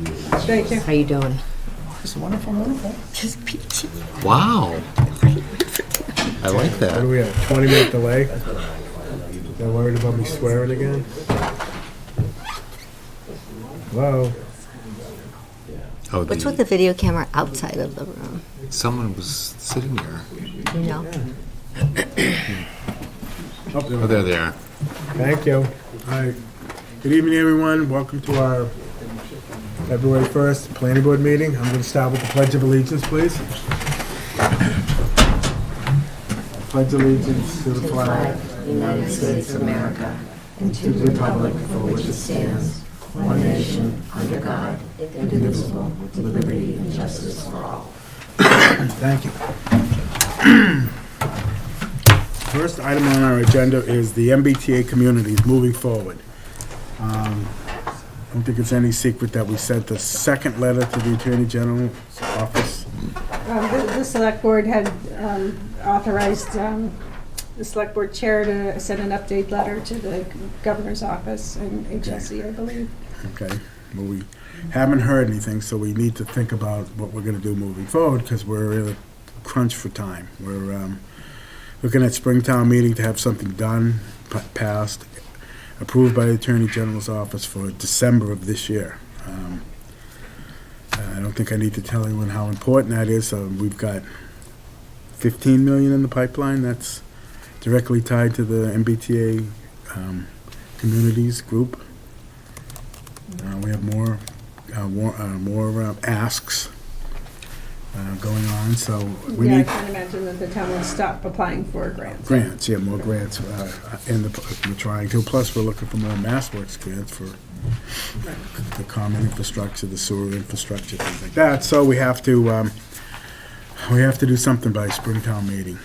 Thank you. How you doing? It's wonderful, wonderful. Just peachy. Wow. I like What that. do we have, 20-minute delay? They're worried about me swearing again? Hello? Oh, What's with the video camera outside of the room? someone was sitting there. You know? Oh, there they are. Thank you. All right. Good evening, everyone. Welcome to our February 1st Planning Board meeting. I'm going to start with the Pledge of Allegiance, please. Pledge allegiance to the flag of the United States of America, and to the republic for which it stands, one nation, under God, indivisible, with liberty and justice for all. Thank you. First item on our agenda is the MBTA communities moving forward. I don't think it's any secret that we sent the second letter to the Attorney General's office. The select board had authorized the select board chair to send an update letter to the governor's office and HSE, I believe. Okay, well, we haven't heard anything, so we need to think about what we're gonna do moving forward, because we're in a crunch for time. We're looking at Springtown meeting to have something done, passed, approved by the Attorney General's office for December of this year. I don't think I need to tell anyone how important that is. We've got 15 million in the pipeline that's directly tied to the MBTA communities group. We have more asks going on, so we Yeah, I need can't imagine that the town would stop applying for grants. grants. Yeah, more grants, and we're trying to. Plus, we're looking for more MassWorks grants for the common infrastructure, the sewer infrastructure, things like that. So we have to do something by Springtown meeting.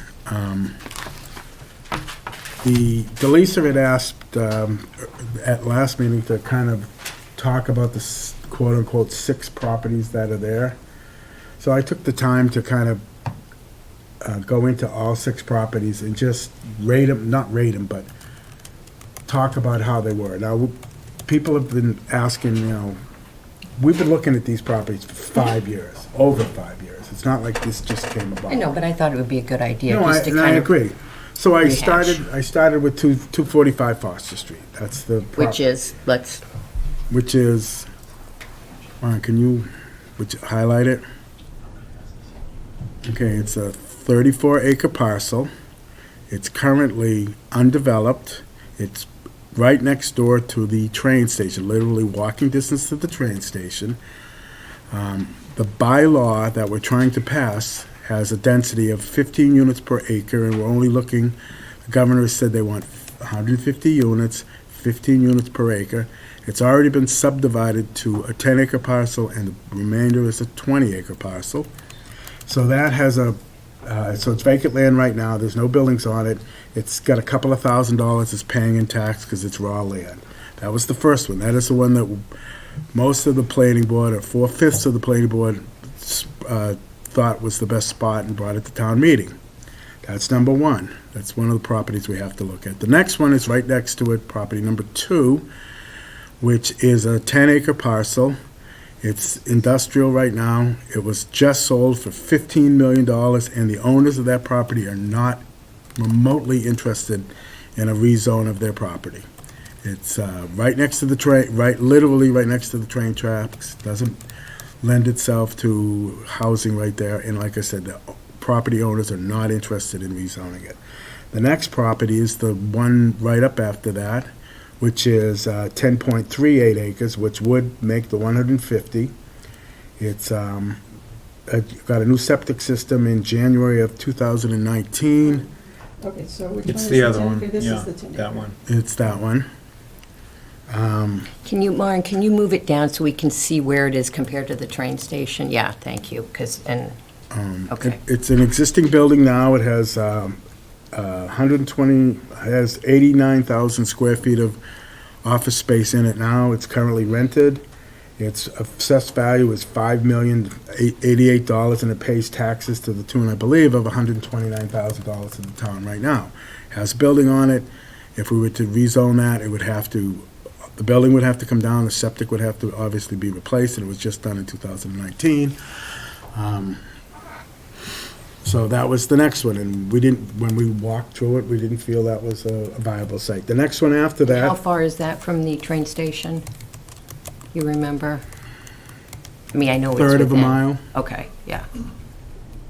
The Delisa had asked at last meeting to kind of talk about the quote-unquote 6 properties that are there. So I took the time to kind of go into all 6 properties and just rate them, not rate them, but talk about how they were. Now, people have been asking, we've been looking at these properties for 5 years, over 5 years. It's not like this just came about. I know, but I thought it would be a good idea No, just to and I kind of, agree. So I rehash. started with 245 Foster Street. That's the which is, can you highlight it? Okay, it's a 34-acre parcel. It's currently undeveloped. It's right next door to the train station, literally walking distance to the train station. The bylaw that we're trying to pass has a density of 15 units per acre, and we're only looking, the governor said they want 150 units, 15 units per acre. It's already been subdivided to a 10-acre parcel, and the remainder is a 20-acre parcel. So that has so it's vacant land right now. There's no buildings on it. It's got a couple of $1,000 it's paying in tax because it's raw land. That was the first one. That is the one that most of the planning board, or 4/5 of the planning board, thought was the best spot and brought it to town meeting. That's number 1. That's one of the properties we have to look at. The next one is right next to it, property number 2, which is a 10-acre parcel. It's industrial right now. It was just sold for $15 million, and the owners of that property are not remotely interested in a rezone of their property. It's right next to the train, literally right next to the train tracks. Doesn't lend itself to housing right there, and like I said, the property owners are not interested in rezoning it. The next property is the one right up after that, which is 10.38 acres, which would make the 150. It's got a new septic system in January of 2019. Okay, so which one It's is the the other 10? one, Okay, this yeah, is the 10. that one. It's that one. can you, Lauren, can you move it down so we can see where it is compared to the train station? Yeah, thank you, okay. It's an existing building now. It has 89,000 square feet of office space in it now. It's currently rented. Its assessed value is $5,088, and it pays taxes to the tune, I believe, of $129,000 to the town right now. Has a building on it. If we were to rezone that, it would have to The building would have to come down, the septic would have to obviously be replaced, and it was just done in 2019. So that was the next one, and when we walked through it, we didn't feel that was a viable site. The next one after How that, far is that from the train station? You remember? I mean, I know it's third of a within- mile. Okay, yeah.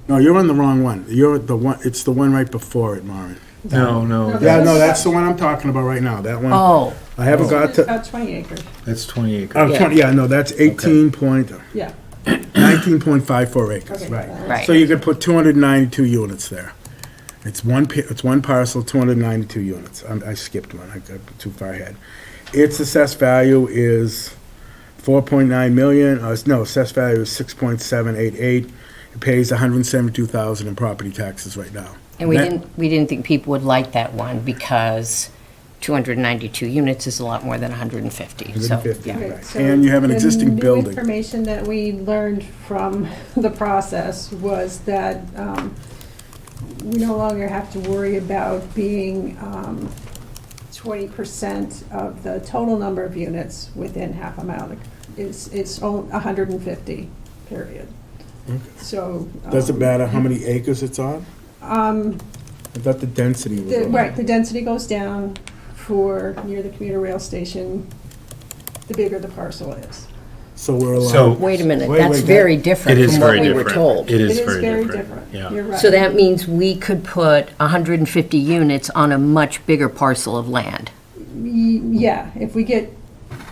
No, you're on the wrong one. You're the one, it's the one right before it, Maureen. No, Yeah, no, that's the one I'm talking about right now, that one. Oh, I haven't got It's to, about 20 acres, that's 20 acres. oh, 20, yeah, no, that's yeah. 19.54 acres, Okay. right. right. So you could put 292 units there. It's one parcel, 292 units. I skipped one, I got too far ahead. Its assessed value is 4.9 million, no, assessed value is 6.788. It pays 172,000 in property taxes right now. And we That- didn't think people would like that one because 292 units is a lot more than 150. So, 150, yeah. right. And you have an existing The new building. information that we learned from the process was that we no longer have to worry about being 20% of the total number of units within half a mile. It's 150, period. Okay. So. Does it matter how many acres it's on? I thought the density was on. Right, the density goes down for near the commuter rail station, the bigger the parcel is. So we're So- allowed. Wait a minute, Wait, that's wait, very It different is from what very we were different. told. It It is is very very different. different. Yeah. You're right. So that means we could put 150 units on a much bigger parcel of land. Yeah, if we get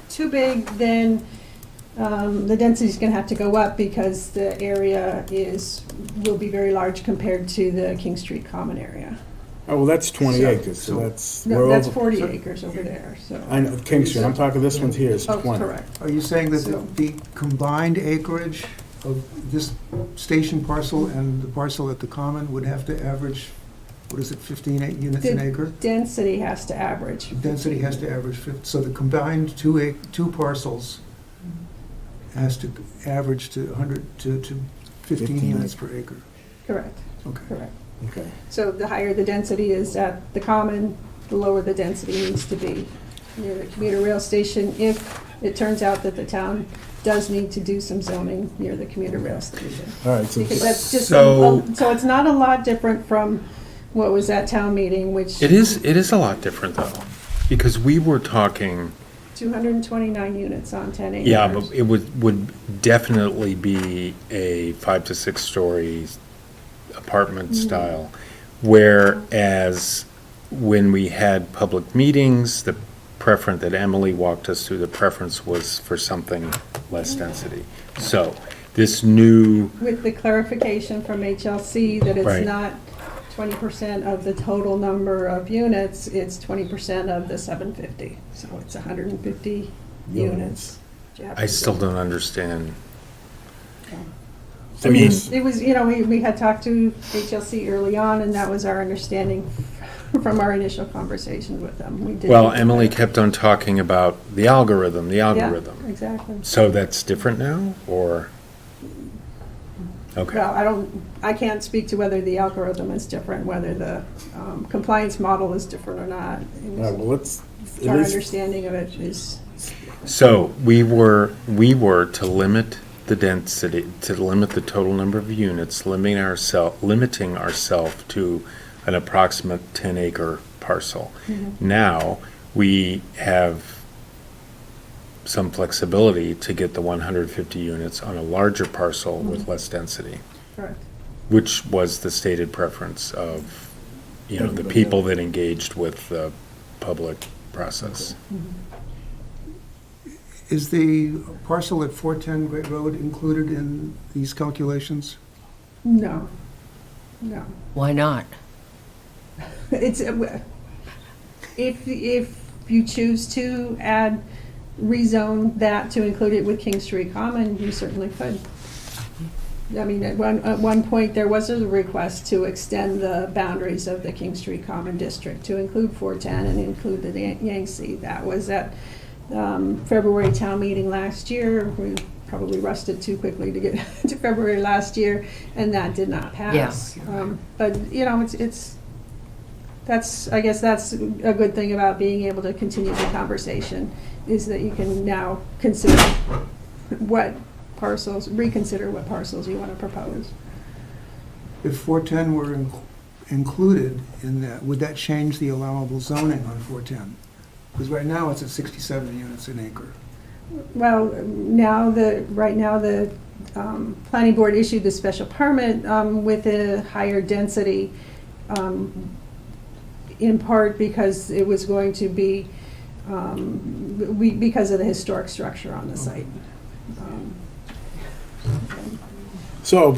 too big, then the density's gonna have to go up because the area will be very large compared to the King Street Common area. Oh, well, that's 20 So- acres, so so- that's, No, we're that's over. 40 acres over there, so. I know, King Street, I'm talking, this one here is Oh, 20. correct. Are you saying that So- the combined acreage of this station parcel and the parcel at the common would have to average, what is it, 15 units an The acre? density has to average. Density has to average 50, so the combined two parcels has to average to 100, to 15 15 units per acre. Correct, Okay. correct. Okay. So the higher the density is at the common, the lower the density needs to be near the commuter rail station if it turns out that the town does need to do some zoning near the commuter rail station. All right, so Because that's just, So- so it's not a lot different from what was at town meeting, which It is a lot different though, because we were talking, 229 units on 10 acres. yeah, but it would definitely be a 5 to 6 story apartment style. Whereas when we had public meetings, the preference that Emily walked us through, the preference was for something less density. So this new, With the clarification from HLC that Right. it's not 20% of the total number of units, it's 20% of the 750. So it's 150 units. You have I to still do. don't understand. So I mean- this- It was, we had talked to HLC early on, and that was our understanding from our initial conversations with them. We did Well, need to Emily clarify. kept on talking about the algorithm. Yeah, exactly. So that's different now, or? Okay. Well, I can't speak to whether the algorithm is different, whether the compliance model is different or not. It all right, well, was- let's, Our it is, understanding of it is, So we were to limit the density, to limit the total number of units, limiting ourselves to an approximate 10-acre parcel. Now, we have some flexibility to get the 150 units on a larger parcel with less density, correct. which was the stated preference of, the Everybody people that engaged with the public process. Is the parcel at 410 Great Road included in these calculations? No, no. Why not? It's, if you choose to rezone that to include it with King Street Common, you certainly could. I mean, at one point, there was a request to extend the boundaries of the King Street Common District to include 410 and include the Yangtze. That was at February town meeting last year. We probably rushed it too quickly to get to February last year, and that did not pass. But, it's I guess that's a good thing about being able to continue the conversation, is that you can now reconsider what parcels you want to propose. If 410 were included in that, would that change the allowable zoning on 410? Because right now it's at 67 units an acre. Well, right now the planning board issued the special permit with a higher density, in part because it was going to be, because of the historic structure on the site. So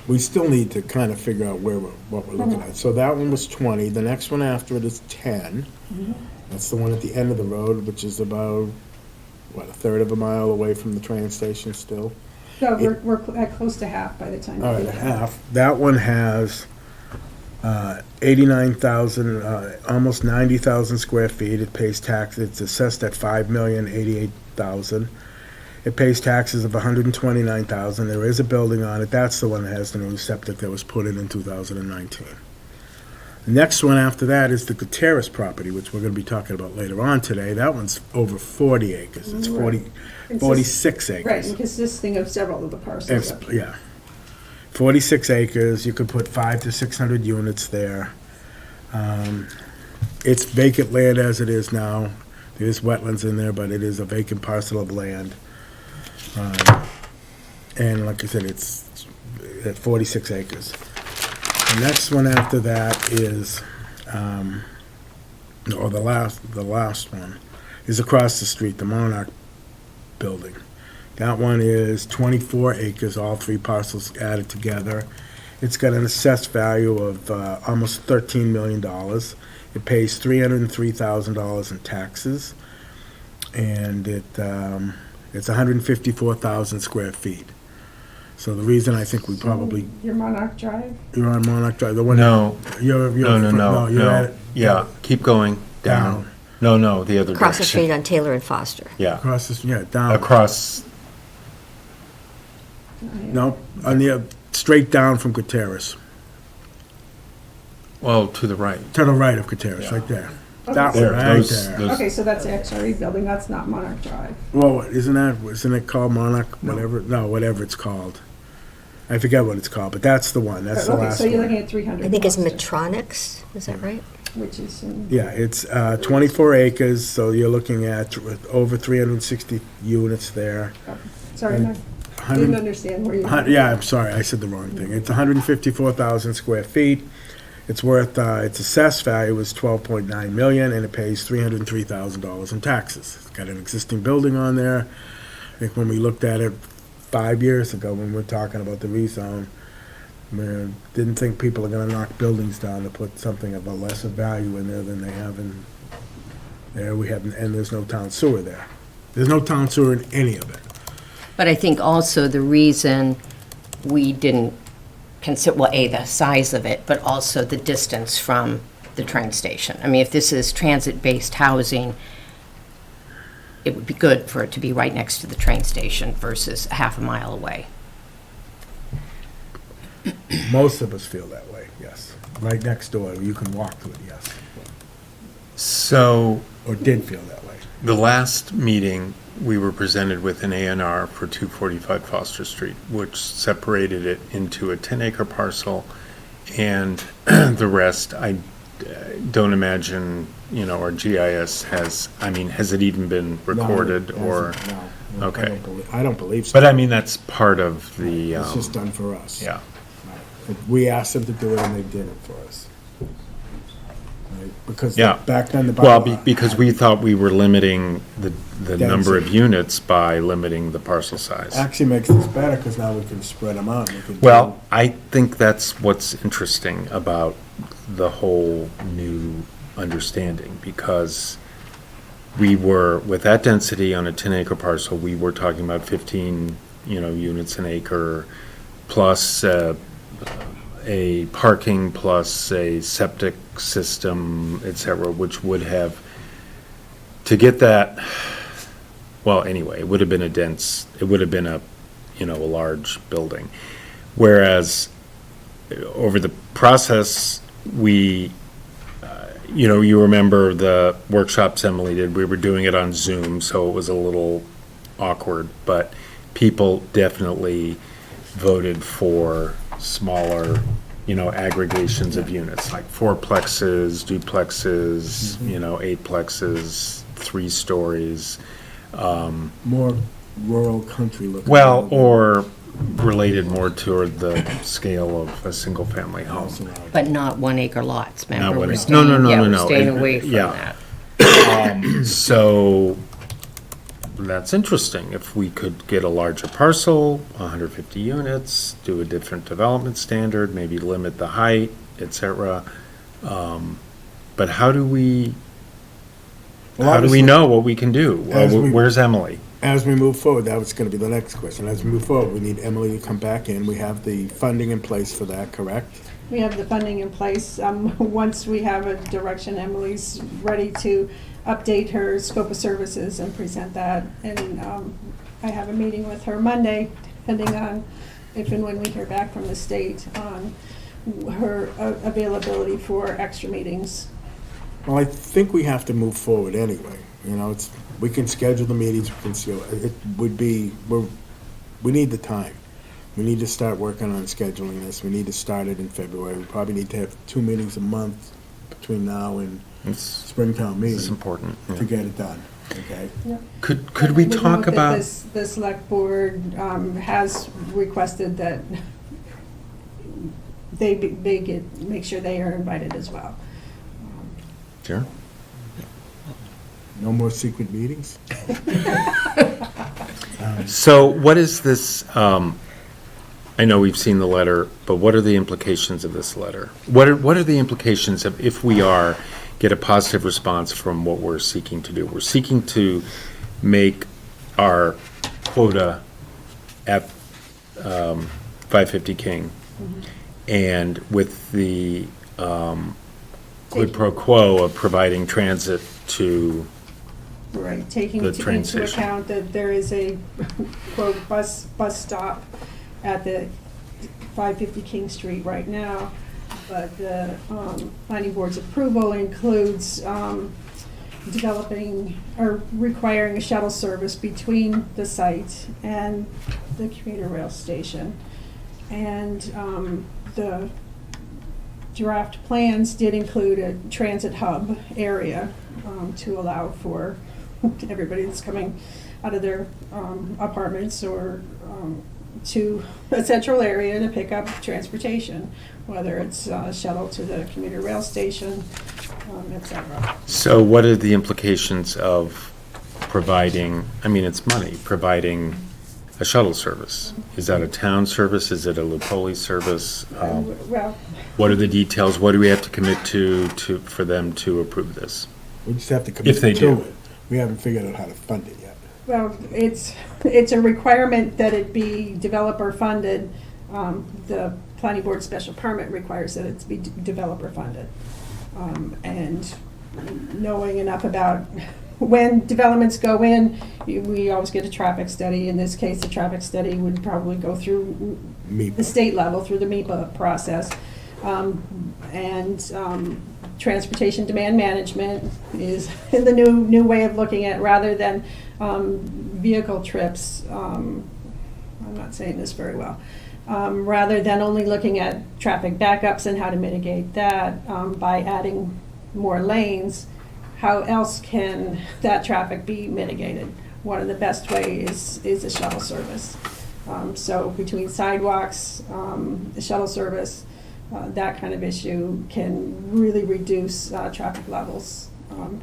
we still need to kind of figure out what we're looking at. So that one was 20. The next one after it is 10. That's the one at the end of the road, which is about, what, a third of a mile away from the train station still? No, we're at close to half by the time. All you right, do that. half. That one has 89,000, almost 90,000 square feet. It pays tax, it's assessed at $5,088,000. It pays taxes of $129,000. There is a building on it. That's the one that has the new septic that was put in 2019. The next one after that is the Gutierrez property, which we're going to be talking about later on today. That one's over 40 acres. It's 46 acres. Right, and consisting of several of the parcels. Yeah. 46 acres, you could put 500 to 600 units there. It's vacant land as it is now. There's wetlands in there, but it is a vacant parcel of land. And like I said, it's at 46 acres. The next one after that is, or the last one, is across the street, the Monarch building. That one is 24 acres, all three parcels added together. It's got an assessed value of almost $13 million. It pays $303,000 in taxes, and it's 154,000 square feet. So the reason I think we probably, Your Monarch Drive? you're on Monarch Drive, the one. No, You're no. at it. Yeah, keep going down. No, the other Across the direction. street on Taylor and Foster. Yeah, Across this, yeah, down. across, No, on the, straight down from Gutierrez, well, to the right. to the right of Gutierrez, Yeah. right there. Okay. That There, one, right those- there. those- Okay, so that's the XRE building, that's not Monarch Drive. Well, isn't it called Monarch, whatever, no, whatever it's called. I forget what it's called, but that's the one, that's the Okay, last so you're one. looking at 300. I think it's Foster, Medtronics, is that right? Which is in. Yeah, it's 24 acres, so you're looking at over 360 units there. Sorry, I didn't 100 understand where you. Yeah, I'm sorry, I said the wrong thing. It's 154,000 square feet. It's worth, its assessed value is $12.9 million, and it pays $303,000 in taxes. It's got an existing building on there. I think when we looked at it 5 years ago, when we were talking about the rezone, we didn't think people are gonna knock buildings down to put something of a lesser value in there than they have in there. And there's no town sewer there. There's no town sewer in any of it. But I think also the reason we didn't consider, well, A, the size of it, but also the distance from the train station. I mean, if this is transit-based housing, it would be good for it to be right next to the train station versus a half a mile away. Most of us feel that way, yes. Right next door, you can walk to it, yes. So, Or did feel that way. the last meeting, we were presented with an A&R for 245 Foster Street, which separated it into a 10-acre parcel, and the rest, I don't imagine, our GIS has it even been recorded, No, it or? hasn't, no. Okay. I don't believe so. But I mean, that's part of the, It's just done for us. yeah. Right. We asked them to do it, and they did it for us. Right, because Yeah. back then, the Well, bylaw. because we thought we were limiting the number of Density. units by limiting the parcel size. Actually makes this better, because now we can spread them out. We can do- Well, I think that's what's interesting about the whole new understanding, because we were, with that density on a 10-acre parcel, we were talking about 15, units an acre, plus a parking, plus a septic system, et cetera, which would have, to get that, well, anyway, it would have been a large building. Whereas over the process, we you know, you remember the workshops Emily did, we were doing it on Zoom, so it was a little awkward, but people definitely voted for smaller, you know, aggregations of units, like fourplexes, duplexes, you know, eightplexes, 3 stories. More rural country looking. Well, or related more toward the scale of a single-family home. But not 1 acre lots, remember? Not We're 1 acre. staying- No, no, no, yeah, no, we're no. staying And- away from yeah. that. So that's interesting. If we could get a larger parcel, 150 units, do a different development standard, maybe limit the height, et cetera. But how do we obviously, know what we can do? As we- Where's Emily? As we move forward, that was gonna be the next question. As we move forward, we need Emily to come back in. We have the funding in place for that, correct? We have the funding in place. Once we have a direction, Emily's ready to update her scope of services and present that. And I have a meeting with her Monday, depending on if and when we hear back from the state on her availability for extra meetings. Well, I think we have to move forward anyway. You know, we can schedule the meetings, it would be, we need the time. We need to start working on scheduling this. We need to start it in February. We probably need to have 2 meetings a month between now and It's Springtown meeting important. yeah. to get it done, okay? Could we Would talk note that about? The select board has requested that they make sure they are invited as well. Sure. No more secret meetings? So what is this, I know we've seen the letter, but what are the implications of this letter? What are the implications of if we get a positive response from what we're seeking to do? We're seeking to make our quota at 550 King. And with the quid pro quo of providing transit to, Right, taking The train into station. account that there is a quote bus stop at the 550 King Street right now, but the planning board's approval includes developing or requiring a shuttle service between the site and the commuter rail station. And the draft plans did include a transit hub area to allow for everybody that's coming out of their apartments or to a central area to pick up transportation, whether it's shuttle to the commuter rail station, et cetera. so what are the implications of providing, I mean, it's money, providing a shuttle service? Is that a town service? Is it a Lupoli service? Well, What are the details? What do we have to commit to for them to approve this? We just have to commit If they to do. it. We haven't figured out how to fund it yet. well, it's a requirement that it be developer funded. The planning board special permit requires that it be developer funded. And knowing enough about when developments go in, we always get a traffic study. In this case, the traffic study would probably go through MEPA. the state level, through the MEPA process. Transportation demand management is the new way of looking at, rather than vehicle trips. I'm not saying this very well. Rather than only looking at traffic backups and how to mitigate that by adding more lanes, how else can that traffic be mitigated? One of the best ways is a shuttle service. So between sidewalks, the shuttle service, that kind of issue can really reduce traffic levels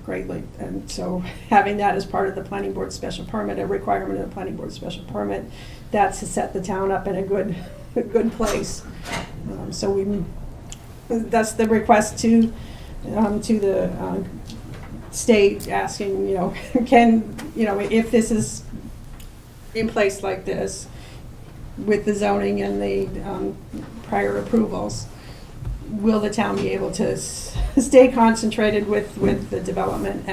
greatly. And so having that as part of the planning board special permit, a requirement of the planning board special permit, that's to set the town up in a good place. So that's the request to the state, asking, if this is in place like this, with the zoning and the prior approvals, will the town be able to stay concentrated with the development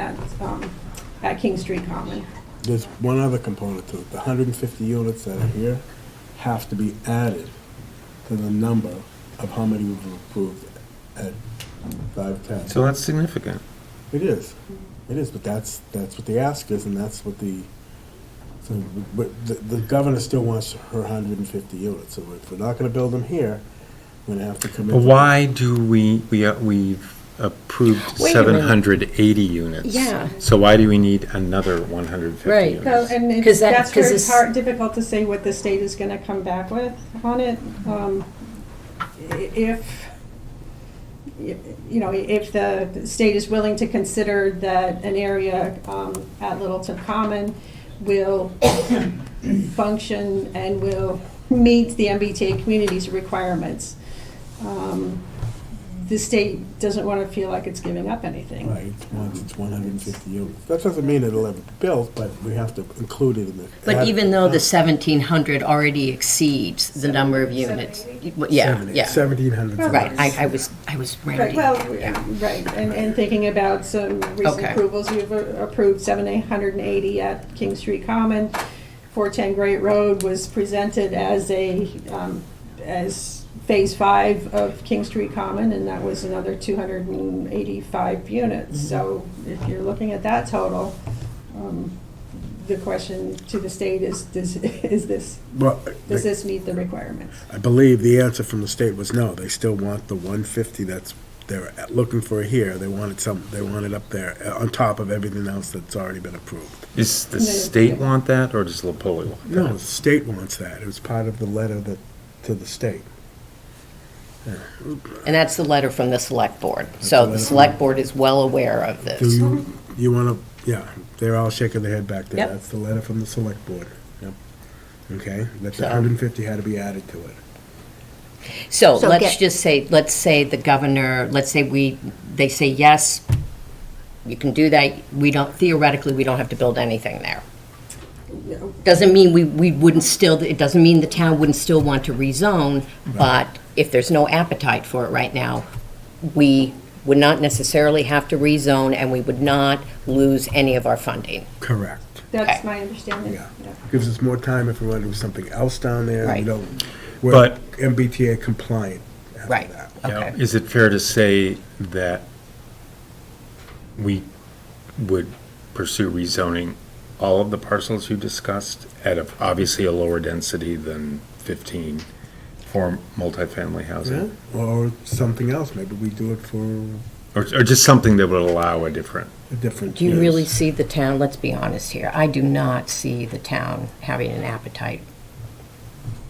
at King Street Common? There's one other component to it. The 150 units that are here have to be added to the number of how many we've approved at 510. So that's significant. It is, but that's what the ask is, and that's what but the governor still wants her 150 units, so if we're not gonna build them here, we're gonna have to commit. But why do we've approved Wait a minute. 780 units? Yeah. So why do we need another 150 Right. units? Well, and 'Cause that's where it's it's- difficult to say what the state is gonna come back with on it. If, you know, if the state is willing to consider that an area at Littleton Common will function and will meet the MBTA community's requirements, the state doesn't want to feel like it's giving up anything. Right, once it's 150 units. That doesn't mean it'll ever be built, but we have to include it in the. But even though the 1,700 already exceeds the number of units. Yeah, yeah. 1,700. Right, I was Right, rounding. well, Yeah. right, and thinking about some recent Okay. approvals, we've approved 780 at King Street Common. 410 Great Road was presented as as Phase 5 of King Street Common, and that was another 285 units. So if you're looking at that total, the question to the state is Well, does this meet the requirements? I believe the answer from the state was no. They still want the 150 they're looking for here. They want it up there on top of everything else that's already been approved. Does the No, state yeah. want that, or does Lopoli want that? No, the state wants that. It was part of the letter to the state. And that's the letter from the select board. So the select board is well aware of Do this. you want to, yeah, they're all shaking their head back there. Yep. That's the letter from the select board. Yep. Okay, that the So- 150 had to be added to it. So So let's get- just say, let's say the governor, they say, yes, you can do that. Theoretically, we don't have to build anything there. Doesn't mean we wouldn't still, it doesn't mean the town wouldn't still want to rezone, but if there's no appetite for it right now, we would not necessarily have to rezone, and we would not lose any of our funding. Correct. That's Okay. my understanding. Yeah. Gives us more time if we want to do something else down there. Right. We're But- MBTA compliant after Right. that. Now, Okay. is it fair to say that we would pursue rezoning all of the parcels you discussed at obviously a lower density than 15 for multifamily Yeah, housing? or something else. Maybe we do it for Or just something that would allow a different? a different. Do you use. really see the town, let's be honest here, I do not see the town having an appetite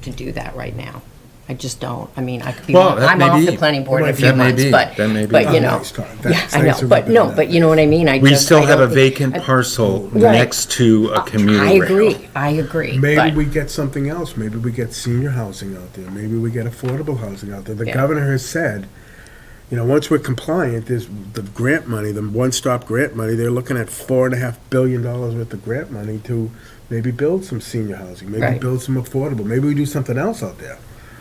to do that right now. I just don't. I mean, I could be Well, wrong. that I'm may off be. the planning board in a That few may months, be. but, That may be. but, you know. Nice talk. Yeah, Thanks. I know, Thanks for but bringing no, that but up. you know what I mean? We still have a think- vacant parcel Right. next to a commuter I rail. agree, I agree. Maybe but- we get something else. Maybe we get senior housing out there. Maybe we get affordable housing out there. The Yeah. governor has said, once we're compliant, there's the grant money, the one-stop grant money, they're looking at $4.5 billion worth of grant money to maybe build some senior housing, maybe Right. build some affordable, maybe we do something else out there.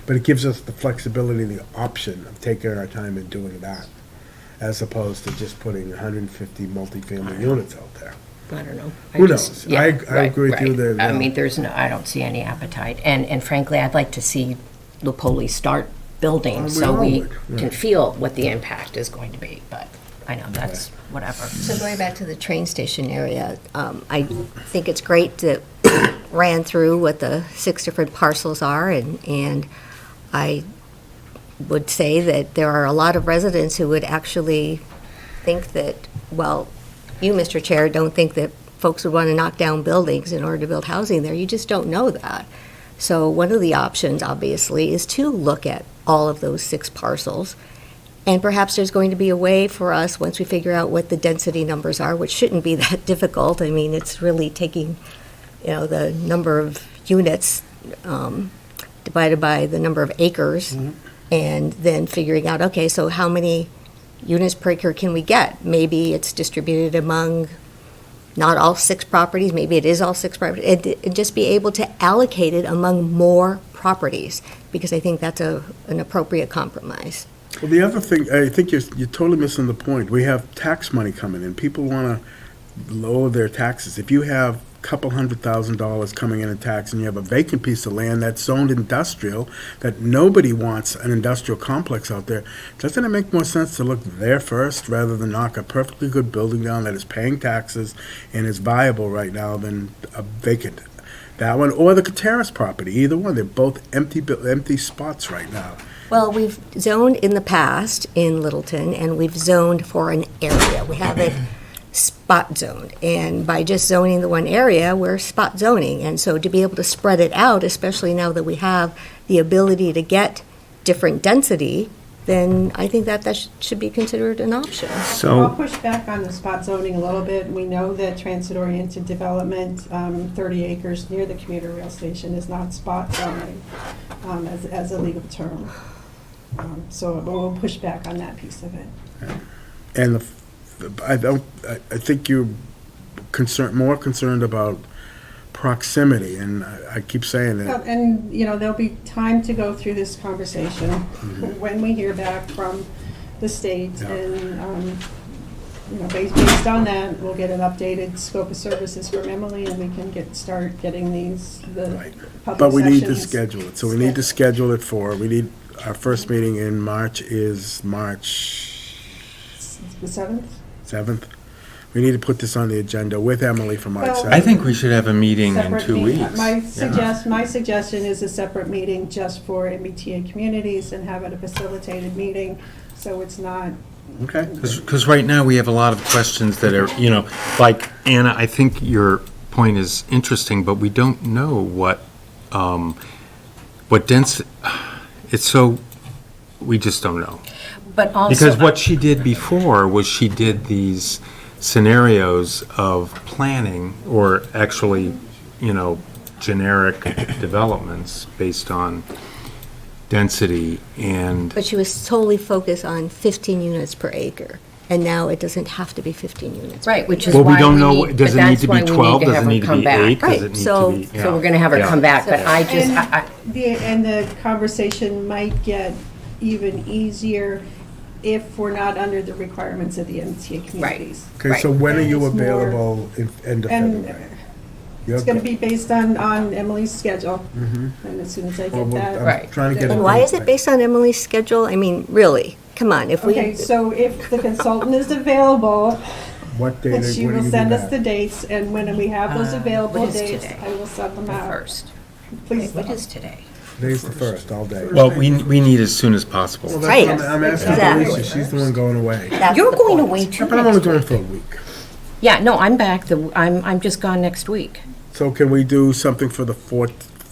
But it gives us the flexibility, the option of taking our time and doing that, as opposed to just putting 150 multifamily units out there. I don't know. Who just- knows? yeah, I right, agree with you right. there, I yeah. mean, I don't see any appetite. And frankly, I'd like to see Lopoli start building We so all we would, yeah. can feel what the impact is going to be. But I know that's whatever. So going back to the train station area, I think it's great that ran through what the 6 different parcels are, and I would say that there are a lot of residents who would actually think that, well, you, Mr. Chair, don't think that folks would want to knock down buildings in order to build housing there. You just don't know that. So one of the options, obviously, is to look at all of those 6 parcels. And perhaps there's going to be a way for us, once we figure out what the density numbers are, which shouldn't be that difficult. I mean, it's really taking, the number of units divided by the number of acres, and then figuring out, okay, so how many units per acre can we get? Maybe it's distributed among not all 6 properties, maybe it is all 6 properties, and just be able to allocate it among more properties, because I think that's an appropriate compromise. Well, the other thing, I think you're totally missing the point. We have tax money coming in. People want to lower their taxes. If you have a couple $100,000 coming in tax and you have a vacant piece of land that's zoned industrial, that nobody wants an industrial complex out there, doesn't it make more sense to look there first rather than knock a perfectly good building down that is paying taxes and is viable right now than a vacant? That one or the Kateras property, either one. They're both empty spots right now. Well, we've zoned in the past in Littleton, and we've zoned for an area. We haven't spot zoned. And by just zoning the one area, we're spot zoning. And so to be able to spread it out, especially now that we have the ability to get different density, then I think that should be considered an option. I'll So, push back on the spot zoning a little bit. We know that transit-oriented development, 30 acres near the commuter rail station is not spot zoning as a legal term. So we'll push back on that piece of it. And I think you're more concerned about proximity, and I keep saying Well, that. and, there'll be time to go through this conversation when we hear back from the state. Yeah. And, based on that, we'll get an updated scope of services from Emily, and we can start getting the Right. public But we need to sessions schedule it, so we need to schedule it our first meeting in March is March The 7th? 7th. We need to put this on the agenda with Emily for March Well- 7th. I think we should have a meeting in Separate 2 meeting. weeks. My suggestion is a separate meeting just for MBTA communities and have it a facilitated meeting, so it's not, Okay. Because right now, we have a lot of questions that are, like, Anna, I think your point is interesting, but we don't know what density, we just don't know. But also. Because what she did before was she did these scenarios of planning, or actually, generic developments based on density, and But she was solely focused on 15 units per acre. And now it doesn't have to be 15 units. Right, which is well, why we don't we know, need, does but it need that's to why be we 12, need to does have it her need to come be back. 8, does Right, it need so- to be? So we're gonna have her Yeah. come back, but I just, and the conversation might get even easier if we're not under the requirements of the MBTA communities. Okay, so when are you It's more- available in end of And February? it's gonna be based on Emily's schedule, and as soon as I get that. Right. Trying to get. And why is it based on Emily's schedule? I mean, really, come on, if we. Okay, so if the consultant is available, What date? then she will send us the dates, and when we have those available what is dates, today? I will send them the out. first. Please, What is today? Today's the 1st, all day. Well, we need as soon as possible. Well, that's Right. what I'm asking Exactly. Alicia, she's the one going away. That's You're the going point. away too But I'm only next going week. for a week. Yeah, no, I'm back, I'm just gone next week. So can we do something for the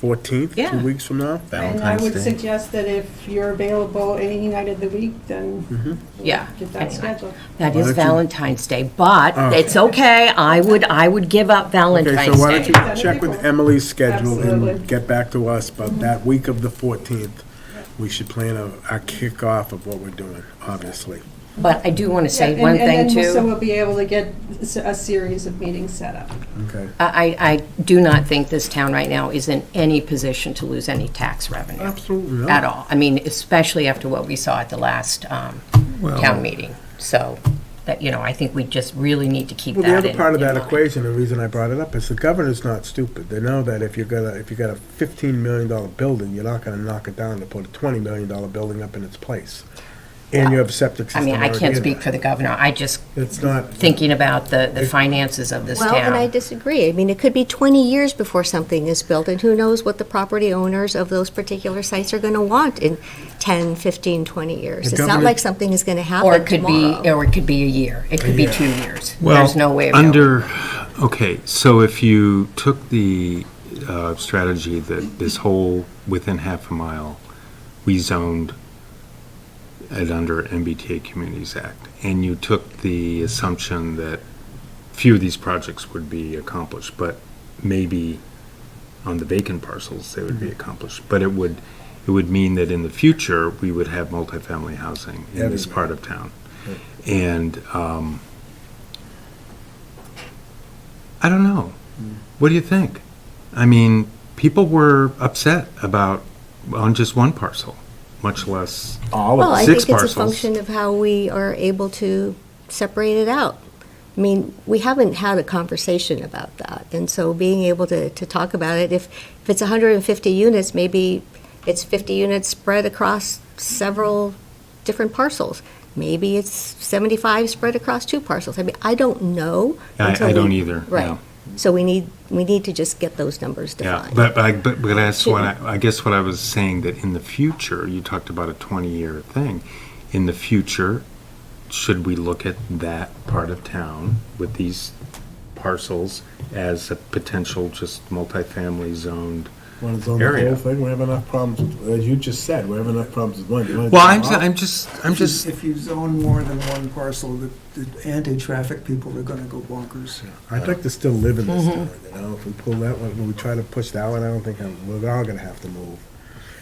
14th, Yeah. 2 weeks from now? and I Valentine's would Day. suggest that if you're available any night of the week, then Yeah. get that anyway. scheduled. That Why is don't you- Valentine's Day, but Oh. it's okay, I would give up Okay, Valentine's so why don't Day. you Done it check with before. Emily's schedule Absolutely. and get back to us, but that week of the 14th, we should plan our kickoff of what we're doing, obviously. But I do want to say Yeah, one and thing then so too. we'll be able to get a series of meetings set up. Okay. I do not think this town right now is in any position to lose any tax revenue Absolutely not. at all. I mean, especially after what we saw at the last Well- town meeting. So, that, I think we just really need to keep Well, that the in other part of in that mind. equation, the reason I brought it up, is the governor's not stupid. They know that if you got a $15 million building, you're not gonna knock it down to put a $20 million building up in its place. And you have a septic I system mean, I already can't in speak there. for the governor. I just It's not. thinking about the finances of this Well, and I town. disagree. I mean, it could be 20 years before something is built, and who knows what the property owners of those particular sites are going to want in 10, 15, 20 years. The It's not government- like something is going to happen Or it could be, tomorrow. or it could be a year. It could be 2 years. Well, There's no way of knowing. Okay, so if you took the strategy that this whole within half a mile, we zoned it under MBTA Communities Act, and you took the assumption that few of these projects would be accomplished, but maybe on the vacant parcels, they would be accomplished. But it would mean that in the future, we would have multifamily housing in this Everywhere. part of town. And, I don't know. What do you think? I mean, people were upset on just one parcel, much less All Well, of I it. think Six it's a parcels. function of how we are able to separate it out. I mean, we haven't had a conversation about that, and so being able to talk about it, if it's 150 units, maybe it's 50 units spread across several different parcels. Maybe it's 75 spread across 2 parcels. I mean, I don't know. until I don't we- either, Right. no. So we need to just get those numbers Yeah, defined. but that's what I guess what I was saying, that in the future, you talked about a 20-year thing. In the future, should we look at that part of town with these parcels as a potential just multifamily zoned? Want to zone the Area. whole thing? We have enough problems, as you just said, we have enough problems with one. You wanna Well, do them all? I'm just, If you zone more than one parcel, the anti-traffic people are gonna go bonkers. I'd like to still live in this town, you know, if we pull that one, when we try to push that one, I don't think we're all gonna have to move.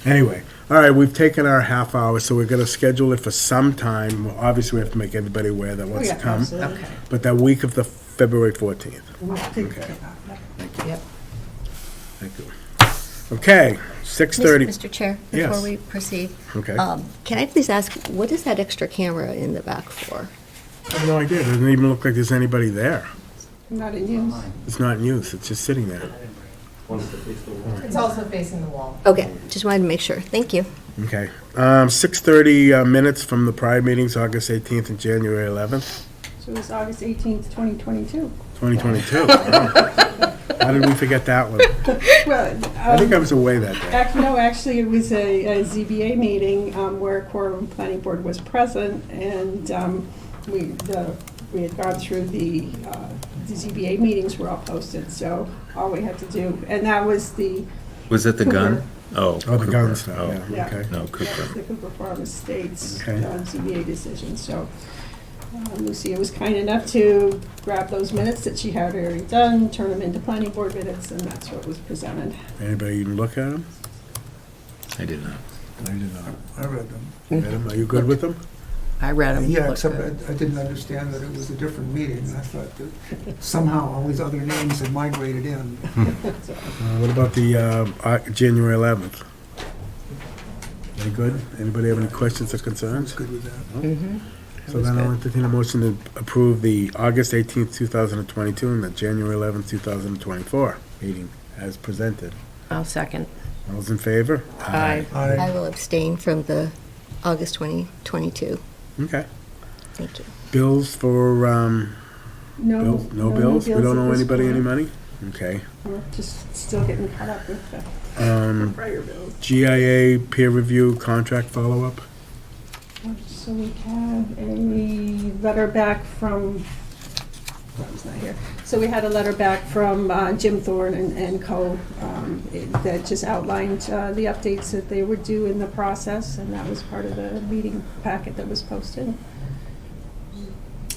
Anyway, all right, we've taken our half hour, so we're gonna schedule it for some time. Well, obviously, we have to make everybody aware that wants to Yeah, come. absolutely. Okay. But that week of the February 14th. We'll take Okay. care of that. Yep. Thank you. Okay, 6:30. Mr. Chair, Yes. before we proceed, Okay. can I please ask, what is that extra camera in the back for? I have no idea. It doesn't even look like there's anybody there. Not in use. It's not in use. It's just sitting there. It's also facing the wall. Okay, just wanted to make sure. Thank you. Okay. 6:30 minutes from the prior meetings, August 18th and January 11th, So it was August 18th, 2022. 2022. How did we forget that one? Well, I think I was away that day. No, actually, it was a ZBA meeting where quorum planning board was present, and we had gone through the ZBA meetings were all posted, so all we had to do, and that was was it the gun? Oh. Oh, the gun Cooper. stuff, Oh, yeah, Yeah. okay. No, that Cooper. was the Cooper Farm Estates Okay. ZBA decision, so Lucia was kind enough to grab those minutes that she had already done, turn them into planning board minutes, and that's what was presented. Anybody even look at them? I did not. I did not. I read them. Read 'em? Are you good with them? I read them. Yeah, except I didn't understand that it was a different meeting. I thought that somehow all these other names had migrated in. What about the January 11th? Any good? Anybody have any questions or I was concerns? good with that. Mm-hmm. So then I'll entertain a motion to approve the August 18th, 2022 and the January 11th, 2024 meeting as presented. I'll second. All those in favor? Aye. I will abstain from the August 2022. Okay. Thank you. Bills for, No, bills? No bills? We don't at owe this anybody any point. money? Okay. We're just still getting caught up with the prior bills. GIA peer review contract follow-up? So we had a letter back from, Rob's not here. So we had a letter back from Jim Thorne and co. That just outlined the updates that they would do in the process, and that was part of the meeting packet that was posted.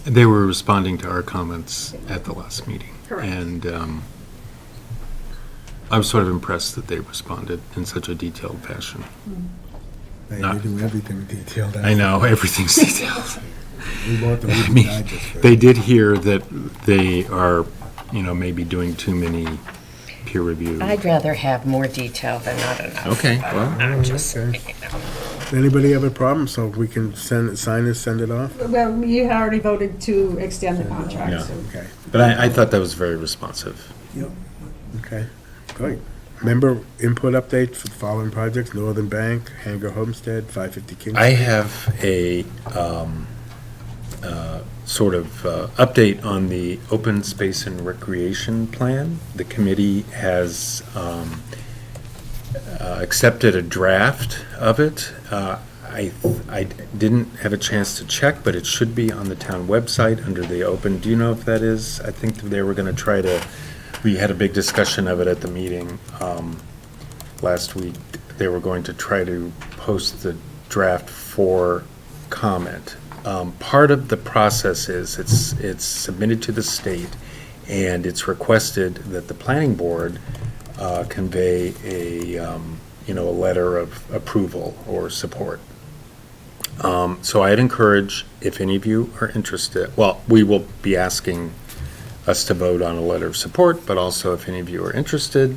They were responding to our comments at the last meeting. Correct. And I was sort of impressed that they responded in such a detailed fashion. They Not- do everything detailed. I know, everything's detailed. We bought the I Reader's mean, Digest for they did hear that they are, maybe doing too many peer review. I'd rather have more detail than not enough. Okay, well, I'm just, Okay. Anybody have a problem, so we can sign this, send it off? Well, you already voted to extend the contract, Yeah. so. Okay, but I thought that was very responsive. Yep. okay, great. Member input updates for the following projects: Northern Bank, Hanger Homestead, 550 King. I have a sort of update on the open space and recreation plan. The committee has accepted a draft of it. I didn't have a chance to check, but it should be on the town website under the open. Do you know if that is? I think they were going to try to, we had a big discussion of it at the meeting last week. They were going to try to post the draft for comment. Part of the process is it's submitted to the state, and it's requested that the planning board convey a letter of approval or support. So I'd encourage, if any of you are interested, well, we will be asking us to vote on a letter of support, but also if any of you are interested,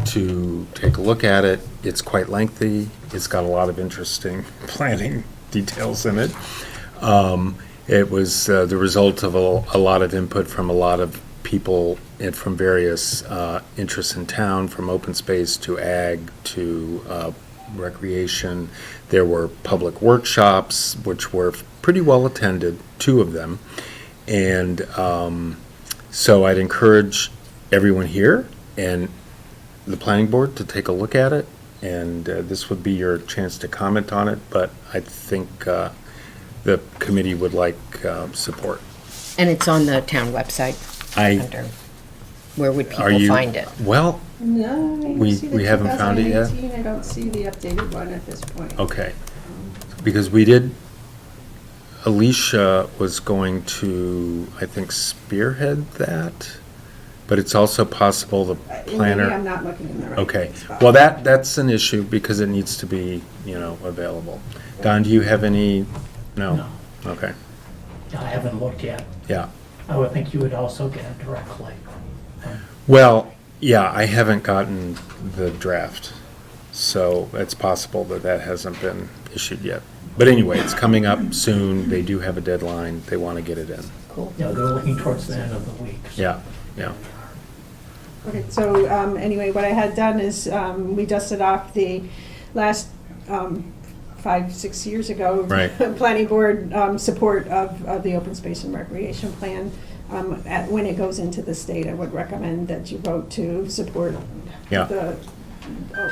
to take a look at it. It's quite lengthy. It's got a lot of interesting planning details in it. It was the result of a lot of input from a lot of people and from various interests in town, from open space to ag to recreation. There were public workshops, which were pretty well attended, 2 of them. And so I'd encourage everyone here and the planning board to take a look at it. And this would be your chance to comment on it, but I think the committee would like support. And it's on the town website. Under, where would Are people you- find it? Well, No, I We- see the we haven't found it yet? 2018. I don't see the updated one at this point. okay, because we did, Alicia was going to, I think, spearhead that, but it's also possible the Maybe planner. I'm not looking in the right Okay, spot. well, that's an issue because it needs to be, available. Don, do you have any? No? No. Okay, I haven't looked yet. yeah. I would think you would also get it directly. Well, yeah, I haven't gotten the draft, so it's possible that hasn't been issued yet. But anyway, it's coming up soon. They do have a deadline. They want to get it in. Yeah, they're looking towards the end of the week. so- Yeah. Okay, so anyway, what I had done is we dusted off the last 5-6 years ago. Right. Planning board support of the open space and recreation plan. When it goes into the state, I would recommend that you vote to support Yeah. the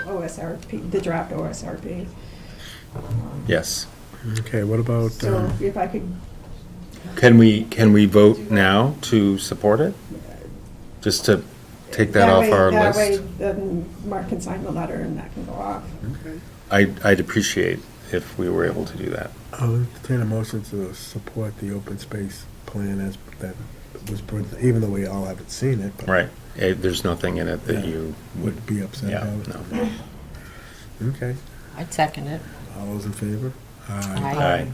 OSRP, the draft OSRP. Yes. Okay, what about, So if I could, Can we vote now to support it? Just to take that off our that way, list? then Mark can sign the letter and that can go off. I'd appreciate if we were able to do that. I'll entertain a motion to support the open space plan as that was, even though we all haven't seen it. but Right. There's nothing in it that Yeah. you would, Would be upset yeah, about. no. Okay, I'd second it. all those in favor? Aye.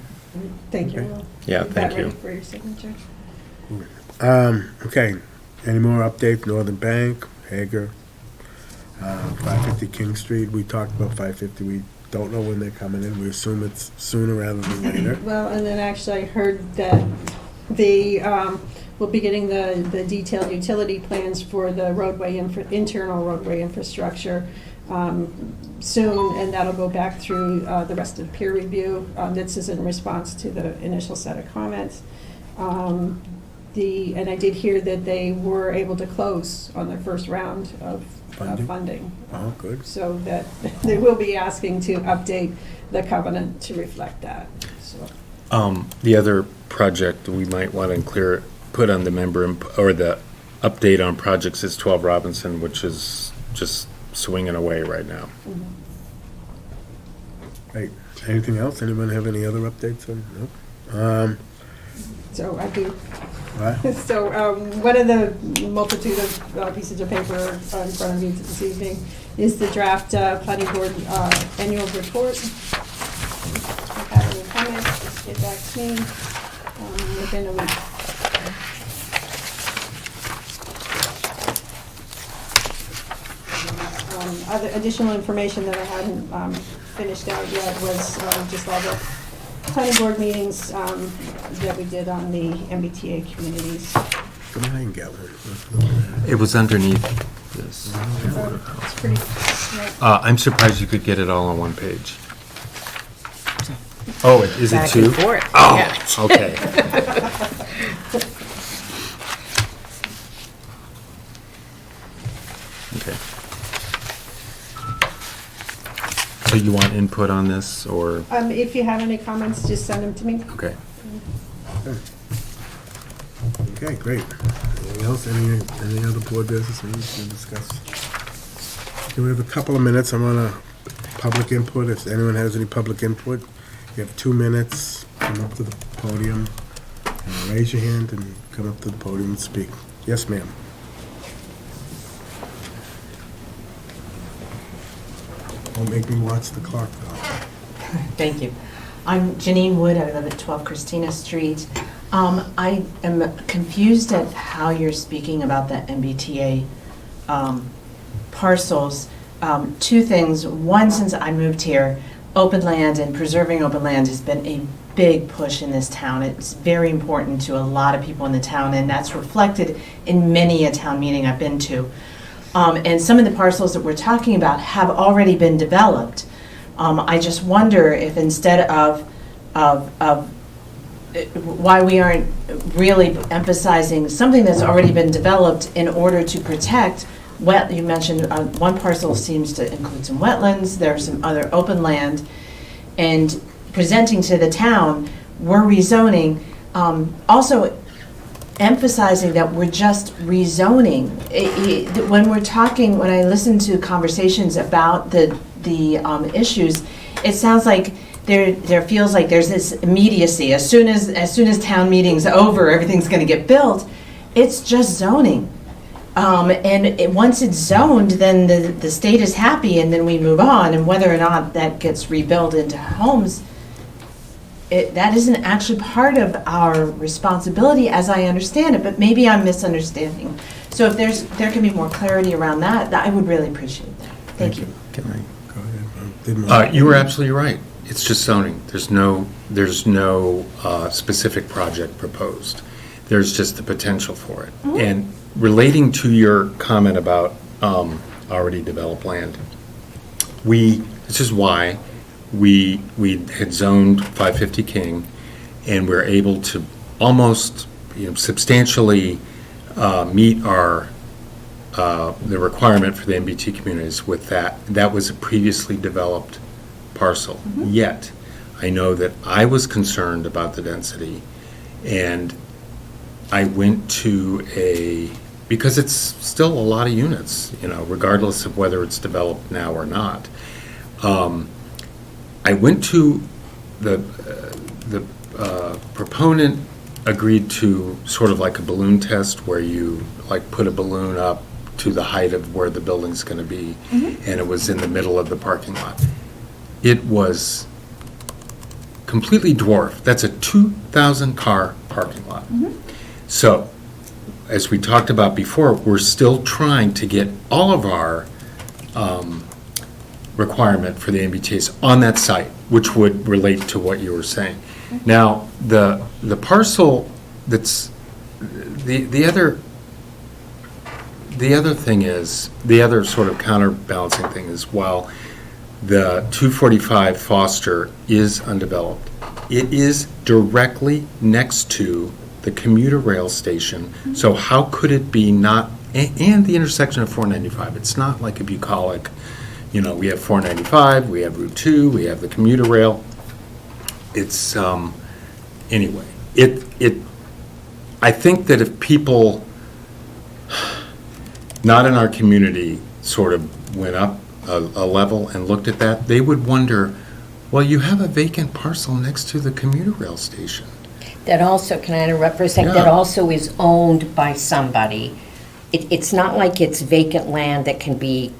Thank you. Okay. Yeah, Is that thank ready you. for your signature? Okay, any more updates? Northern Bank, Hager, 550 King Street, we talked about 550, we don't know when they're coming in, we assume it's sooner rather than later. Well, and then actually I heard that we'll be getting the detailed utility plans for the internal roadway infrastructure soon, and that'll go back through the rest of peer review. This is in response to the initial set of comments. And I did hear that they were able to close on their first round of funding. Oh, good. So that they will be asking to update the covenant to reflect that, so. The other project we might want to put on the or the update on projects is 12 Robinson, which is just swinging away right now. Right, anything else? Anyone have any other updates on, no? So I do. What? So one of the multitude of pieces of paper in front of you this evening is the draft planning board annual report. If you have any comments, just get back to me within a week. Other additional information that I hadn't finished out yet was just all the planning board meetings that we did on the MBTA communities. Come on and get one. It was underneath this. So it's pretty, I'm surprised you could get it all on one page. Oh, is it Back two? and forth. Oh, Yeah. okay. Okay. So you want input on this, or, if you have any comments, just send them to me. okay. Okay, great. Anything else? Any other board business we need to discuss? Okay, we have a couple of minutes. I want public input. If anyone has any public input, you have 2 minutes. Come up to the podium, raise your hand, and come up to the podium and speak. Yes, ma'am. Don't make me watch the clock, though. Thank you. I'm Janine Wood, I live at 12 Christina Street. I am confused at how you're speaking about the MBTA parcels. 2 things. One, since I moved here, open land and preserving open land has been a big push in this town. It's very important to a lot of people in the town, and that's reflected in many a town meeting I've been to. And some of the parcels that we're talking about have already been developed. I just wonder if instead of why we aren't really emphasizing something that's already been developed in order to protect you mentioned one parcel seems to include some wetlands, there's some other open land, and presenting to the town, we're rezoning, also emphasizing that we're just rezoning. When we're talking, when I listen to conversations about the issues, it sounds like there feels like there's this immediacy. As soon as town meeting's over, everything's going to get built. It's just zoning. Once it's zoned, then the state is happy, and then we move on. And whether or not that gets rebuilt into homes, that isn't actually part of our responsibility, as I understand it. But maybe I'm misunderstanding. So if there can be more clarity around that, I would really appreciate that. Thank you. Can I go ahead? You were absolutely right. It's just zoning. There's no specific project proposed. There's just the potential for it. Mm-hmm. And relating to your comment about already developed land, this is why we had zoned 550 King, and we're able to almost substantially meet our the requirement for the MBT communities with that. That was a previously developed parcel. Mm-hmm. Yet, I know that I was concerned about the density, and I went to because it's still a lot of units, regardless of whether it's developed now or not. I went to the proponent agreed to sort of like a balloon test where you like put a balloon up to the height of where the building's going to be, Mm-hmm. and it was in the middle of the parking lot. It was completely dwarfed. That's a 2,000 car parking lot. Mm-hmm. So, as we talked about before, we're still trying to get all of our requirement for the MBTA's on that site, which would relate to what you were saying. Now, the parcel that's the other thing is, the other sort of counterbalancing thing is, while the 245 Foster is undeveloped, it is directly next to the commuter rail station, so how could it be not, and the intersection of 495, it's not like a bucolic, we have 495, we have Route 2, we have the commuter rail. It's, anyway, I think that if people not in our community sort of went up a level and looked at that, they would wonder, well, you have a vacant parcel next to the commuter rail station. That also, can I interrupt for a second? Yeah. That also is owned by somebody. It's not like it's vacant land that can be,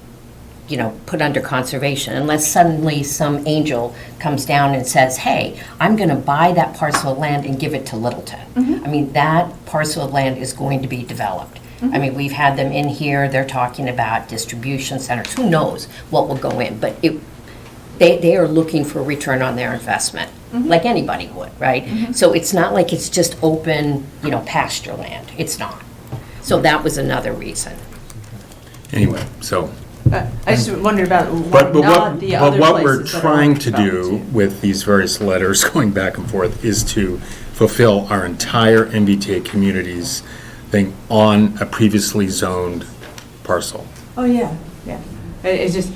put under conservation, unless suddenly some angel comes down and says, hey, I'm going to buy that parcel of land and give it to Littleton. Mm-hmm. I mean, that parcel of land is going to be developed. I mean, we've had them in here, they're talking about distribution centers, who knows what will go in, but they are looking for a return on their investment, like anybody would, right? So it's not like it's just open, pasture land, it's not. So that was another reason. Anyway, so. I just wondered about why But not the other what we're places that are trying to developed do too. with these various letters going back and forth is to fulfill our entire MBTA communities thing on a previously zoned parcel. Oh, yeah. It's just,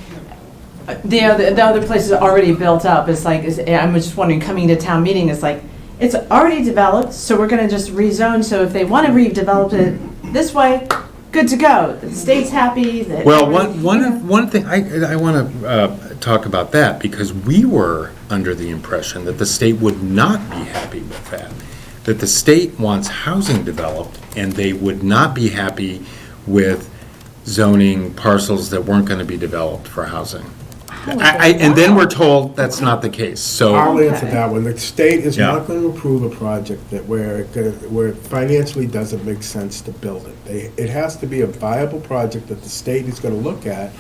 the other places are already built up. It's like, I'm just wondering, coming to town meeting, it's like, it's already developed, so we're gonna just rezone, so if they wanna redevelop it this way, good to go. The state's happy. That Well, one thing, I want to talk about that, because we were under the impression that the state would not be happy with that the state wants housing developed, and they would not be happy with zoning parcels that weren't going to be be for housing. And then we're told that's not the case, so. I'll answer that one. The state is Yeah. not going to approve a project where it financially doesn't make sense to build it. It has to be a viable project that the state is going to look at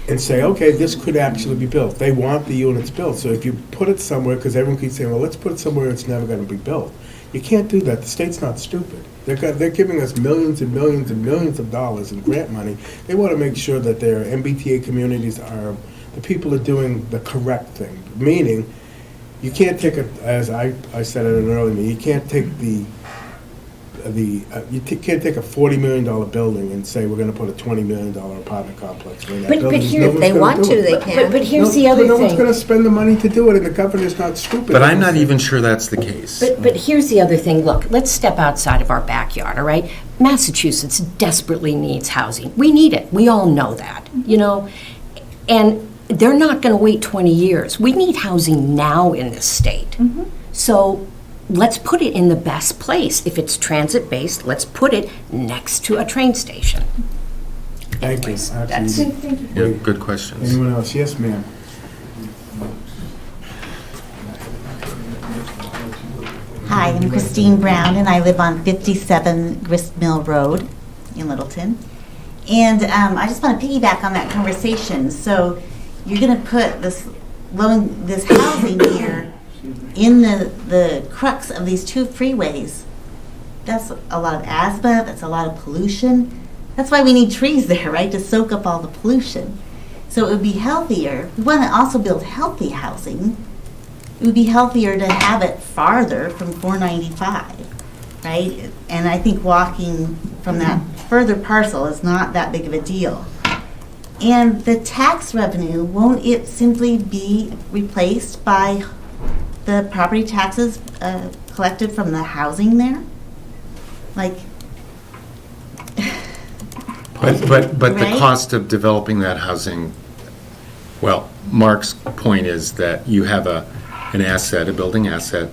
and say, okay, this could actually be built. They want the units built. So if you put it somewhere, because everyone keeps saying, well, let's put it somewhere it's never going to be built. You can't do that. The state's not stupid. They're giving us millions and millions and millions of dollars in grant money. They want to make sure that their MBTA communities are, the people are doing the correct thing. Meaning, you can't take as I said at an earlier meeting, you can't take can't take a $40 million building and say we're going to put a $20 million apartment complex in that But building. here, No if one's They gonna want do to, it. they can. But here's the other But no one's going thing. to spend the money to do it, and the governor's not stupid. But I'm not even sure that's the case. But here's the other thing. Look, let's step outside of our backyard, all right? Massachusetts desperately needs housing. We need it. We all know that, you know? And they're not going to wait 20 years. We need housing now in this state. So let's put it in the best place. If it's transit-based, let's put it next to a train station. Thank you. Anyways, Absolutely. Yeah, good questions. Anyone else? Yes, ma'am. Hi, I'm Christine Brown, and I live on 57 Grist Mill Road in Littleton. And I just want to piggyback on that conversation. So you're going to put this housing here in the crux of these two freeways. That's a lot of asthma, that's a lot of pollution. That's why we need trees there, right, to soak up all the pollution. So it would be healthier. We want to also build healthy housing. It would be healthier to have it farther from 495, right? And I think walking from that further parcel is not that big of a deal. And the tax revenue, won't it simply be replaced by the property taxes collected from the housing there? Like, But the Right? cost of developing that housing, well, Mark's point is that you have an asset, a building asset,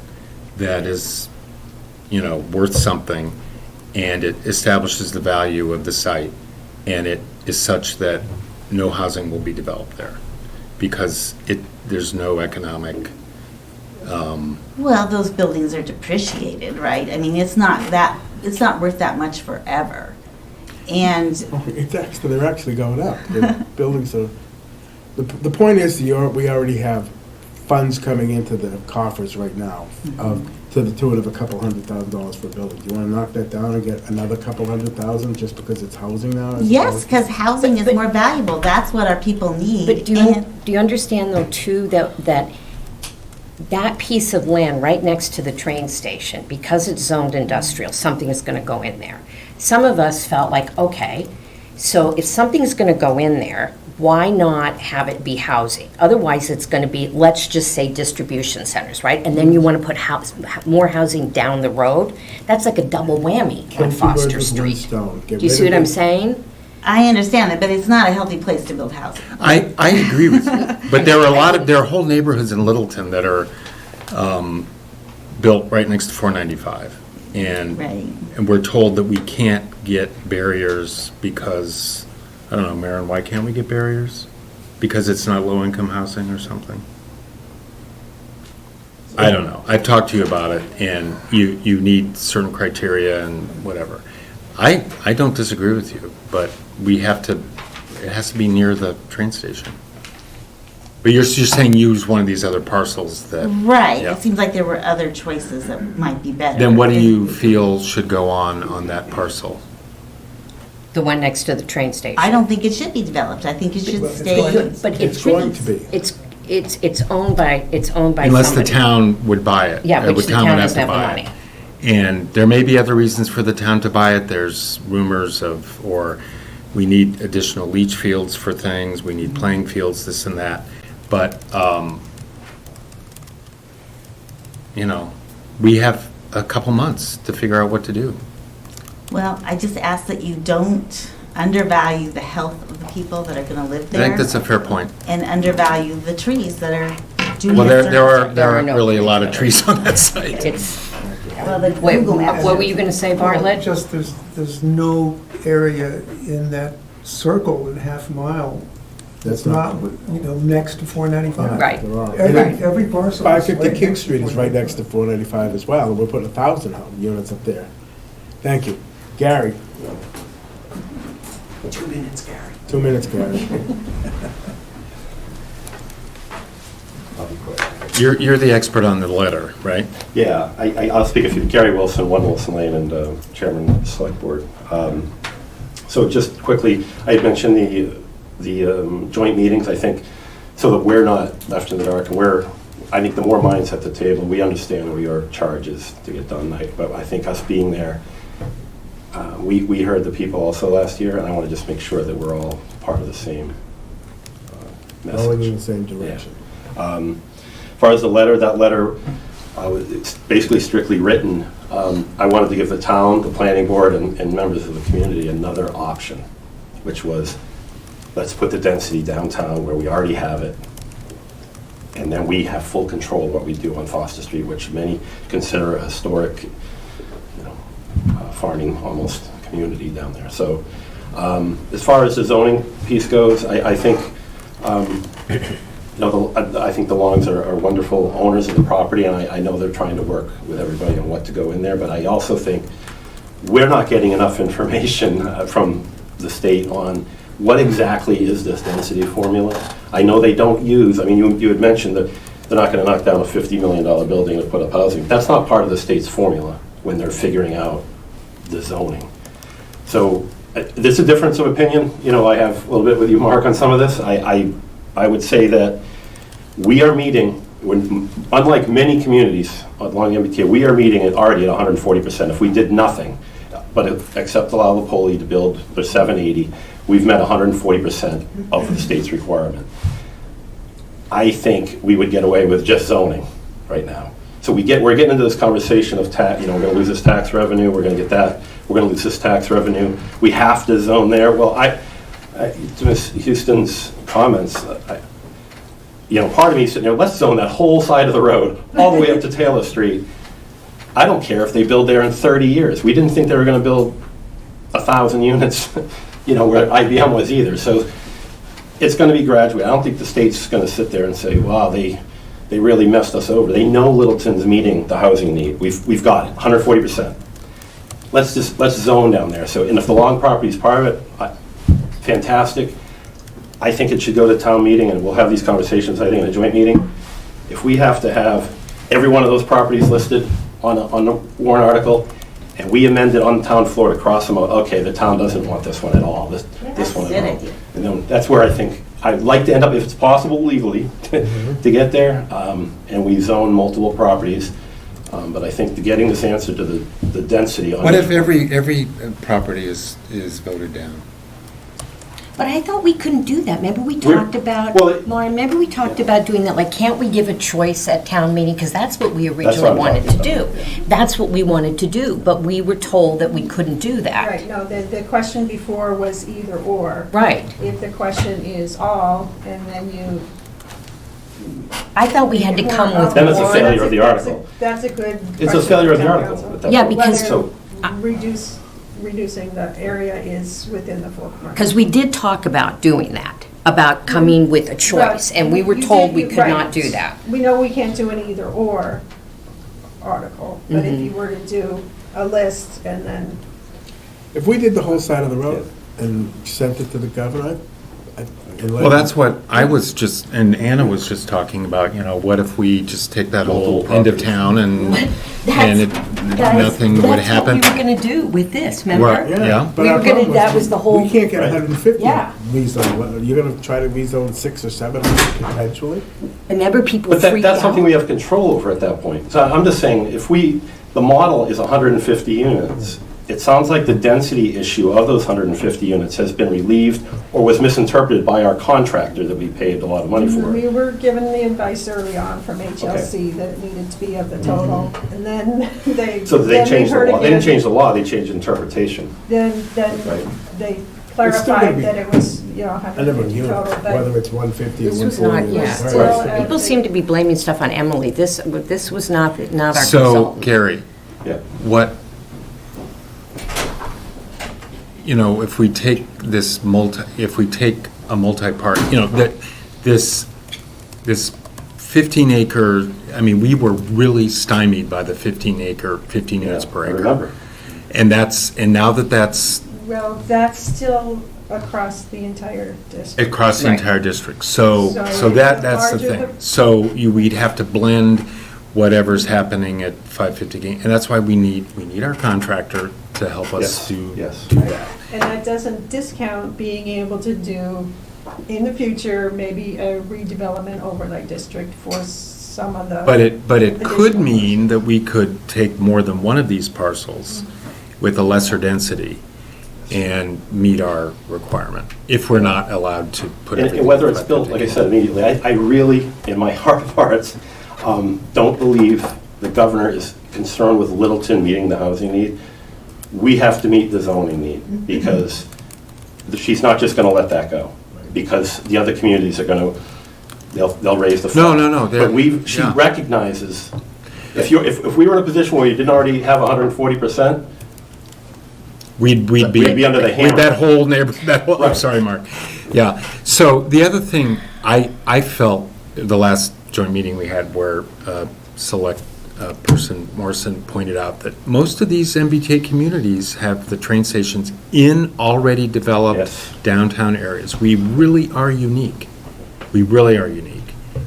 that is, worth something, and it establishes the value of the site, and it is such that no housing will be developed there, because there's no economic, well, those buildings are depreciated, right? I mean, it's not worth that much forever. And They're actually going up. The buildings are, the point is, we already have funds coming into the coffers right now to the tune of $200,000 for a building. Do you want to knock that down and get another $200,000 just because it's housing now? yes, because housing is more valuable. That's what our people need. But do you understand though too that piece of land right next to the train station, because it's zoned industrial, something is going to go in there. Some of us felt like, okay, so if something's going to go in there, why not have it be housing? Otherwise, it's going to be, let's just say, distribution centers, right? And then you want to put more housing down the road. That's like a double whammy Kill on two birds Foster with one Street. stone. Get Do you rid see of what I'm it. saying? I understand that, but it's not a healthy place to build housing. I agree with you, but there are whole neighborhoods in Littleton that are built right next to 495. Right. And we're told that we can't get barriers because, I don't know, Maren, why can't we get barriers? Because it's not low-income housing or something? I don't know. I've talked to you about it, and you need certain criteria and whatever. I don't disagree with you, but it has to be near the train station. But you're saying use one of these other parcels that. Right. Yeah. It seems like there were other choices that might be better. Then what do you feel should go on that parcel? The one next to the train station. I don't think it should be developed. I think it should Well, it's stay. going- But It's going to be. It's owned by Unless the somebody. town would buy it. Yeah, which the would town have doesn't to have the buy money. it. And there may be other reasons for the town to buy it. There's rumors or we need additional leach fields for things, we need playing fields, this and that. But, we have a couple months to figure out what to do. Well, I just ask that you don't undervalue the health of the people that are going to live I there. think that's a fair point. And undervalue the trees that are doing Well, the there service. aren't no really a trees lot of there. trees on that site. It's, Well, the wait, Google Maps. what were you going to say, Bartlett? Just there's no area in that circle in half mile that's not, next to 495. Right. There are. Every parcel. is 550 right King next to Street is right next to 495 as well, and we're putting 1,000 units up there. Thank you. Gary? 2 minutes, Gary. 2 minutes, Gary. I'll be quick. You're the expert on the letter, right? Yeah, I'll speak a few. Gary Wilson, 1 Wilson Lane, and Chairman of the Select Board. So just quickly, I had mentioned the joint meetings, I think, so that we're not left in the dark, and I think the more minds at the table, we understand what your charge is to get done, but I think us being there, we heard the people also last year, and I want to just make sure that we're all part of the same message. Going in the same direction. As far as the letter, that letter, it's basically strictly written. I wanted to give the town, the planning board, and members of the community another option, which was, let's put the density downtown where we already have it, and then we have full control of what we do on Foster Street, which many consider a historic, farming almost community down there. So as far as the zoning piece goes, I think I think the Longs are wonderful owners of the property, and I know they're trying to work with everybody on what to go in there, but I also think we're not getting enough information from the state on what exactly is this density formula. I know they don't use, you had mentioned that they're not going to knock down a $50 million building to put up housing. That's not part of the state's formula when they're figuring out the zoning. So there's a difference of opinion. I have a little bit with you, Mark, on some of this. I would say that we are meeting, unlike many communities along the MBTA, we are meeting already at 140%. If we did nothing, but except allow the Poli to build the 780, we've met 140% of the state's requirement. I think we would get away with just zoning right now. So we're getting into this conversation of tax, we're going to lose this tax revenue, we're going to get that, we're going to lose this tax revenue, we have to zone there. Well, to Ms. Houston's comments, part of me is sitting there, let's zone that whole side of the road all the way up to Taylor Street. I don't care if they build there in 30 years. We didn't think they were going to build 1,000 units, where IBM was either. So it's going to be gradual. I don't think the state's going to sit there and say, wow, they really messed us over. They know Littleton's meeting the housing need. We've got it, 140%. Let's zone down there. So, and if the Long property is part of it, fantastic. I think it should go to town meeting, and we'll have these conversations, I think, in a joint meeting. If we have to have every one of those properties listed on the warrant article, and we amend it on the town floor to cross them out, okay, the town doesn't want this one at all, this one at all. And then that's where I think, I'd like to end up, if it's possible legally, to get there, and we zone multiple properties. But I think getting this answer to the density on. What if every property is voted down? But I thought we couldn't do that. Remember we talked about, Lauren, remember we talked about doing that, like, can't we give a choice at town meeting? Because that's what we originally wanted to do. That's what we wanted to do, but we were told that we couldn't do that. Right, no, the question before was either or. Right. If the question is all, and then I thought we had to come with. Then it's a failure of the article. That's a good. It's a failure of the article. Yeah, because. Reducing the area is within the 4 corners. Because we did talk about doing that, about coming with a choice, and we were told we could not do that. We know we can't do an either or article, but if you were to do a list and then. If we did the whole side of the road and sent it to the governor, Well, that's what I was just, and Anna was just talking about, what if we just take that whole end of town and nothing would happen? That's what we were going to do with this, remember? Right, yeah. But We our were gonna- problem that was the whole- We can't get 150 Yeah. rezoned. You're going to try to rezone 600 or 700 potentially? Remember people But freaked out? that's something we have control over at that point. So I'm just saying, the model is 150 units. It sounds like the density issue of those 150 units has been relieved or was misinterpreted by our contractor that we paid a lot of money for. We were given the advice early on from HLC that it needed to be of the total, and then they. So they changed the heard law. They didn't again. change the law, they changed interpretation. Then Right. they It's still gonna clarified be that it was, a number 150 of units, total, whether but it's 150 or This was 140. not, yeah. Still, Right. People seem to be blaming stuff on Emily. This was not our So, consultant. Gary, Yeah. if we take a multi-part, this 15-acre, we were really stymied by the 15 units per I acre. remember. And now that that's Well, that's still across the entire district. Across the Right. entire district. So So that's the larger thing. the- So we'd have to blend whatever's happening at 550 Gain, and that's why we need our contractor to help us Yes, do yes. that. And that doesn't discount being able to do, in the future, maybe a redevelopment overlay district for some of the. But it could additional mean that we could take more than one of these parcels with a lesser density and meet our requirement, if we're not allowed to put everything. And whether it's in built, like I 550. said immediately, I really, in my heart of hearts, don't believe the governor is concerned with Littleton meeting the housing need. We have to meet the zoning need, because she's not just going to let that go, because the other communities are going to, they'll raise the flag. No, they're- But she yeah. recognizes, if we were in a position where you didn't already have 140%, We'd be We'd be under the hammer. with that whole I'm Right. sorry, Mark. Yeah. So the other thing, I felt the last joint meeting we had where select person Morrison pointed out that most of these MBTA communities have the train stations in already developed Yes. downtown areas. We really are unique. We really are unique.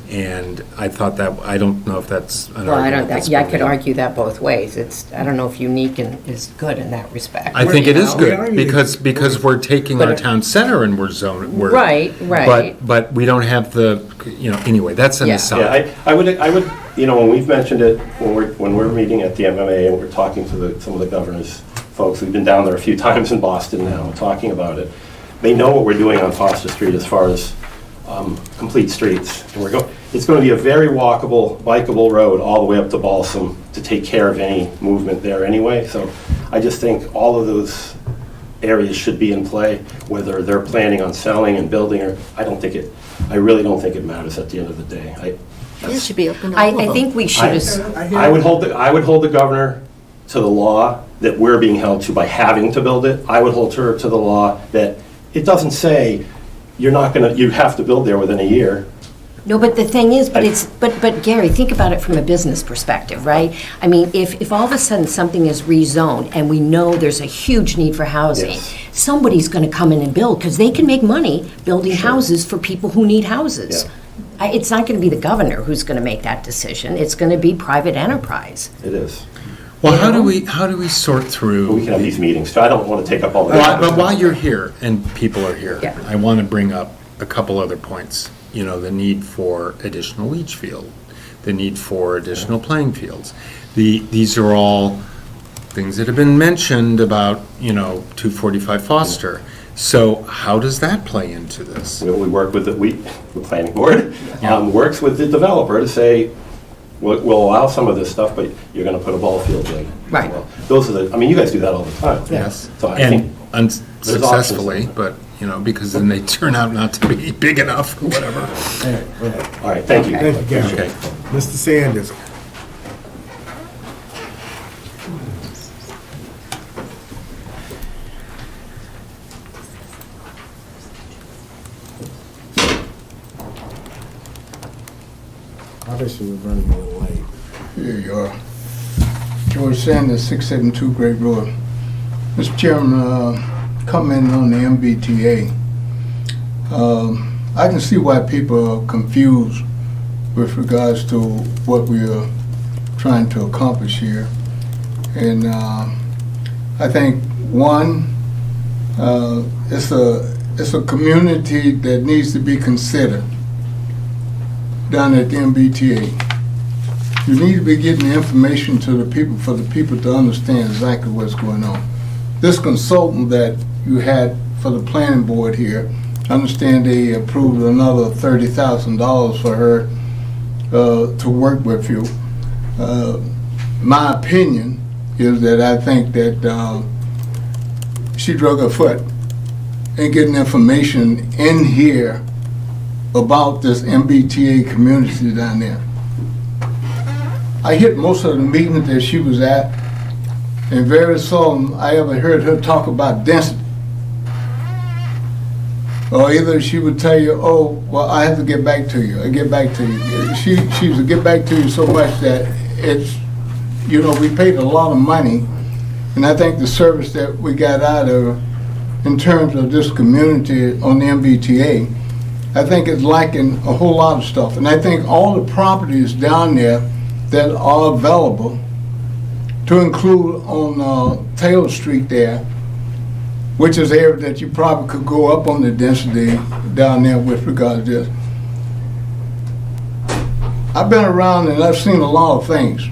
And I thought that, I don't know if that's an Well, I argument don't, that's yeah, I been could made. argue that both ways. I don't know if unique is good in that respect. I think it is You know? good, because we're taking our But- town center and we're zoning, we're. Right, right. But we don't have the, anyway, that's an Yeah. aside. yeah, I would, when we've mentioned it, when we're meeting at the MMA and we're talking to some of the governor's folks, we've been down there a few times in Boston now, talking about it. They know what we're doing on Foster Street as far as complete streets. And it's going to be a very walkable, bikeable road all the way up to Balsam to take care of any movement there anyway. So I just think all of those areas should be in play, whether they're planning on selling and building, or I really don't think it matters at the end of the day. It should be open to all of I them. think we should, I would hold the governor to the law that we're being held to by having to build it. I would hold her to the law that it doesn't say you have to build there within a year. no, but the thing is, but Gary, think about it from a business perspective, right? I mean, if all of a sudden something is rezoned and we know there's a huge need for housing, Yes. somebody's going to come in and build, because they can make money building houses for people who need houses. It's not going to be the governor who's going to make that decision. It's going to be private enterprise. It is. Well, how do we sort through? But we can have these meetings, so I don't want to take up all the Well, time. but while you're here and people are here, Yeah. I want to bring up a couple other points. The need for additional leach field, the need for additional playing fields. These are all things that have been mentioned about, 245 Foster. So how does that play into this? We work with the planning board, works with the developer to say, we'll allow some of this stuff, but you're going to put a ball field in. Right. Well, those are you guys do that all the time. Yes, So I think and there's unsuccessfully, options. but, because then they turn out not to be big enough, or whatever. all right, thank you. Thank you, Gary. Okay. Mr. Sanders. Obviously, we're running a little late. Here you are. George Sanders, 672 Great Road. Mr. Chairman, commenting on the MBTA. I can see why people are confused with regards to what we are trying to accomplish here. And I think, one, it's a community that needs to be considered down at the MBTA. You need to be getting the information to the people for the people to understand exactly what's going on. This consultant that you had for the planning board here, I understand they approved another $30,000 for her to work with you. My opinion is that I think that she drug her foot in getting information in here about this MBTA community down there. I hit most of the meetings that she was at, and very seldom I ever heard her talk about density. Or either she would tell you, oh, well, I have to get back to you, I get back to you. She would get back to you so much that it's, we paid a lot of money, and I think the service that we got out of her in terms of this community on the MBTA, I think it's lacking a whole lot of stuff. And I think all the properties down there that are available, to include on Taylor Street there, which is an area that you probably could go up on the density down there with regard to this. I've been around and I've seen a lot of things.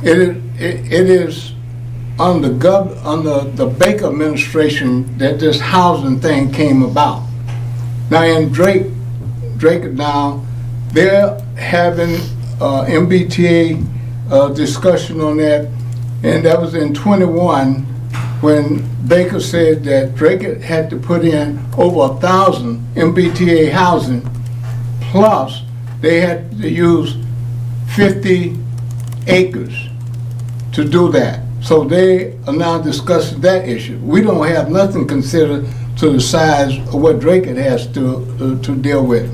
It is under the Baker administration that this housing thing came about. Now in Drake now, they're having MBTA discussion on that, and that was in 21 when Baker said that Drake had to put in over 1,000 MBTA housing, plus they had to use 50 acres to do that. So they are now discussing that issue. We don't have nothing considered to the size of what Drake has to deal with.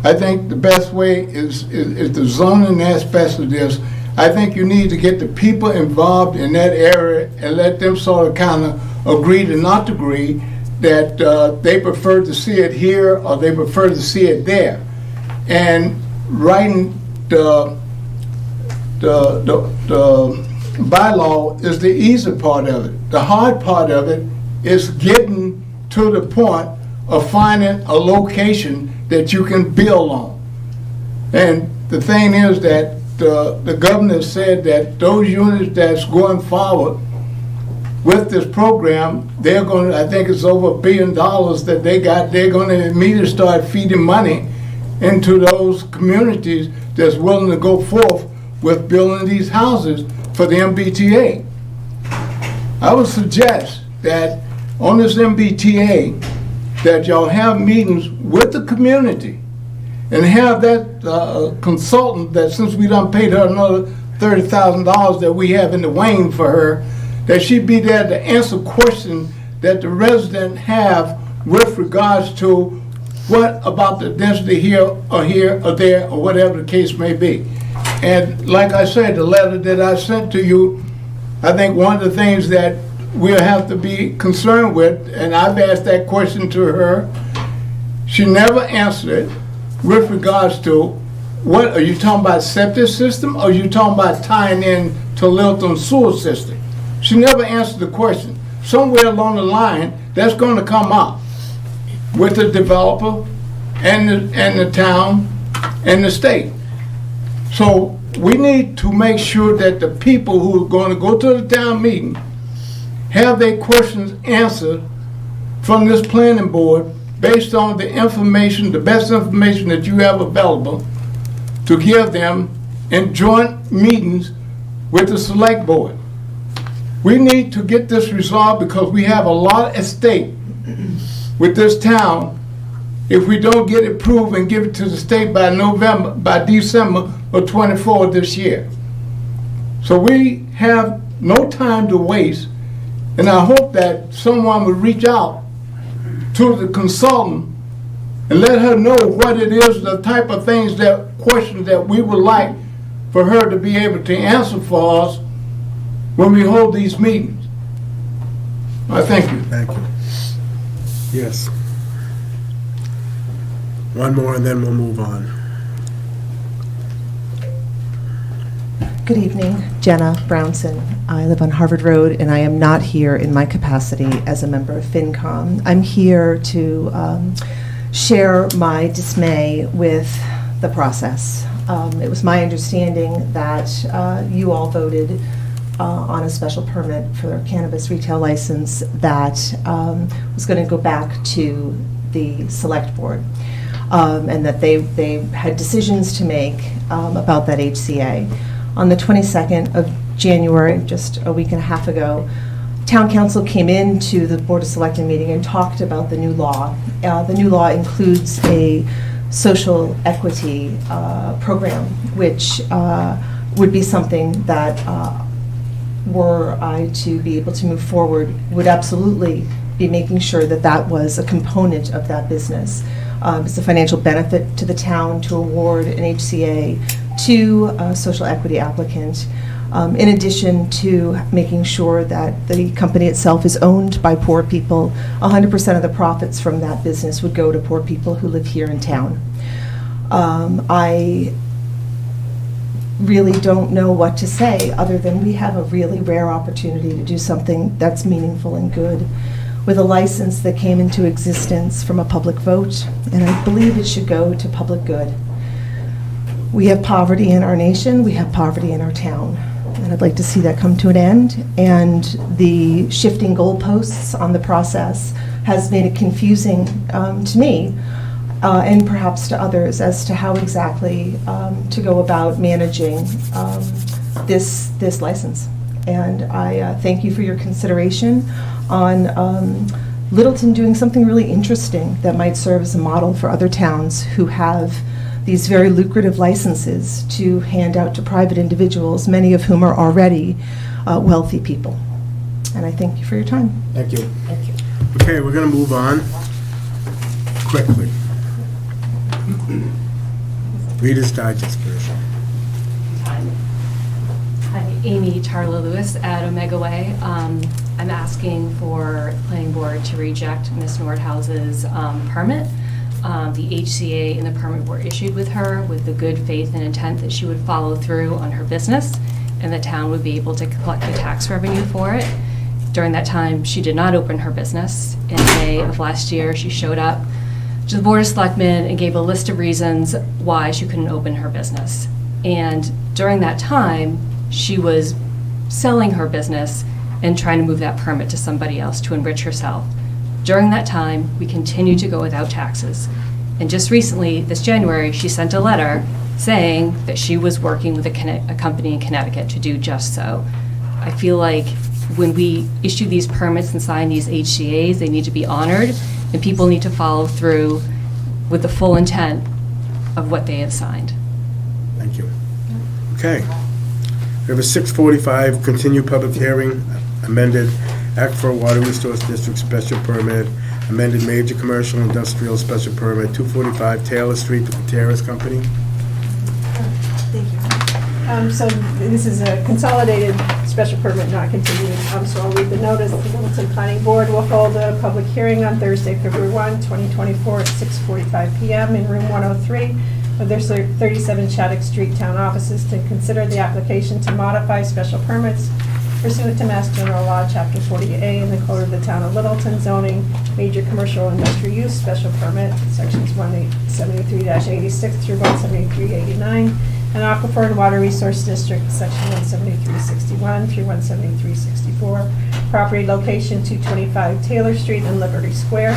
I think the best way is the zoning aspects of this. I think you need to get the people involved in that area and let them sort of kind of agree to not agree that they prefer to see it here or they prefer to see it there. And writing the bylaw is the easy part of it. The hard part of it is getting to the point of finding a location that you can build on. And the thing is that the governor said that those units that's going forward with this program, they're going to, I think it's over $1 billion that they got, they're going to immediately start feeding money into those communities that's willing to go forth with building these houses for the MBTA. I would suggest that on this MBTA, that y'all have meetings with the community and have that consultant that, since we done paid her another $30,000 that we have in the wing for her, that she be there to answer questions that the residents have with regards to what about the density here or there or whatever the case may be. And like I said, the letter that I sent to you, I think one of the things that we'll have to be concerned with, and I've asked that question to her, she never answered it with regards to what, are you talking about septic system or are you talking about tying in to Lilton sewer system? She never answered the question. Somewhere along the line, that's going to come up with the developer and the town and the state. So we need to make sure that the people who are going to go to the town meeting have their questions answered from this planning board based on the information, the best information that you have available to give them in joint meetings with the select board. We need to get this resolved because we have a lot at stake with this town if we don't get it approved and give it to the state by December of 24 this year. So we have no time to waste, and I hope that someone would reach out to the consultant and let her know what it is, the type of things, that questions that we would like for her to be able to answer for us when we hold these meetings. I thank you. Thank you. Yes. One more and then we'll move on. Good evening, Jenna Brownson. I live on Harvard Road, and I am not here in my capacity as a member of FinCom. I'm here to share my dismay with the process. It was my understanding that you all voted on a special permit for a cannabis retail license that was going to go back to the select board, and that they had decisions to make about that HCA. On the 22nd of January, just a week and a half ago, Town Council came into the Board of Selectmen meeting and talked about the new law. The new law includes a social equity program, which would be something that, were I to be able to move forward, would absolutely be making sure that that was a component of that business. It's a financial benefit to the town to award an HCA to a social equity applicant. in addition to making sure that the company itself is owned by poor people. 100% of the profits from that business would go to poor people who live here in town. I really don't know what to say other than we have a really rare opportunity to do something that's meaningful and good with a license that came into existence from a public vote, and I believe it should go to public good. We have poverty in our nation, we have poverty in our town, and I'd like to see that come to an end. And the shifting goalposts on the process has made it confusing to me, and perhaps to others, as to how exactly to go about managing this license. And I thank you for your consideration on Littleton doing something really interesting that might serve as a model for other towns who have these very lucrative licenses to hand out to private individuals, many of whom are already wealthy people. And I thank you for your time. Thank you. Thank you. Okay, we're going to move on quickly. Reader's Digest version. Hi, Amy Tarla Lewis at Omega Way. I'm asking for the planning board to reject Ms. Nordhaus's permit. The HCA and the permit were issued with her with the good faith and intent that she would follow through on her business and the town would be able to collect the tax revenue for it. During that time, she did not open her business. In May of last year, she showed up to the Board of Selectmen and gave a list of reasons why she couldn't open her business. And during that time, she was selling her business and trying to move that permit to somebody else to enrich herself. During that time, we continued to go without taxes. And just recently, this January, she sent a letter saying that she was working with a company in Connecticut to do just so. I feel like when we issue these permits and sign these HCAs, they need to be honored, and people need to follow through with the full intent of what they have signed. Thank you. Okay. We have a 6:45 continued public hearing, amended Act for Water Resource District Special Permit, amended Major Commercial Industrial Special Permit, 245 Taylor Street to Gutierrez Company. Thank you. So this is a consolidated special permit, not continued. So I'll read the notice. The Littleton Planning Board will hold a public hearing on Thursday, February 1, 2024 at 6:45 p.m. in room 103 of their 37 Shattuck Street Town Offices to consider the application to modify special permits pursuant to Mass General Law, Chapter 40A, in the Code of the Town of Littleton, zoning, major commercial industrial use special permit, sections 173-86 through 173-89, and Aquifer and Water Resource District, section 173-61 through 173-64. Property location 225 Taylor Street and Liberty Square.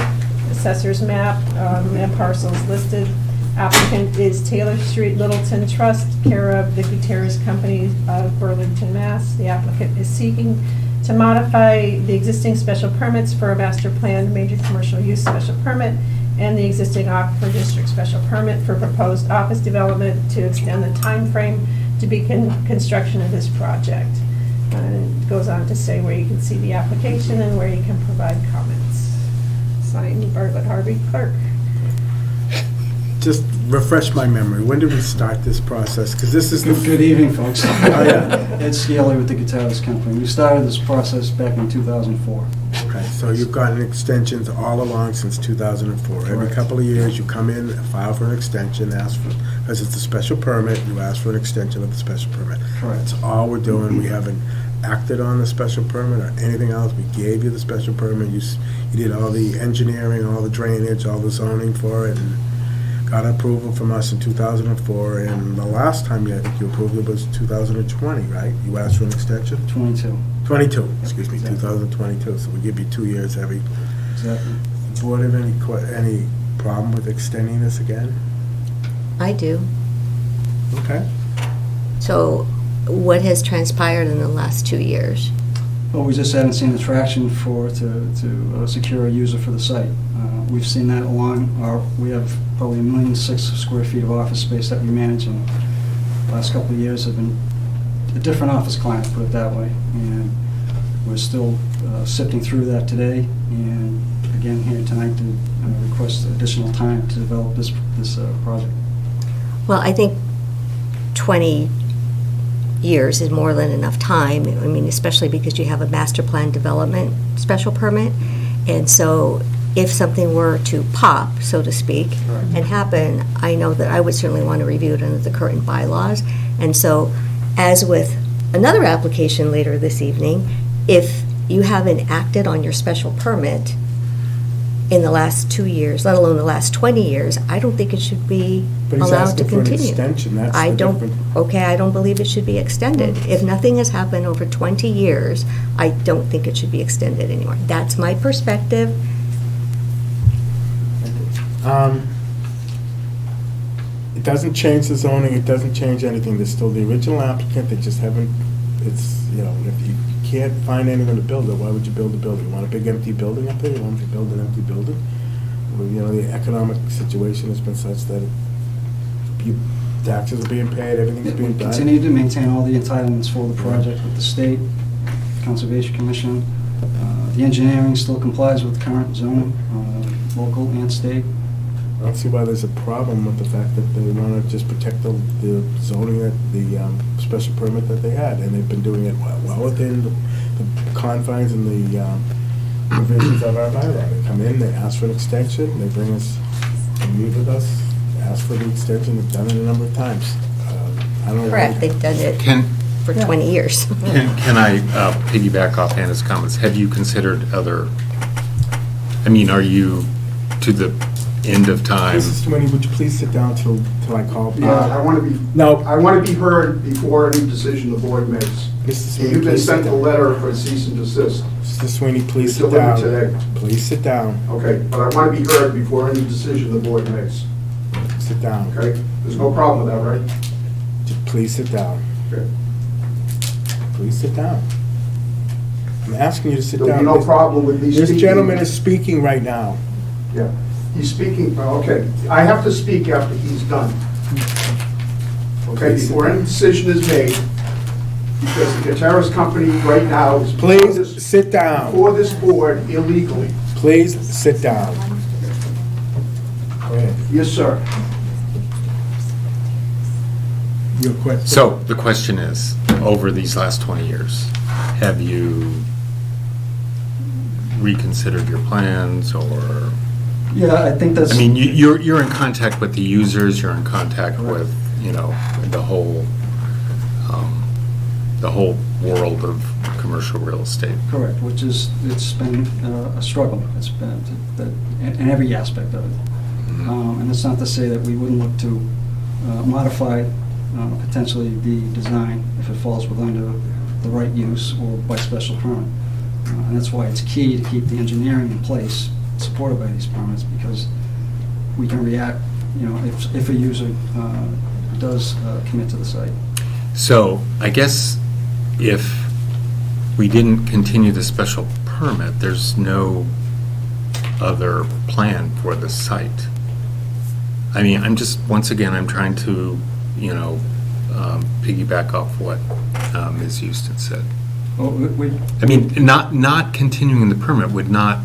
Assessor's map and parcels listed. Applicant is Taylor Street Littleton Trust, care of the Gutierrez Company of Burlington, Mass. The applicant is seeking to modify the existing special permits for a master plan major commercial use special permit and the existing Aquifer District special permit for proposed office development to extend the time frame to begin construction of this project. And it goes on to say where you can see the application and where you can provide comments. Signed, Bartlett Harvey, clerk. Just refresh my memory. When did we start this process? Because this is the... Good evening, folks. Oh, yeah. Ed Scaly with the Gutierrez Company. We started this process back in 2004. Okay, so you've gotten extensions all along since 2004. Every Correct. couple of years, you come in, file for an extension, ask for, because it's a special permit, you ask for an extension of the special permit. Correct. That's all we're doing. We haven't acted on the special permit or anything else. We gave you the special permit. You did all the engineering, all the drainage, all the zoning for it, and got approval from us in 2004, and the last time I think you approved it was 2020, right? You asked for an extension? 22. 22, excuse me, Exactly. 2022, so we give you 2 years every. Exactly. Does the board have any problem with extending this again? I do. Okay. So what has transpired in the last 2 years? Well, we just haven't seen the traction to secure a user for the site. We've seen that we have probably 1.6 million square feet of office space that we manage, and the last couple of years have been a different office client, put it that way. And we're still sifting through that today, and again here tonight to request additional time to develop this project. Well, I think 20 years is more than enough time. I mean, especially because you have a master plan development special permit. And so if something were to pop, so to speak, and happen, I know that I would certainly want to review it under the current bylaws. And so, as with another application later this evening, if you haven't acted on your special permit in the last 2 years, let alone the last 20 years, I don't think it should be But he's allowed to asking for an continue. extension, that's I the don't, difference. okay, I don't believe it should be extended. If nothing has happened over 20 years, I don't think it should be extended anymore. That's my perspective. It doesn't change the zoning, it doesn't change anything, there's still the original applicant, they just haven't, it's, you know, if you can't find anyone to build it, why would you build a building? You want a big empty building up there, you want to build an empty building? Well, you know, the economic situation has been such that taxes are being paid, everything's We being done. continue to maintain all the entitlements for the project with the state, Conservation Commission. The engineering still complies with current zoning, local and state. I don't see why there's a problem with the fact that they want to just protect the zoning, the special permit that they had, and they've been doing it well within the confines and the provisions of our bylaw. They come in, they ask for an extension, they bring us, they meet with us, ask for the extension, they've done it a number of times. I don't know. Correct, they've done it for 20 years. Can I piggyback off Hannah's comments? Have you considered other, I mean, are you to the end of time? Mrs. Sweeney, would you please sit down till I call? I want to be, No. I want to be heard before any decision the board makes. Mr. Sweeney, You've been please sit sent a down. letter for cease and desist. Mr. Sweeney, please It's sit down. delivered today. Please sit down. Okay, but I want to be heard before any decision the board makes. Sit down. Okay? There's no problem with that, right? Please sit down. Okay. Please sit down. I'm asking you to sit There'll down. be no problem with me This speaking. gentleman is speaking right now. Yeah, he's speaking, okay. I have to speak after he's done. Okay, before any decision is made, because the Gutierrez Company right now is. Please sit down. Before this board illegally. Please sit down. Go ahead. Yes, sir. Your question? So the question is, over these last 20 years, have you reconsidered your plans or? Yeah, I think that's. I mean, you're in contact with the users, you're in contact with, you know, the whole world of commercial real estate. Correct, which is, it's been a struggle. It's been in every aspect of it. And it's not to say that we wouldn't look to modify potentially the design if it falls within the right use or by special permit. And that's why it's key to keep the engineering in place, supported by these permits, because we can react, you know, if a user does commit to the site. So I guess if we didn't continue the special permit, there's no other plan for the site. I mean, once again, I'm trying to, you know, piggyback off what Ms. Houston said. Well, I mean, not continuing the permit would not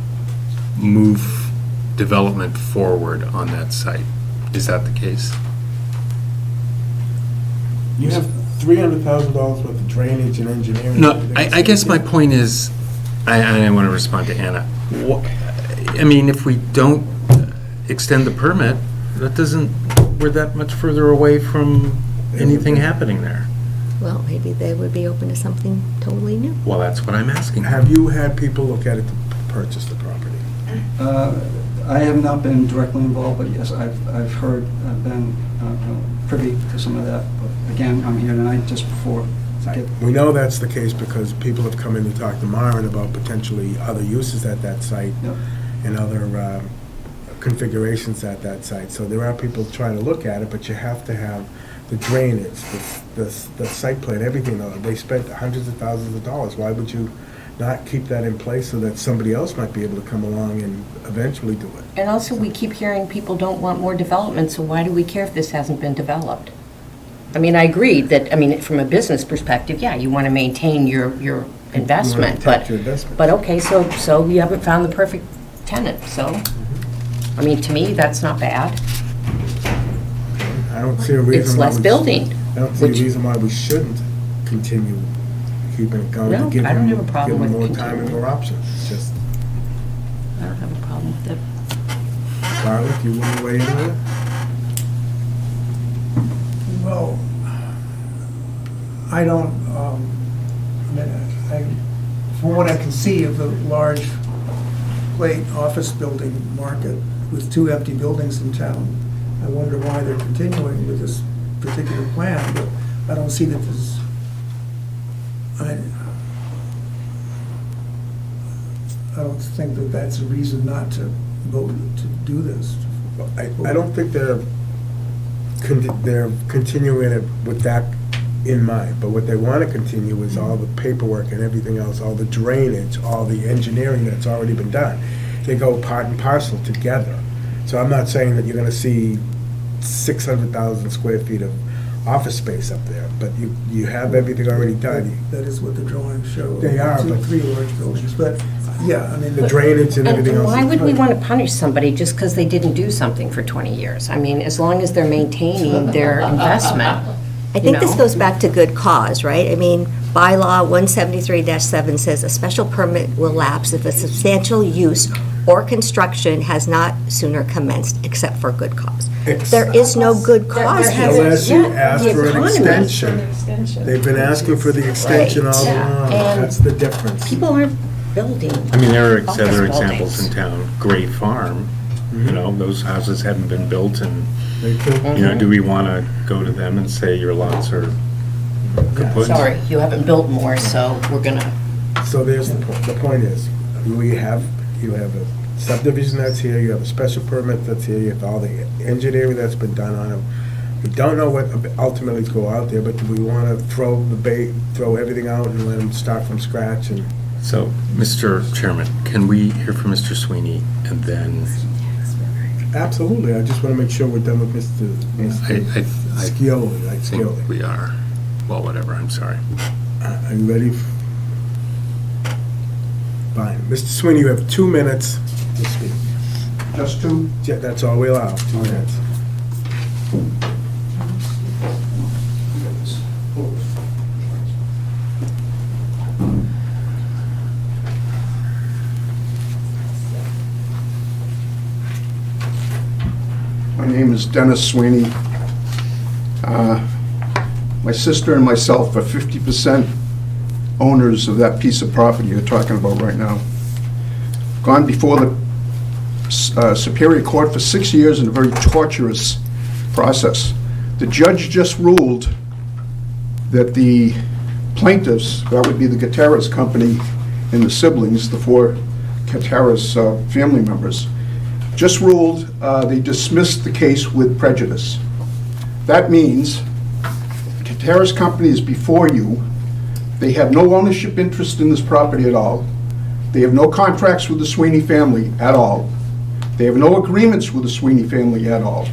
move development forward on that site. Is that the case? You have $300,000 worth of drainage and engineering. No, I guess my point is, I want to respond to Anna. I mean, if we don't extend the permit, we're that much further away from anything happening there. Well, maybe they would be open to something totally new. Well, that's what I'm asking. Have you had people look at it to purchase the property? I have not been directly involved, but yes, I've heard, I've been privy to some of that. But again, I'm here tonight just before. We know that's the case because people have come in to talk to Myron about potentially other uses at that site and other configurations at that site. So there are people trying to look at it, but you have to have the drainage, the site plan, everything. They spent hundreds of thousands of dollars. Why would you not keep that in place so that somebody else might be able to come along and eventually do it? And also, we keep hearing people don't want more development, so why do we care if this hasn't been developed? I mean, I agree that, I mean, from a business perspective, yeah, you want to maintain your investment, protect your investment. but okay, so you haven't found the perfect tenant, so, I mean, to me, that's not bad. I don't see a reason It's why less we- building. I don't see a which- reason why we shouldn't continue keeping it going. No, to give I don't them- have a problem give them with more time and continuing. more options. It's just, I don't have a problem with it. Garlic, you want to weigh in on it? Well, I don't, from what I can see of the large plate office building market with 2 empty buildings in town, I wonder why they're continuing with this particular plan, but I don't see that there's, I don't think that that's a reason not to vote to do this. I don't think they're continuing it with that in mind, but what they want to continue is all the paperwork and everything else, all the drainage, all the engineering that's already been done. They go part and parcel together. So I'm not saying that you're going to see 600,000 square feet of office space up there, but you have everything already done. That is what the drawings show. They are, Two, but- 3 large buildings, but, yeah, I mean. The drainage and everything else. why is- would we want to punish somebody just because they didn't do something for 20 years? I mean, as long as they're maintaining their investment. I think this goes back to good cause, right? I mean, bylaw 173-7 says a special permit will lapse if a substantial use or construction has not sooner commenced except for good cause. There is no good cause here. Unless you Yeah, ask the for an economy. extension. They've been asking for the extension all Right. along. And That's the difference. People aren't building. I mean, there are office other examples buildings. in town. Gray Farm, you know, those houses haven't been built, and, They could- you know, do we want to go to them and say your lots are kaput? Sorry, you haven't built more, so we're gonna, So there's the point. The point is, you have a subdivision that's here, you have a special permit that's here, you have all the engineering that's been done on them. We don't know what ultimately is go out there, but do we want to throw everything out and let them start from scratch? And So, Mr. Chairman, can we hear from Mr. Sweeney and then, absolutely, I just want to make sure we're done with Mr. I Scioli. think we are, well, whatever, I'm sorry. Are you ready? Fine. Mr. Sweeney, you have 2 minutes to speak. Just 2? Yeah, that's all we allow, 2 minutes. My name is Dennis Sweeney. My sister and myself are 50% owners of that piece of property you're talking about right now. Gone before the Superior Court for 6 years in a very torturous process. The judge just ruled that the plaintiffs, that would be the Gutierrez company and the siblings, the 4 Gutierrez family members, just ruled they dismissed the case with prejudice. That means the Gutierrez company is before you. They have no ownership interest in this property at all. They have no contracts with the Sweeney family at all. They have no agreements with the Sweeney family at all.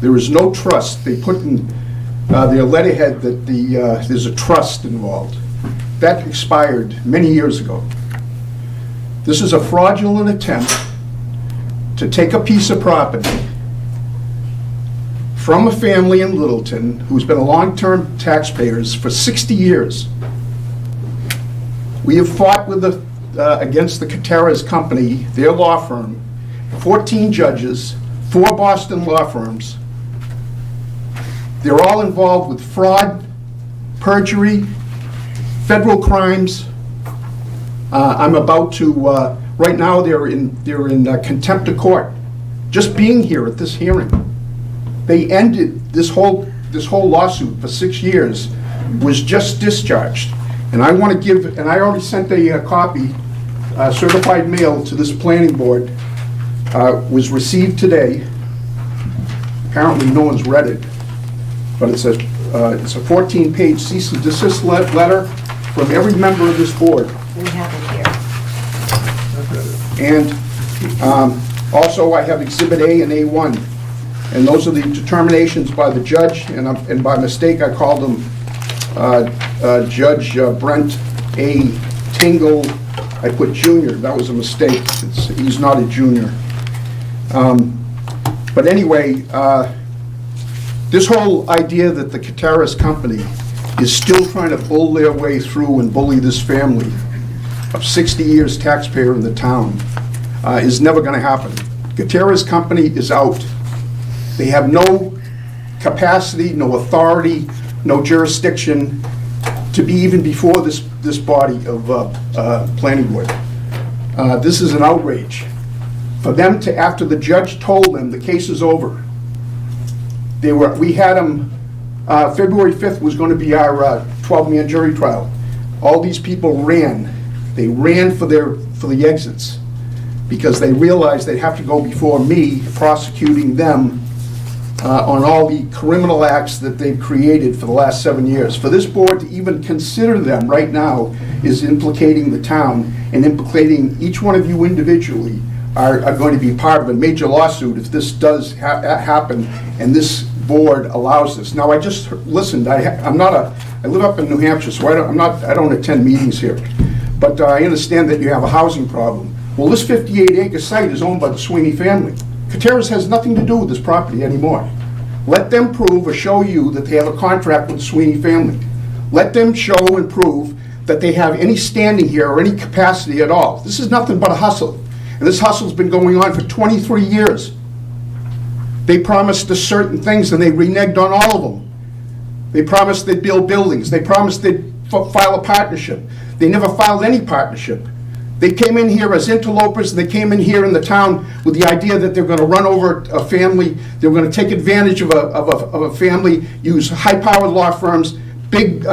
There is no trust. They put in their letterhead that there's a trust involved. That expired many years ago. This is a fraudulent attempt to take a piece of property from a family in Littleton who's been a long-term taxpayers for 60 years. We have fought with against the Gutierrez company, their law firm, 14 judges, 4 Boston law firms. They're all involved with fraud, perjury, federal crimes. I'm about to, right now they're in contempt of court. Just being here at this hearing. They ended this whole lawsuit for 6 years, was just discharged. And I want to give, and I already sent a copy, certified mail to this planning board, was received today. Apparently no one's read it, but it's a 14-page cease and desist letter from every member of this board. we have it here. And also I have Exhibit A and A1. And those are the determinations by the judge, and by mistake I called him Judge Brent A. Tingle. I put junior, that was a mistake. He's not a junior. But anyway, this whole idea that the Gutierrez company is still trying to bull their way through and bully this family of 60 years taxpayer in the town is never going to happen. Gutierrez Company is out. They have no capacity, no authority, no jurisdiction to be even before this body of planning board. This is an outrage. For them to, after the judge told them the case is over, we had them, February 5th was going to be our 12-man jury trial. All these people ran. They ran for the exits because they realized they'd have to go before me prosecuting them on all the criminal acts that they've created for the last 7 years. For this board to even consider them right now is implicating the town and implicating each one of you individually are going to be part of a major lawsuit if this does happen and this board allows this. Now, I just listened. I live up in New Hampshire, so I don't attend meetings here. But I understand that you have a housing problem. Well, this 58-acre site is owned by the Sweeney family. Gutierrez has nothing to do with this property anymore. Let them prove or show you that they have a contract with the Sweeney family. Let them show and prove that they have any standing here or any capacity at all. This is nothing but a hustle. And this hustle's been going on for 23 years. They promised us certain things and they reneged on all of them. They promised they'd build buildings. They promised they'd file a partnership. They never filed any partnership. They came in here as interlopers, and they came in here in the town with the idea that they're going to run over a family, they're going to take advantage of a family, use high-powered law firms, big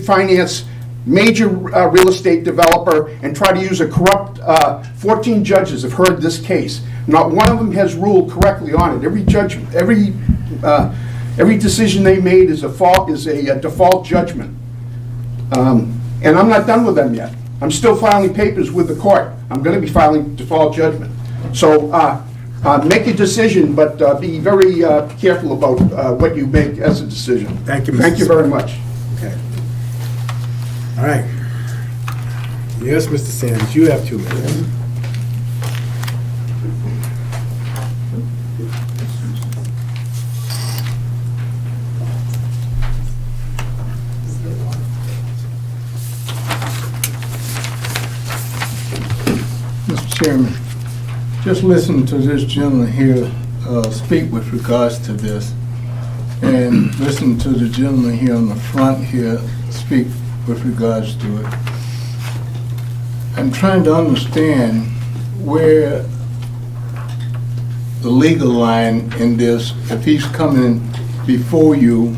finance, major real estate developer, and try to use a corrupt, 14 judges have heard this case. Not one of them has ruled correctly on it. Every judge, every decision they made is a default judgment. And I'm not done with them yet. I'm still filing papers with the court. I'm going to be filing default judgment. So make a decision, but be very careful about what you make as a decision. Thank you, Mr. Thank you very much. Okay. All right. Yes, Mr. Sanders, you have 2 minutes. Mr. Chairman, just listen to this gentleman here speak with regards to this, and listen to the gentleman here on the front here speak with regards to it. I'm trying to understand where the legal line in this, if he's coming before you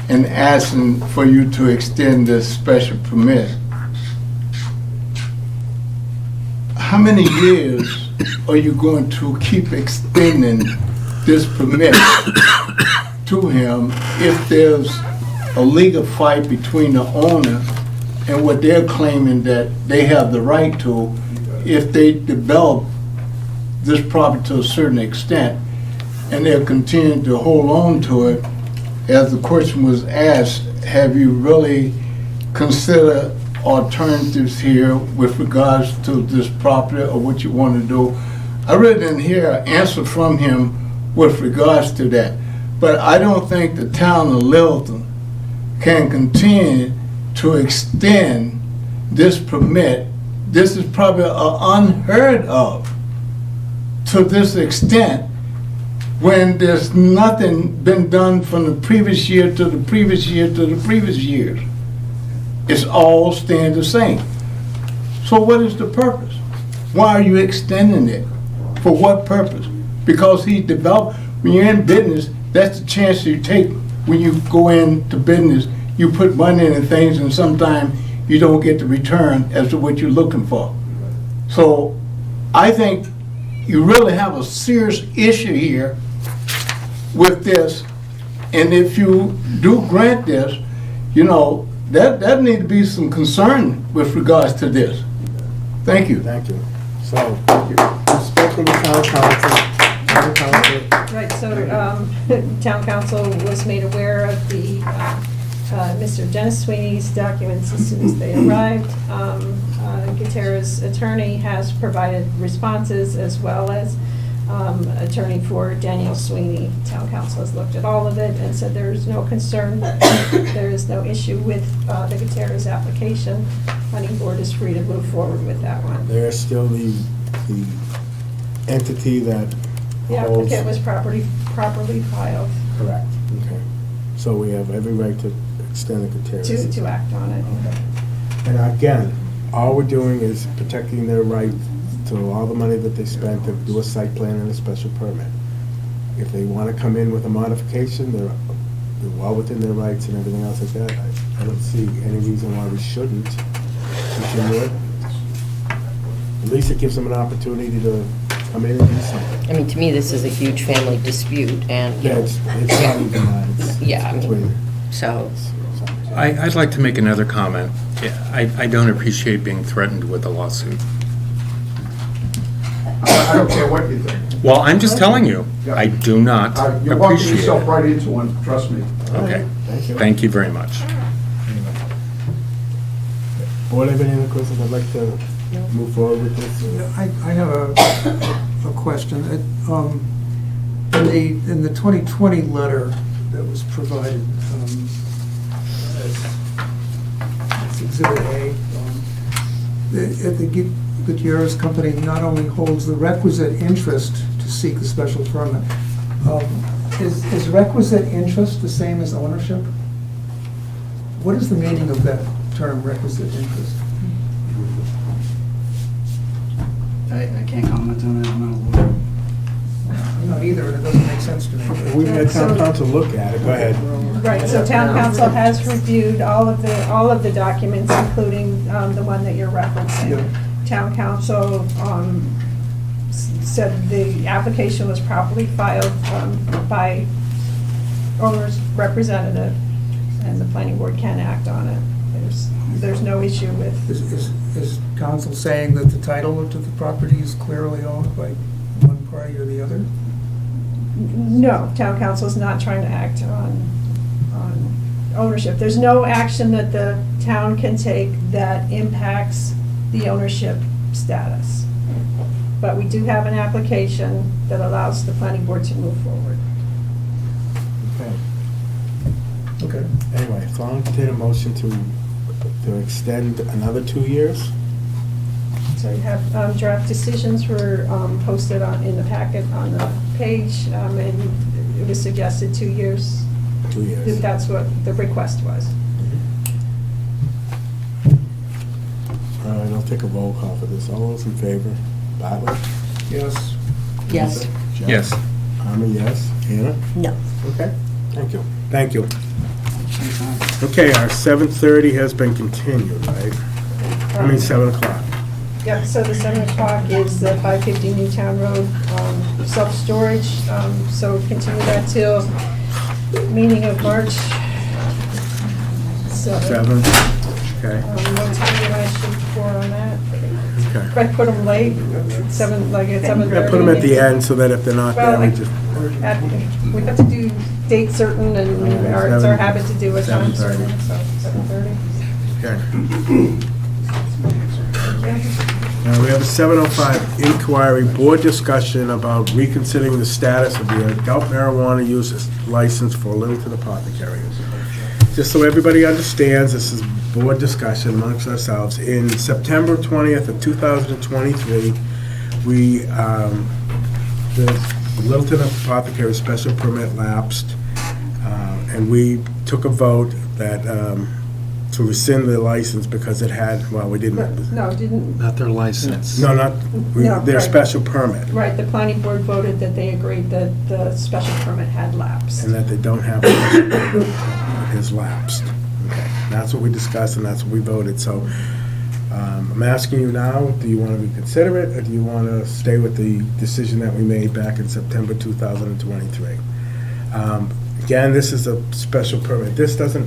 and asking for you to extend this special permit. How many years are you going to keep extending this permit to him if there's a legal fight between the owner and what they're claiming that they have the right to if they develop this property to a certain extent and they'll continue to hold on to it? As the question was asked, have you really considered alternatives here with regards to this property or what you want to do? I really didn't hear an answer from him with regards to that. But I don't think the town of Littleton can continue to extend this permit. This is probably unheard of to this extent when there's nothing been done from the previous year to the previous year to the previous years. It's all staying the same. So what is the purpose? Why are you extending it? For what purpose? Because he developed, when you're in business, that's the chance you take when you go into business. You put money into things and sometimes you don't get the return as to what you're looking for. So I think you really have a serious issue here with this. And if you do grant this, you know, that need to be some concern with regards to this. Thank you. Thank you. So, you spoke with the town council. Right, so town council was made aware of the Mr. Dennis Sweeney's documents as soon as they arrived. Gutierrez's attorney has provided responses as well as Attorney for Daniel Sweeney, town council, has looked at all of it and said there is no concern, there is no issue with the Gutierrez application. Planning board is free to move forward with that one. They're still the entity that The holds. applicant was properly filed Correct, okay. So we have every right to extend the Gutierrez. to act on it. Okay. And again, all we're doing is protecting their right to all the money that they spent to do a site plan and a special permit. If they want to come in with a modification, they're well within their rights and everything else like that. I don't see any reason why we shouldn't. We should do it. At least it gives them an opportunity to come in and do something. I mean, to me, this is a huge family dispute, and, you Yeah, know, it's not even that. It's Yeah, I mean, between- so, I'd like to make another comment. Yeah, I don't appreciate being threatened with a lawsuit. I don't care what you think. Well, I'm just telling you, I do not You're walking appreciate yourself it. right into one, trust me. Okay, Thank you. thank you very much. Board, have any other questions? I'd like to move forward with this. I have a question. In the 2020 letter that was provided as Exhibit A, the Gutierrez Company not only holds the requisite interest to seek the special permit. Is requisite interest the same as ownership? What is the meaning of that term, requisite interest? I can't comment on that, I'm not a lawyer. I'm not either, and it doesn't make sense to me. We've had town council look at it, go ahead. Right, so town council has reviewed all of the documents, including the one that you're referencing. Town council said the application was properly filed by owner's representative, and the planning board can act on it. There's no issue with. Is council saying that the title to the property is clearly owned by one party or the other? No, town council is not trying to act on ownership. There's no action that the town can take that impacts the ownership status. But we do have an application that allows the planning board to move forward. Okay. Okay. Anyway, so I'll entertain a motion to extend another 2 years. So you have draft decisions were posted in the packet on the page, and it was suggested 2 years. 2 years. That's what the request was. All right, I'll take a roll call for this. All those in favor? Bartlett? Yes. yes. Jeff? Yes. I'm a yes. Anna? No. Okay. Thank you. Thank you. Okay, our 7:30 has been continued, right? 7 o'clock. Yep, so the 7 o'clock is the 550 Newtown Road self-storage, so continue that till meeting of March 7. 7, okay. What time do I shoot for on that? Okay. If I put them late, 7, like at 7:30? Yeah, put them at the end so that if they're not there, Well, we like, just... we have to do date certain, and it's our habit to do a time 7:30. certain, so 7:30. Okay. We have a 7:05 inquiry board discussion about reconsidering the status of the adult marijuana use license for Littleton Apothecary. Just so everybody understands, this is board discussion amongst ourselves. In September 20th of 2023, the Littleton Apothecary special permit lapsed, and we took a vote that to rescind the license because it had, well, we didn't. No, didn't, Not their license. No, not, No, their right. special permit, right, the planning board voted that they agreed that the special permit had lapsed. and that they don't have, a special permit has lapsed. Okay, that's what we discussed, and that's what we voted, so I'm asking you now, do you want to reconsider it, or do you want to stay with the decision that we made back in September 2023? Again, this is a special permit. This doesn't,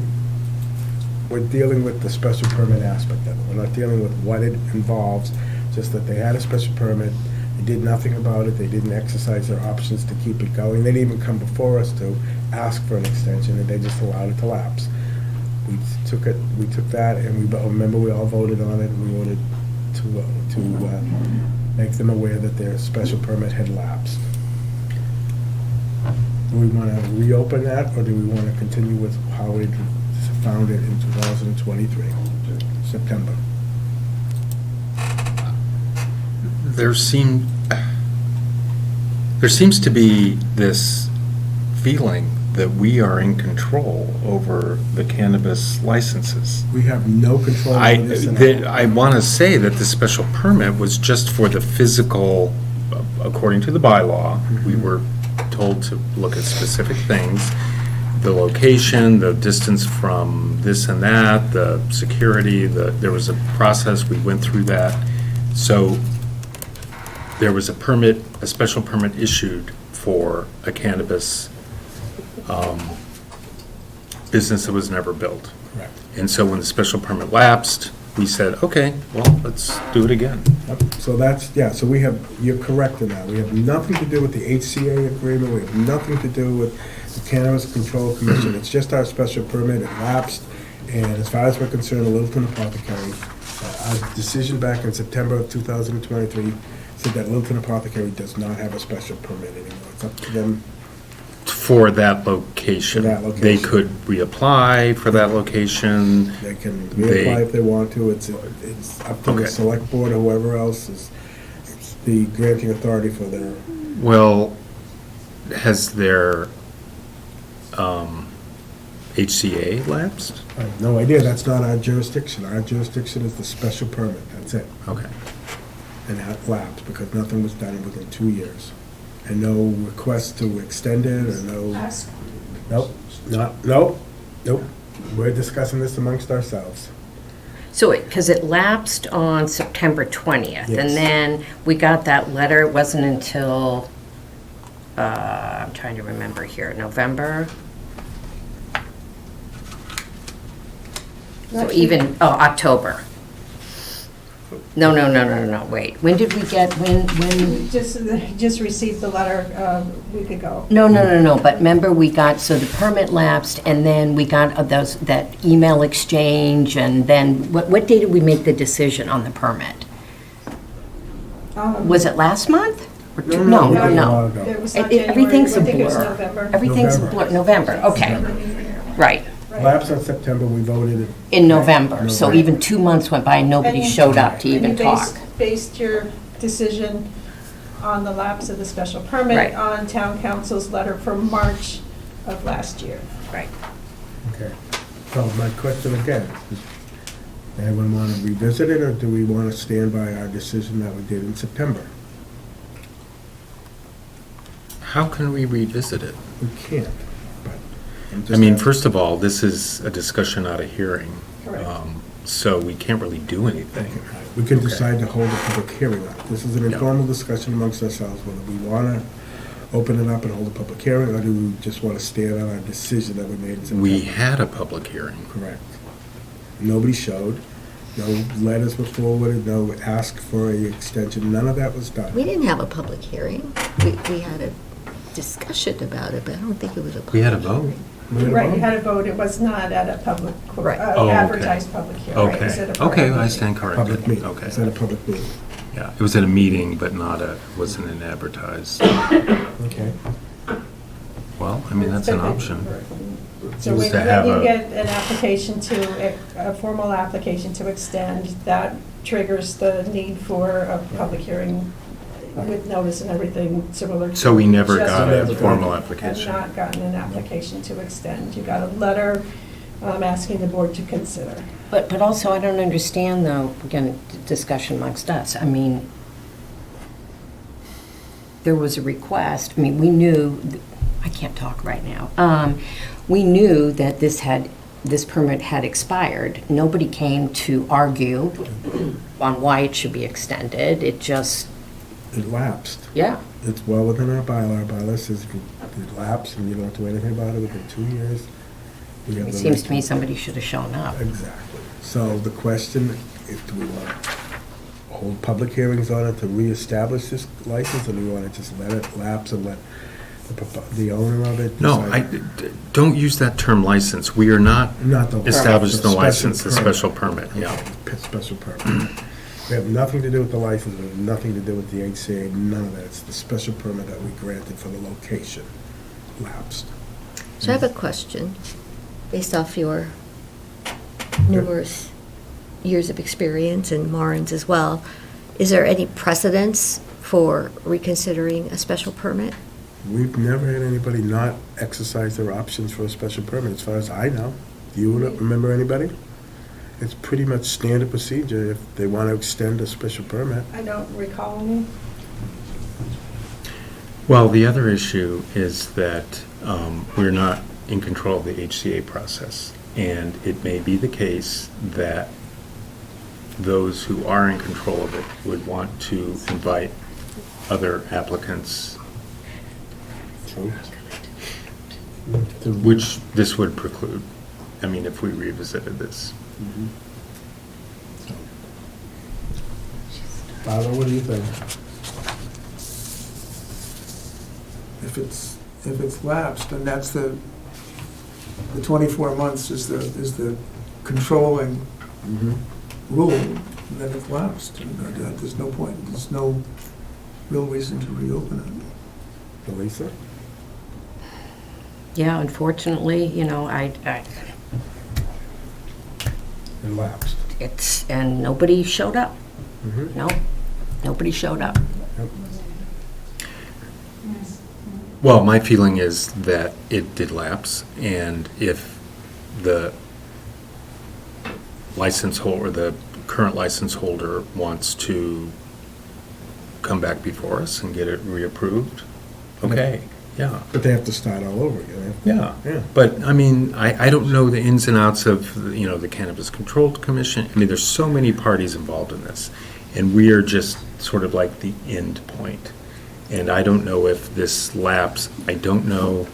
we're dealing with the special permit aspect of it. We're not dealing with what it involves, just that they had a special permit, they did nothing about it, they didn't exercise their options to keep it going. They didn't even come before us to ask for an extension, and they just allowed it to lapse. We took that, and remember, we all voted on it, and we voted to make them aware that their special permit had lapsed. Do we want to reopen that, or do we want to continue with how we found it in 2023, September? There seems to be this feeling that we are in control over the cannabis licenses. We have no control over this. I want to say that the special permit was just for the physical, according to the bylaw, we were told to look at specific things, the location, the distance from this and that, the security, there was a process, we went through that. So there was a special permit issued for a cannabis business that was never built. Correct. And so when the special permit lapsed, we said, okay, well, let's do it again. Yep. So that's, yeah, so you're correct in that. We have nothing to do with the HCA agreement, we have nothing to do with the Cannabis Control Commission. It's just our special permit, it lapsed, and as far as we're concerned, the Littleton Apothecary, our decision back in September of 2023 said that Littleton Apothecary does not have a special permit anymore. It's up to them. For that location. For that location. They could reapply for that location. They can reapply if they want to. It's up to the Okay. select board or whoever else is the granting authority for their. Well, has their HCA lapsed? I have no idea. That's not our jurisdiction. Our jurisdiction is the special permit. That's it. Okay. And that lapsed because nothing was done within 2 years. And no request to extend it or no. Nope. We're discussing this amongst ourselves. So because it lapsed on September 20th, and Yes. then we got that letter, it wasn't until, I'm trying to remember here, November? So even, October. No, wait. When did we get, when? Just received the letter a week ago. No, but remember we got, so the permit lapsed, and then we got that email exchange, and then, what day did we make the decision on the permit? Was it last month? Or two- No. It was not January. Everything's a I think it was blur. November. Everything's a blur, November, okay, right, Lapsed on September, we voted. in November, so even 2 months went by and nobody showed up to even And you talk. based your decision on the lapse of the special Right. permit on town council's letter from March of last year. Right. Okay. So my question again, does anyone want to revisit it, or do we want to stand by our decision that we did in September? How can we revisit it? We can't, but. I'm I just mean, asking. first of all, this is a discussion, not a hearing. Correct. So we can't really do anything. We can Okay. decide to hold a public hearing on it. This is an Yeah. informal discussion amongst ourselves, whether we want to open it up and hold a public hearing, or do we just want to stand on our decision that we made in September? We had a public hearing. Correct. Nobody showed, no letters were forwarded, no ask for a extension, none of that was done. We didn't have a public hearing. We had a discussion about it, but I don't think it was a public We hearing. had a vote. We had a Right, vote. you had a vote, it was not at a public, Right. Oh, okay. advertised public hearing. It was at a Okay, private I meeting. stand Public corrected. meeting, Okay. it's at a public meeting. Yeah, it was at a meeting, but wasn't an advertised. Okay. Well, I mean, that's an option. So Is when to have you a- get an application a formal application to extend, that triggers the need for a public hearing with notice and everything similar to. So we never just got a with- formal Have application. not gotten an application to extend. You got a letter asking the board to consider. But also, I don't understand, though, again, discussion amongst us. I mean, there was a request, I mean, we knew, I can't talk right now. We knew that this permit had expired. Nobody came to argue on why it should be extended. It just, It lapsed. yeah. It's well within our bylaw. Our bylaw says it lapsed and you don't have to do anything about it within 2 years. We have It the seems right to me somebody should have shown up. Exactly. So the question is, do we want to hold public hearings on it to reestablish this license, or do we want to just let it lapse and let the owner of it No, decide? don't use that term license. We are not Not the. establishing the special license, the permit. special permit, yeah. Okay, Special permit. We have nothing to do with the license, we have nothing to do with the HCA, none of that. It's the special permit that we granted for the location lapsed. So I have a question, based off your numerous years of experience and Maureen's as well. Is there any precedence for reconsidering a special permit? We've never had anybody not exercise their options for a special permit, as far as I know. Do you remember anybody? It's pretty much standard procedure if they want to extend a special permit. I don't recall any. Well, the other issue is that we're not in control of the HCA process. And it may be the case that those who are in control of it would want to invite other applicants, which this would preclude. I mean, if we revisited this. Barbara, what do you think? If it's lapsed, and that's the 24 months is the controlling rule, then it's lapsed. And there's no point, there's no real reason to reopen it. Elisa? Yeah, unfortunately, It lapsed. and nobody showed up. Mhm. No, nobody showed up. Yep. Well, my feeling is that it did lapse, and if the license holder, the current license holder wants to come back before us and get it reapproved, okay, yeah. But they have to start all over again. Yeah, Yeah. but, I mean, I don't know the ins and outs of, the Cannabis Control Commission. I mean, there's so many parties involved in this, and we are just sort of like the end point. And I don't know if this lapse, I don't know,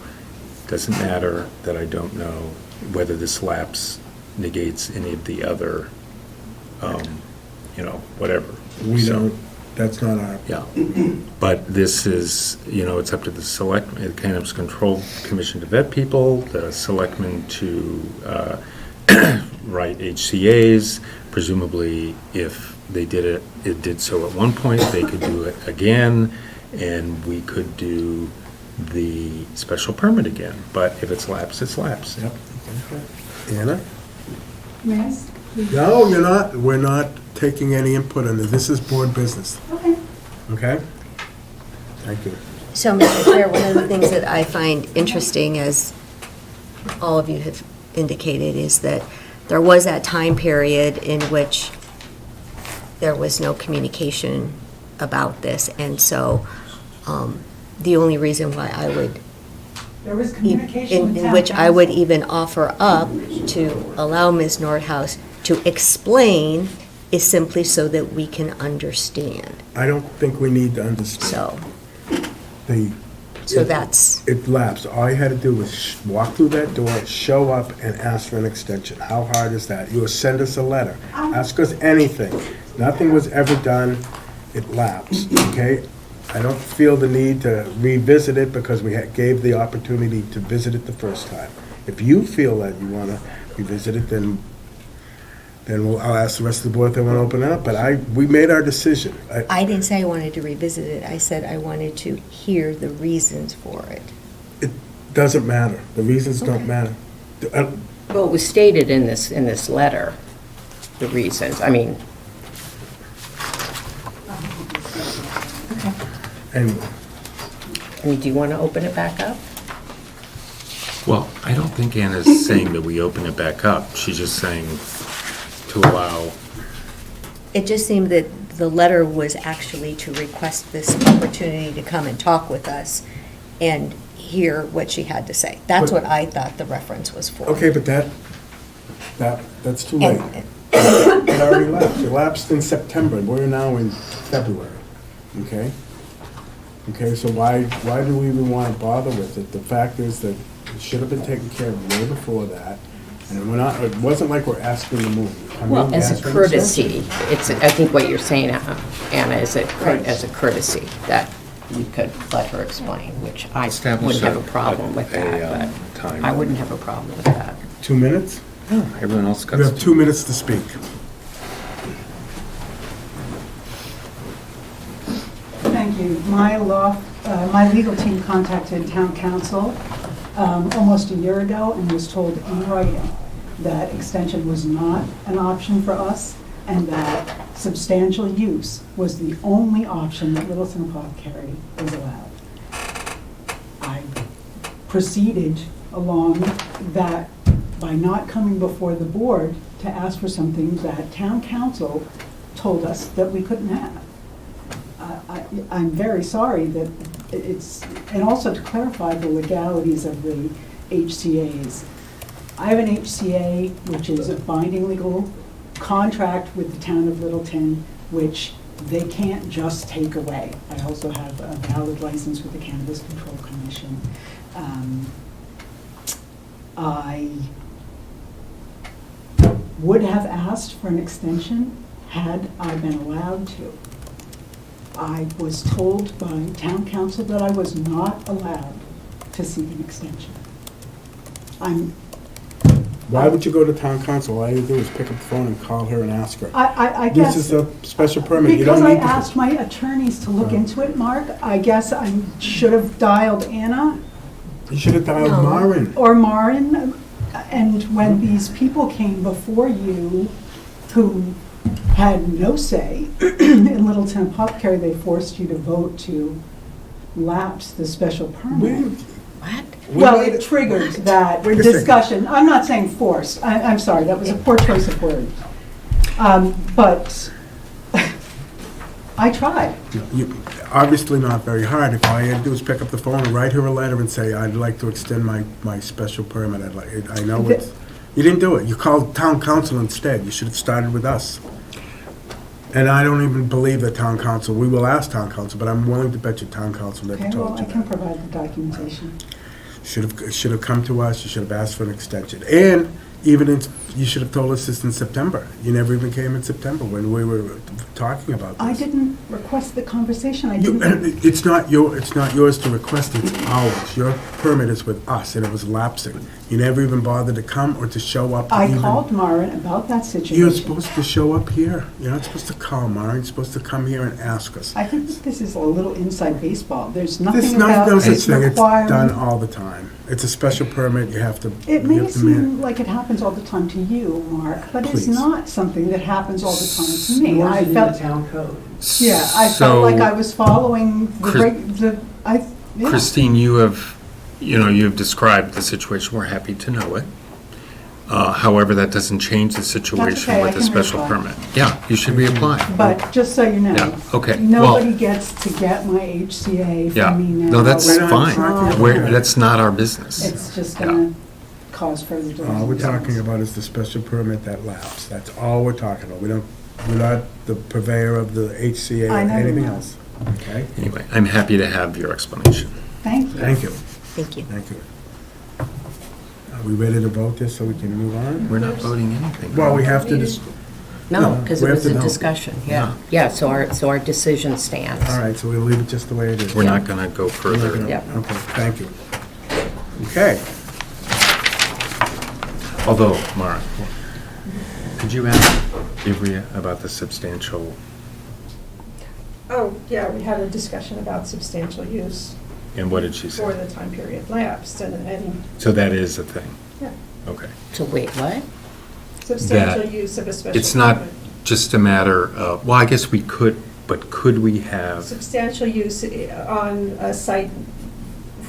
doesn't matter that I don't know whether this lapse negates any of the other, whatever. We So, don't, that's not our, yeah, but this is, it's up to the Cannabis Control Commission to vet people, the selectmen to write HCA's. Presumably, if they it did so at one point, they could do it again, and we could do the special permit again. But if it's lapsed, it's lapsed. yep. Anna? Yes? No, you're not, we're not taking any input on this. This is board business, Okay. okay? Thank you. So, Mr. Chair, one of the things that I find interesting, as all of you have indicated, is that there was that time period in which there was no communication about this, and so the only reason why I would, There was communication with in town which I would council. even offer up to allow Ms. Nordhaus to explain is simply so that we can understand. I don't think we need to understand. So, The- so that's, It lapsed. All you had to do was walk through that door, show up, and ask for an extension. How hard is that? You will send us a letter. Ask us anything. Nothing was ever done. It lapsed, okay? I don't feel the need to revisit it because we gave the opportunity to visit it the first time. If you feel that you want to revisit it, then I'll ask the rest of the board if they want to open it up. But we made our decision. I didn't say I wanted to revisit it. I said I wanted to hear the reasons for it. It doesn't matter. The reasons don't matter. Well, it was stated in this letter, the reasons. I mean, And do you want to open it back up? Well, I don't think Anna's saying that we open it back up. She's just saying to allow. It just seemed that the letter was actually to request this opportunity to come and talk with us and hear what she had to say. That's what I thought the reference was for. okay, but that's too late. It already lapsed. It lapsed in September. We're now in February, okay? Okay, so why do we even want to bother with it? The fact is that it should have been taken care of way before that, and it wasn't like we're asking to move. Come in, Well, as ask a for an courtesy, extension. I think what you're saying, Anna, is as a courtesy, that you could let her explain, which I Establish wouldn't have a- a problem with a, that, time. but I wouldn't have a problem with that. 2 minutes? No, everyone else got. You have 2 minutes to speak. my legal team contacted town council almost a year ago and was told in writing that extension was not an option for us and that substantial use was the only option that Littleton Apothecary was allowed. I proceeded along that by not coming before the board to ask for something that town council told us that we couldn't have. I'm very sorry that it's, and also to clarify the legalities of the HCA's. I have an HCA, which is a binding legal contract with the town of Littleton, which they can't just take away. I also have a valid license with the Cannabis Control Commission. I would have asked for an extension had I been allowed to. I was told by town council that I was not allowed to seek an extension. Why would you go to town council? All you do is pick up the phone and call her and ask her. I guess. This is a special permit. You Because don't I need to. asked my attorneys to look into it, Mark, I guess I should have dialed Anna You should have dialed No. Marin. or Marin, and when these people came before you who had no say in Littleton Apothecary, they forced you to vote to lapse the special permit. What? Well, it triggered that Wait a second. discussion. I'm not saying forced. I'm sorry, that was a poor choice of words. But I tried. Obviously not very hard. If all you had to do is pick up the phone and write her a letter and say, I'd like to extend my special permit. I know it's, you didn't do it. You called town council instead. You should have started with us. And I don't even believe that town council, we will ask town council, but I'm willing to bet you town council never Okay, well, told I you can that. provide the documentation. Should have come to us, you should have asked for an extension. And even you should have told us this in September. You never even came in September when we were talking about this. I didn't request the conversation. I You- didn't. It's not yours to request, it's ours. Your permit is with us, and it was lapsing. You never even bothered to come or to show up. I even- called Marin about that situation. You're supposed to show up here. You're not supposed to call Mara, you're supposed to come here and ask us. I think that this is a little inside baseball. There's There's nothing no about such it's thing, it's done required. all the time. It's a special permit, you have to. It you may have to man- seem like it happens all the time to you, Mark, but it's Please. not something that happens all the time to me. Nor I is it in felt, the town code. yeah, I felt like I was following yeah. Christine, you've described the situation. We're happy to know it. However, that doesn't change the situation okay, I with the can special reapply. permit. Yeah, you should reapply. But just so you know, Yeah, okay, nobody well- gets to get my HCA Yeah, from me now. no, that's We're not fine. talking about We're, that. that's not our business. It's just Yeah. gonna cause further delays. All we're talking about is the special permit that lapsed. That's all we're talking about. We're not the purveyor of the HCA or I know you're anything not. else. Okay? Anyway, I'm happy to have your explanation. Thank you. Thank you. Thank you. Thank you. Are we ready to vote this so we can move on? We're not voting anything. Well, we have to just, No, because it we have was to a know. discussion, yeah. Yeah, so our decision stands. all right, so we'll leave it just the way it is. We're not going to go We're not further. gonna- Yep. Okay, thank you. Okay. Although, Mara, could you ask Ivrea about the substantial, Oh, yeah, we had a discussion about substantial use and what did she for say? the time period lapsed, and So that is a thing? Yeah. Okay. So wait, what? substantial That use of a special It's not permit. just a matter of, well, I guess we could, but could we have, Substantial use on a site,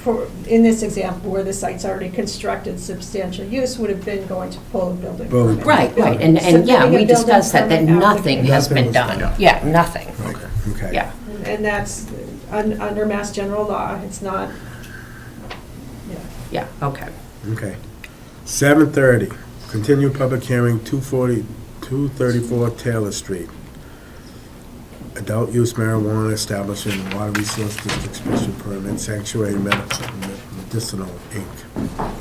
for, in this example, where the site's already constructed, substantial use would have been going to pull a building Building permit. Right, right, and yeah, Submitting a we building discussed that permit nothing has Nothing been was done. done. Yeah, nothing, okay. Okay. yeah. And that's under Mass General Law, it's not, Yeah, okay. Okay. 7:30, continue public hearing, 234 Taylor Street. Adult use marijuana establishing water resource district special permit, Sanctuary Medicinal, Inc.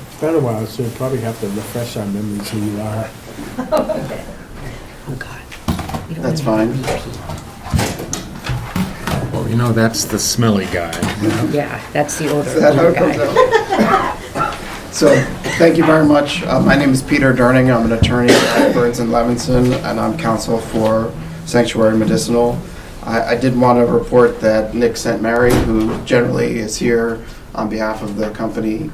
It's been a while, so we probably have to refresh our memories who you are. Oh, God. That's fine. Well, You know, that's the smelly guy. Yeah, that's the odor Is that how it guy. comes out? So, thank you very much. My name is Peter Durning. I'm an attorney at Birds and Levinson, and I'm counsel for Sanctuary Medicinal. I did want to report that Nick St. Mary, who generally is here on behalf of the company,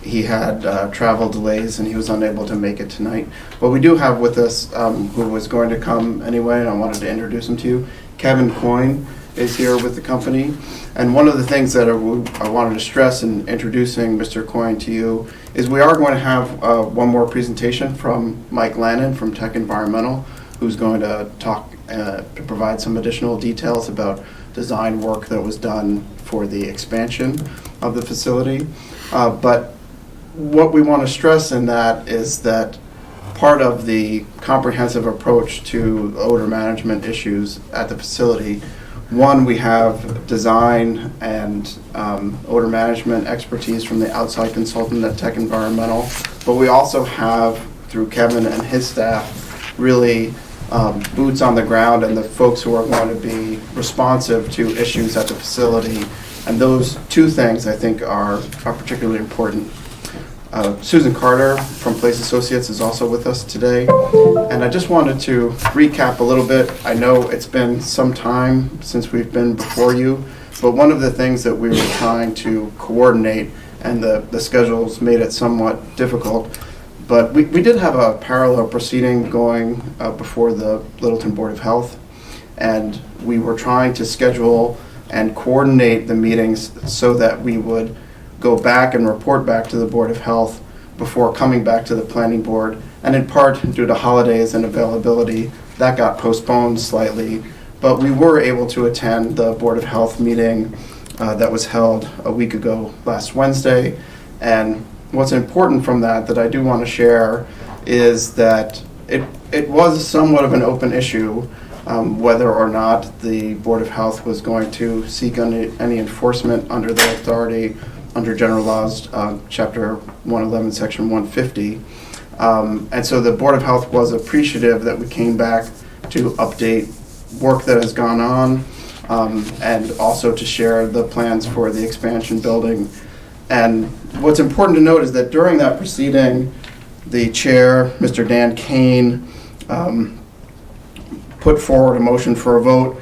he had travel delays and he was unable to make it tonight. But we do have with us, who was going to come anyway, and I wanted to introduce him to you. Kevin Coyne is here with the company. And one of the things that I wanted to stress in introducing Mr. Coyne to you is we are going to have one more presentation from Mike Lannon from Tech Environmental, who's going to talk to provide some additional details about design work that was done for the expansion of the facility. But what we want to stress in that is that part of the comprehensive approach to odor management issues at the facility, one, we have design and odor management expertise from the outside consultant at Tech Environmental, but we also have, through Kevin and his staff, really boots on the ground and the folks who are going to be responsive to issues at the facility. And those two things, I think, are particularly important. Susan Carter from Place Associates is also with us today. And I just wanted to recap a little bit. I know it's been some time since we've been before you, but one of the things that we were trying to coordinate, and the schedules made it somewhat difficult, but we did have a parallel proceeding going before the Littleton Board of Health, and we were trying to schedule and coordinate the meetings so that we would go back and report back to the Board of Health before coming back to the Planning Board. And in part, due to holidays and availability, that got postponed slightly. But we were able to attend the Board of Health meeting that was held a week ago last Wednesday. And what's important from that I do want to share is that it was somewhat of an open issue whether or not the Board of Health was going to seek any enforcement under their authority under General Laws, Chapter 111, Section 150. And so the Board of Health was appreciative that we came back to update work that has gone on and also to share the plans for the expansion building. And what's important to note is that during that proceeding, the chair, Mr. Dan Kane, put forward a motion for a vote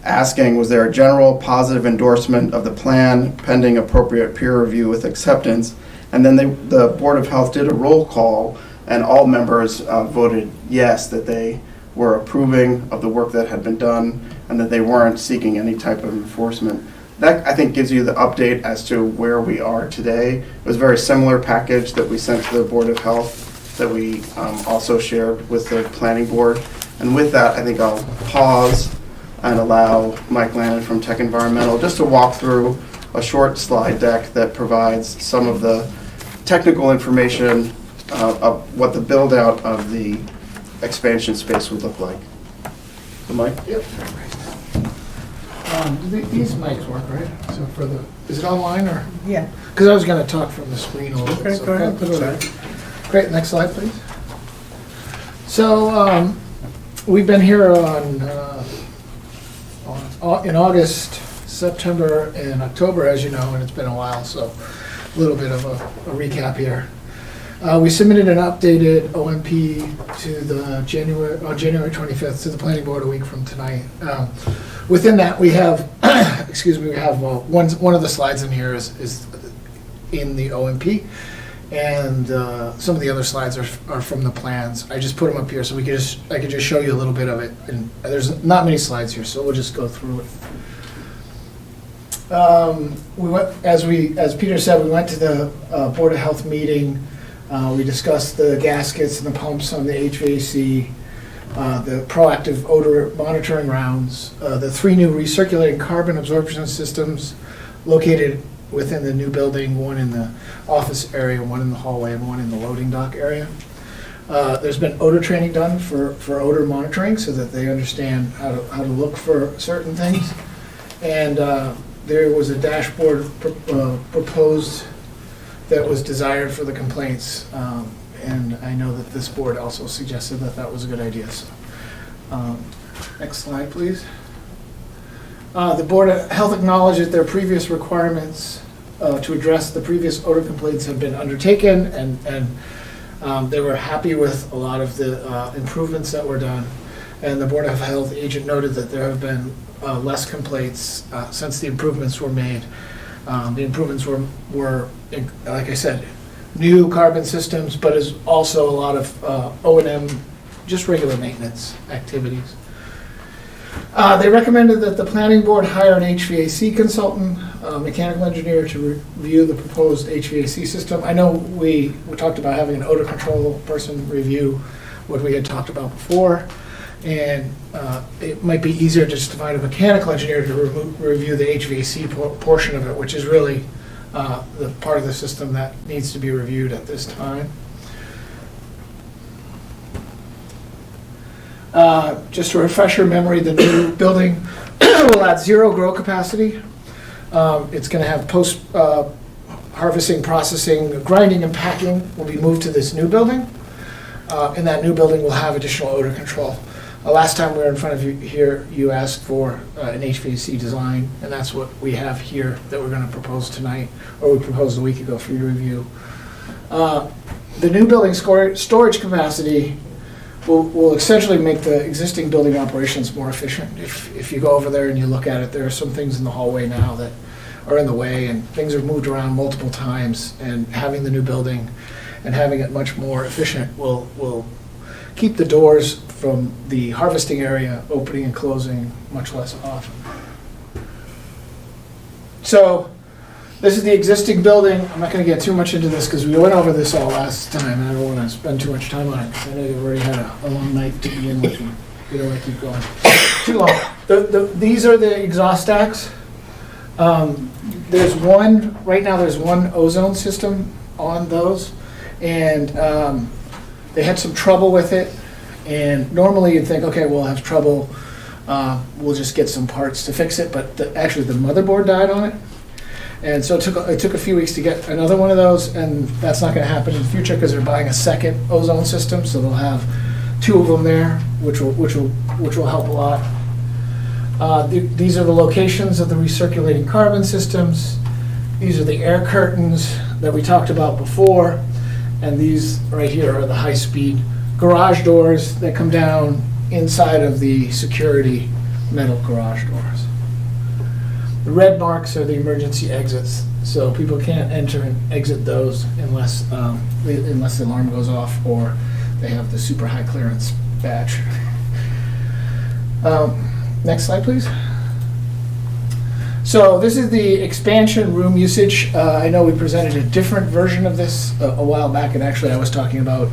asking, was there a general positive endorsement of the plan pending appropriate peer review with acceptance? And then the Board of Health did a roll call, and all members voted yes, that they were approving of the work that had been done and that they weren't seeking any type of enforcement. That, I think, gives you the update as to where we are today. It was a very similar package that we sent to the Board of Health that we also shared with the Planning Board. And with that, I think I'll pause and allow Mike Lannon from Tech Environmental just to walk through a short slide deck that provides some of the technical information of what the build out of the expansion space would look like. So Mike? Yep. These mics work, right? So for the, is it online or? Yeah. Because I was going to talk from the screen a little bit. Okay, So go ahead. put it on. Great, next slide, please. So we've been here in August, September, and October, as you know, and it's been a while, so a little bit of a recap here. We submitted an updated OMP to the January 25th to the Planning Board a week from tonight. Within that, we have, excuse me, we have one of the slides in here is in the OMP, and some of the other slides are from the plans. I just put them up here so I could just show you a little bit of it. And there's not many slides here, so we'll just go through it. We went, as Peter said, we went to the Board of Health meeting. We discussed the gaskets and the pumps on the HVAC, the proactive odor monitoring rounds, the 3 new recirculating carbon absorption systems located within the new building, one in the office area, one in the hallway, and one in the loading dock area. There's been odor training done for odor monitoring so that they understand how to look for certain things. And there was a dashboard proposed that was desired for the complaints. And I know that this board also suggested that that was a good idea. So, next slide, please. The Board of Health acknowledged that their previous requirements to address the previous odor complaints have been undertaken, and they were happy with a lot of the improvements that were done. And the Board of Health agent noted that there have been less complaints since the improvements were made. The improvements were, like I said, new carbon systems, but is also a lot of O&M, just regular maintenance activities. They recommended that the planning board hire an HVAC consultant, mechanical engineer, to review the proposed HVAC system. I know we talked about having an odor control person review what we had talked about before, and it might be easier just to find a mechanical engineer to review the HVAC portion of it, which is really the part of the system that needs to be reviewed at this time. Just to refresh your memory, the new building will add 0 grow capacity. It's going to have post harvesting, processing, grinding, and packing will be moved to this new building. And that new building will have additional odor control. Last time we were in front of you here, you asked for an HVAC design, and that's what we have here that we're going to propose tonight, or we proposed a week ago for your review. The new building storage capacity will essentially make the existing building operations more efficient. If you go over there and you look at it, there are some things in the hallway now that are in the way, and things are moved around multiple times, and having the new building and having it much more efficient will keep the doors from the harvesting area opening and closing much less often. So this is the existing building. I'm not going to get too much into this because we went over this all last time, and I don't want to spend too much time on it because I know you've already had a long night to begin with, and we don't want to keep going too long. These are the exhaust stacks. There's one, right now there's one ozone system on those, and they had some trouble with it. And normally you'd think, okay, we'll have trouble, we'll just get some parts to fix it, but actually the motherboard died on it. And so it took a few weeks to get another one of those, and that's not going to happen in the future because they're buying a second ozone system, so they'll have 2 of them there, which will help a lot. These are the locations of the recirculating carbon systems. These are the air curtains that we talked about before, and these right here are the high-speed garage doors that come down inside of the security metal garage doors. The red marks are the emergency exits, so people can't enter and exit those unless the alarm goes off or they have the super high clearance badge. Next slide, please. So this is the expansion room usage. I know we presented a different version of this a while back, and actually I was talking about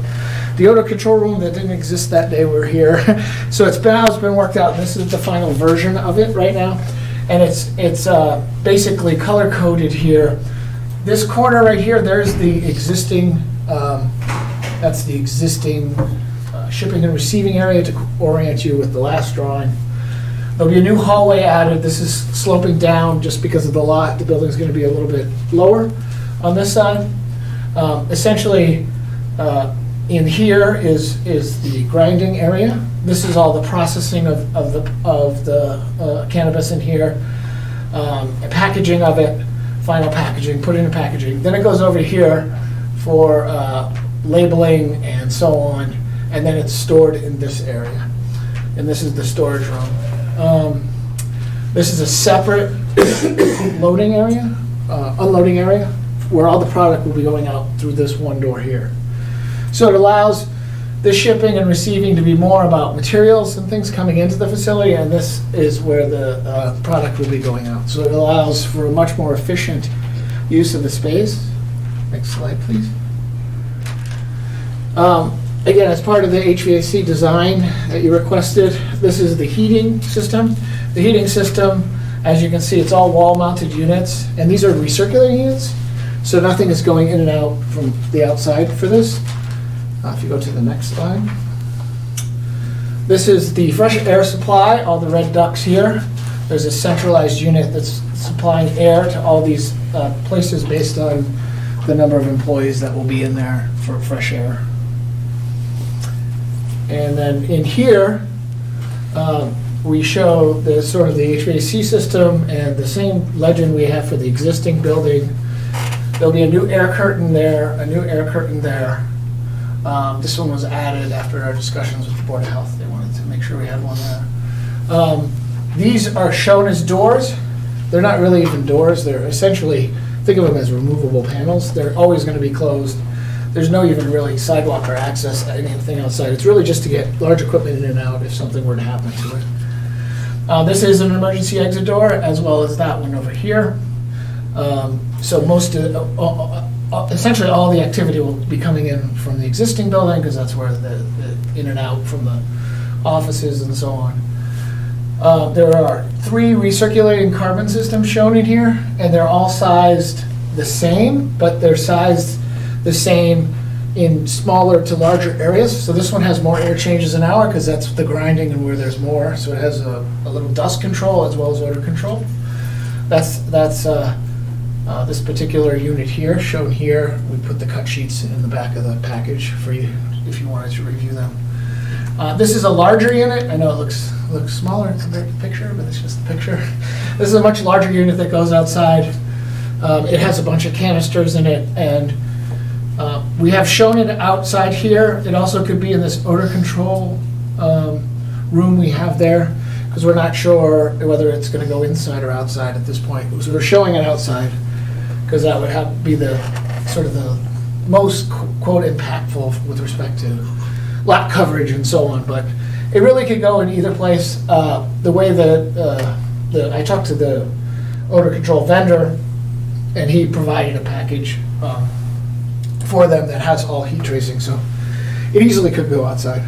the odor control room that didn't exist that day we were here. So it's been worked out, and this is the final version of it right now. And it's basically color-coded here. This corner right here, there's the existing, that's the existing shipping and receiving area to orient you with the last drawing. There'll be a new hallway added. This is sloping down just because of the lot. The building's going to be a little bit lower on this side. Essentially, in here is the grinding area. This is all the processing of the cannabis in here, packaging of it, final packaging, put it in packaging. Then it goes over here for labeling and so on, and then it's stored in this area. And this is the storage room. This is a separate loading area, unloading area, where all the product will be going out through this one door here. So it allows the shipping and receiving to be more about materials and things coming into the facility, and this is where the product will be going out. So it allows for a much more efficient use of the space. Next slide, please. Again, as part of the HVAC design that you requested, this is the heating system. The heating system, as you can see, it's all wall-mounted units, and these are recirculating units, so nothing is going in and out from the outside for this. If you go to the next slide. This is the fresh air supply, all the red ducts here. There's a centralized unit that's supplying air to all these places based on the number of employees that will be in there for fresh air. And then in here, we show the sort of the HVAC system and the same legend we have for the existing building. There'll be a new air curtain there, a new air curtain there. This one was added after our discussions with the Board of Health. They wanted to make sure we had one there. These are shown as doors. They're not really even doors. They're essentially, think of them as removable panels. They're always going to be closed. There's no even really sidewalk or access, anything outside. It's really just to get large equipment in and out if something were to happen to it. This is an emergency exit door, as well as that one over here. So essentially all the activity will be coming in from the existing building, because that's where the in and out from the offices and so on. There are 3 recirculating carbon systems shown in here, and they're all sized the same, but they're sized the same in smaller to larger areas. So this one has more air changes an hour, because that's the grinding and where there's more. So it has a little dust control as well as odor control. That's this particular unit here, shown here. We put the cut sheets in the back of the package for you if you wanted to review them. This is a larger unit. I know it looks smaller in the picture, but it's just a picture. This is a much larger unit that goes outside. It has a bunch of canisters in it, and we have shown it outside here. It also could be in this odor control room we have there, because we're not sure whether it's going to go inside or outside at this point. So we're showing it outside, because that would be the sort of the most quote impactful with respect to lot coverage and so on. But it really could go in either place. The way that I talked to the odor control vendor, and he provided a package for them that has all heat tracing, so it easily could go outside.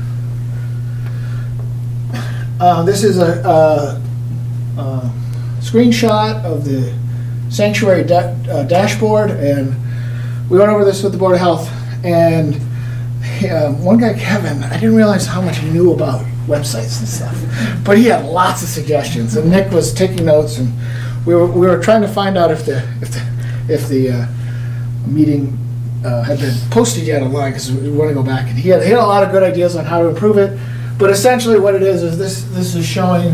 This is a screenshot of the sanctuary dashboard, and we went over this with the Board of Health, and one guy, Kevin, I didn't realize how much he knew about websites and stuff, but he had lots of suggestions, and Nick was taking notes, and we were trying to find out if the meeting had been posted yet online, because we want to go back, and he had a lot of good ideas on how to improve it. But essentially what it is this is showing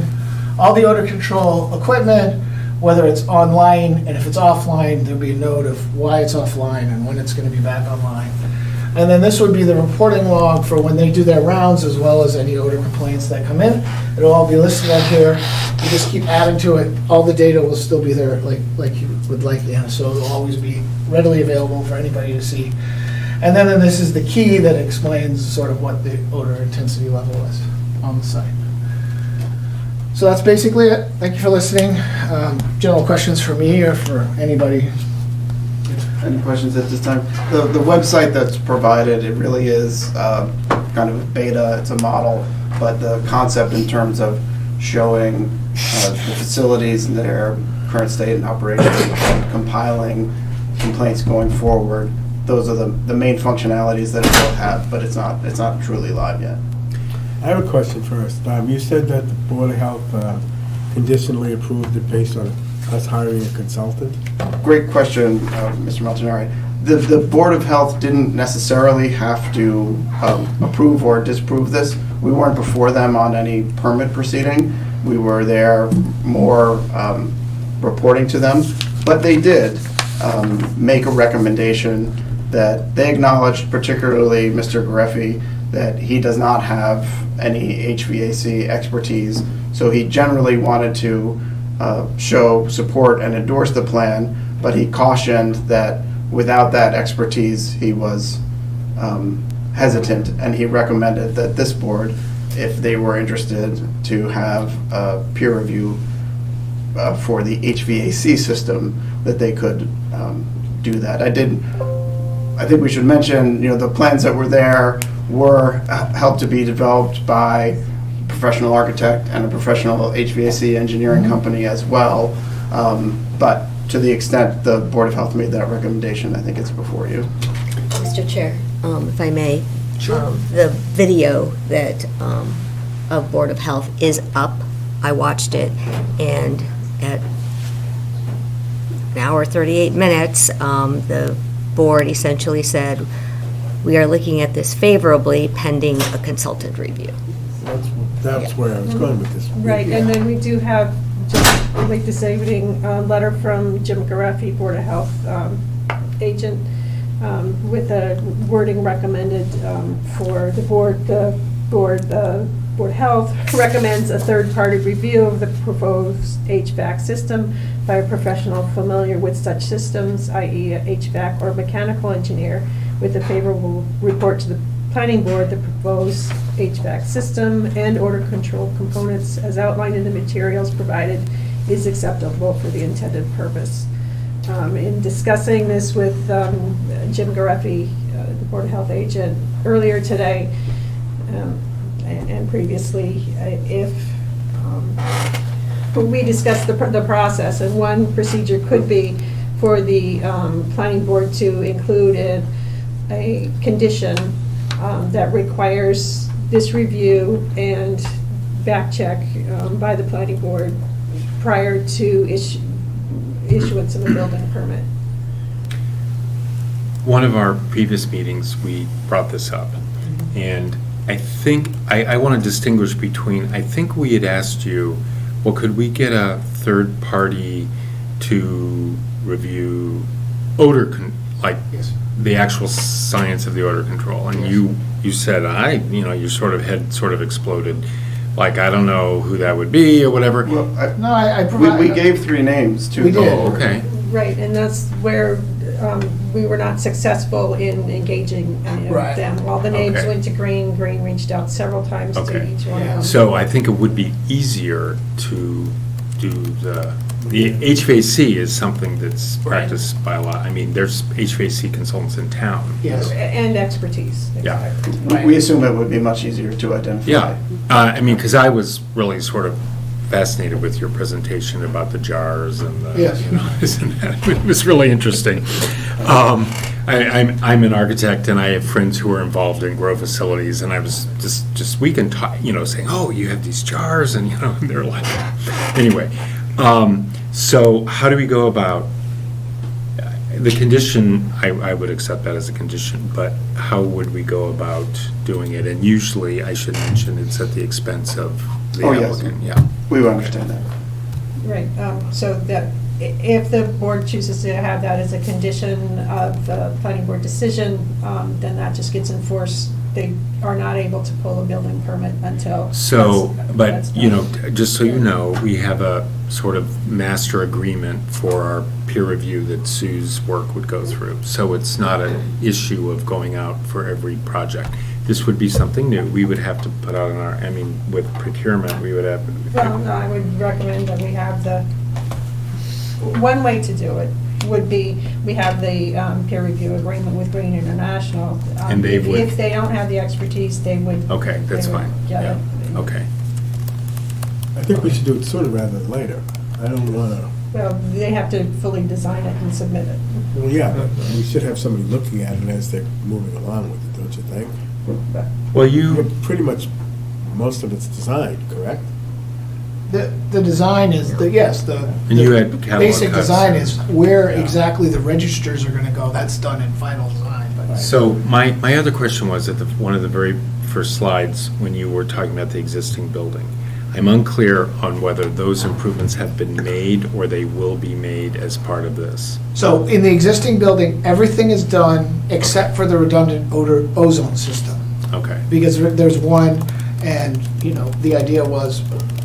all the odor control equipment, whether it's online, and if it's offline, there'll be a note of why it's offline and when it's going to be back online. And then this would be the reporting log for when they do their rounds, as well as any odor complaints that come in. It'll all be listed on here. You just keep adding to it. All the data will still be there like you would like, so it'll always be readily available for anybody to see. And then this is the key that explains sort of what the odor intensity level is on the site. So that's basically it. Thank you for listening. General questions for me or for anybody? Any questions at this time? The website that's provided, it really is kind of a beta, it's a model, but the concept in terms of showing the facilities and their current state and operation, compiling complaints going forward, those are the main functionalities that it will have, but it's not truly live yet. I have a question first. You said that the Board of Health conditionally approved it based on us hiring a consultant? Great question, Mr. Montanari. The Board of Health didn't necessarily have to approve or disapprove this. We weren't before them on any permit proceeding. We were there more reporting to them, but they did make a recommendation that they acknowledged, particularly Mr. Gareffi, that he does not have any HVAC expertise, so he generally wanted to show support and endorse the plan, but he cautioned that without that expertise, he was hesitant, and he recommended that this board, if they were interested, to have a peer review for the HVAC system, that they could do that. I think we should mention, the plans that were there were helped to be developed by a professional architect and a professional HVAC engineering company as well. But to the extent the Board of Health made that recommendation, I think it's before you. Mr. Chair, if I may. Sure. The video that of Board of Health is up. I watched it, and at an hour 38 minutes, the board essentially said, we are looking at this favorably pending a consultant review. That's where I was going with this. Right, and then we do have, just late this evening, a letter from Jim Garaffi, Board of Health agent, with a wording recommended for the board. The Board of Health recommends a third-party review of the proposed HVAC system by a professional familiar with such systems, i.e. a HVAC or mechanical engineer, with a favorable report to the planning board. The proposed HVAC system and odor control components as outlined in the materials provided is acceptable for the intended purpose. In discussing this with Jim Gareffi, the Board of Health agent, earlier today, and previously, we discussed the process, and one procedure could be for the planning board to include a condition that requires this review and back check by the planning board prior to issuance of a building permit. One of our previous meetings, we brought this up, and I think, I want to distinguish between, I think we had asked you, well, could we get a third party to review odor, the actual science of the odor control? And you said, your sort of head sort of exploded, like, I don't know who that would be or whatever. Well, we gave 3 names too. We did. Oh, okay. Right, and that's where we were not successful in engaging any of them. All the names Okay. went to Green. Green reached out several times to each one of them. So I think it would be easier to do the HVAC is something that's practiced by a lot. I mean, there's HVAC consultants in town. Yes. And expertise. Yeah. We assume it would be much easier to identify. Yeah. I mean, because I was really sort of fascinated with your presentation about the jars and the, this and that. It was really interesting. I'm an architect, and I have friends who are involved in grow facilities, and I was just we can talk, saying, oh, you have these jars, and and they're like, anyway. So how do we go about the condition? I would accept that as a condition, but how would we go about doing it? And usually, I should mention, it's at the expense of the applicant. Yes. Yeah, we would understand that. Right, so that if the board chooses to have that as a condition of the planning board decision, then that just gets enforced. They are not able to pull a building permit until. So, that's done. just so you know, we have a sort of master agreement for our peer review that Sue's work would go through. So it's not an issue of going out for every project. This would be something new. We would have to put out with procurement, we would have. Well, no, I would recommend that we have one way to do it would be, we have the peer review agreement with Green International. And they would. If they don't have the expertise, they would. Okay, that's fine. Yeah. Okay. I think we should do it sooner rather than later. I don't want to. Well, they have to fully design it and submit it. Well, yeah, but we should have somebody looking at it as they're moving along with it, don't you think? Well, pretty much, most of it's designed, correct? The design is, And you had catalog basic cuts. design is where exactly the registers are gonna go, that's done in final design, but. So my other question was at one of the very first slides, when you were talking about the existing building, I'm unclear on whether those improvements have been made or they will be made as part of this. So in the existing building, everything is done except for the redundant ozone system. Okay. Because there's one, and, the idea was,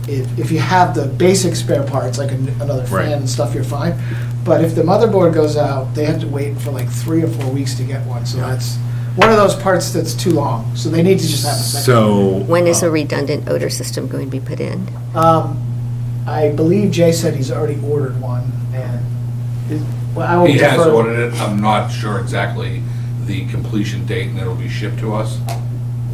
if you have the basic spare parts, like another fan and stuff, you're fine. But if the motherboard goes out, they have to wait for like 3 or 4 weeks to get one, so that's one of those parts that's too long, so they need to just have a second. So. When is a redundant odor system going to be put in? I believe Jay said he's already ordered one, and I will He has defer- ordered it. I'm not sure exactly the completion date, and it'll be shipped to us.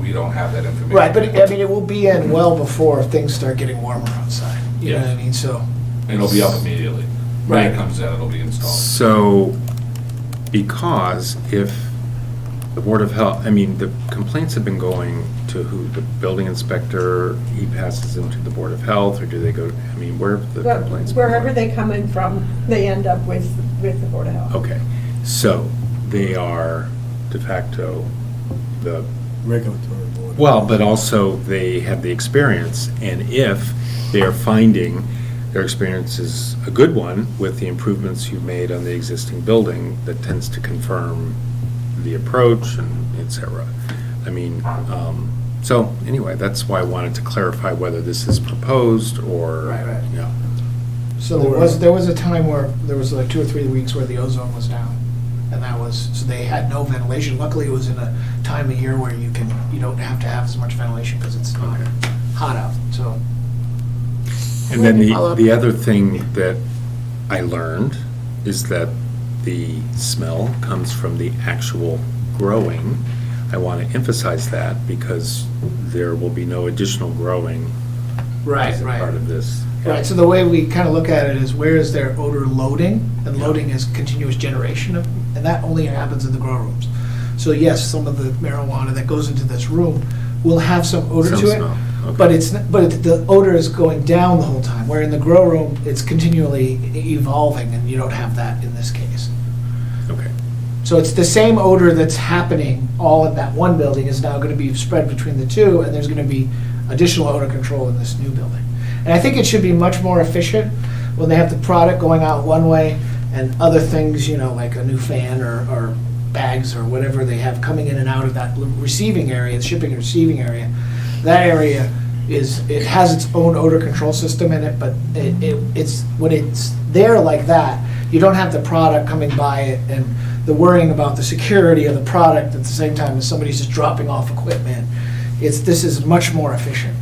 We don't have that information. Right, but it will be in well before things start getting warmer outside. You know what I mean? So. It'll be up immediately. When Right. it comes in, it'll be installed. So, because if the Board of Health, the complaints have been going to who? The building inspector, he passes them to the Board of Health, or do they go, where have the Well, complaints? been wherever going? they come in from, they end up with the Board of Health. Okay, so they are de facto the regulatory board. Well, but also they have the experience, and if they are finding their experience is a good one with the improvements you've made on the existing building, that tends to confirm the approach and et cetera. I mean, so anyway, that's why I wanted to clarify whether this is proposed or, Right. yeah. So there was a time where there was like 2 or 3 weeks where the ozone was down, and that was, so they had no ventilation. Luckily, it was in a time of year where you don't have to have as much ventilation because it's not hot out, so. And then the other thing that I learned is that the smell comes from the actual growing. I want to emphasize that because there will be no additional growing as a part of this. Right, so the way we kind of look at it is where is their odor loading? And loading is continuous generation of, and that only happens in the grow rooms. So yes, some of the marijuana that goes into this room will have some odor Some to it. smell, okay. But the odor is going down the whole time, where in the grow room, it's continually evolving, and you don't have that in this case. Okay. So it's the same odor that's happening all in that one building is now going to be spread between the two, and there's going to be additional odor control in this new building. And I think it should be much more efficient when they have the product going out one way and other things, like a new fan or bags or whatever they have coming in and out of that receiving area, the shipping and receiving area. That area it has its own odor control system in it, but it's when it's there like that, you don't have the product coming by it and the worrying about the security of the product at the same time as somebody's just dropping off equipment. This is much more efficient.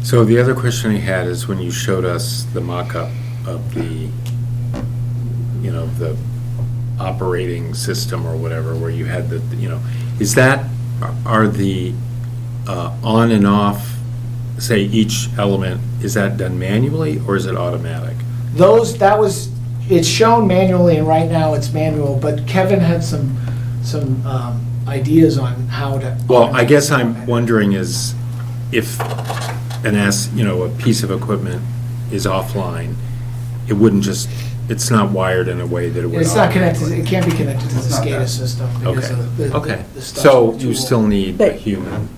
So the other question I had is when you showed us the mock-up of the, the operating system or whatever, where you had is that, are the on and off, say each element, is that done manually or is it automatic? It's shown manually, and right now it's manual, but Kevin had some ideas on how to. Well, I guess I'm wondering is if a piece of equipment is offline, it wouldn't just, it's not wired in a way that it would. It's not connected, it can't be connected to the SCADA system because Okay, of the okay. stuff. So you still need a But- human.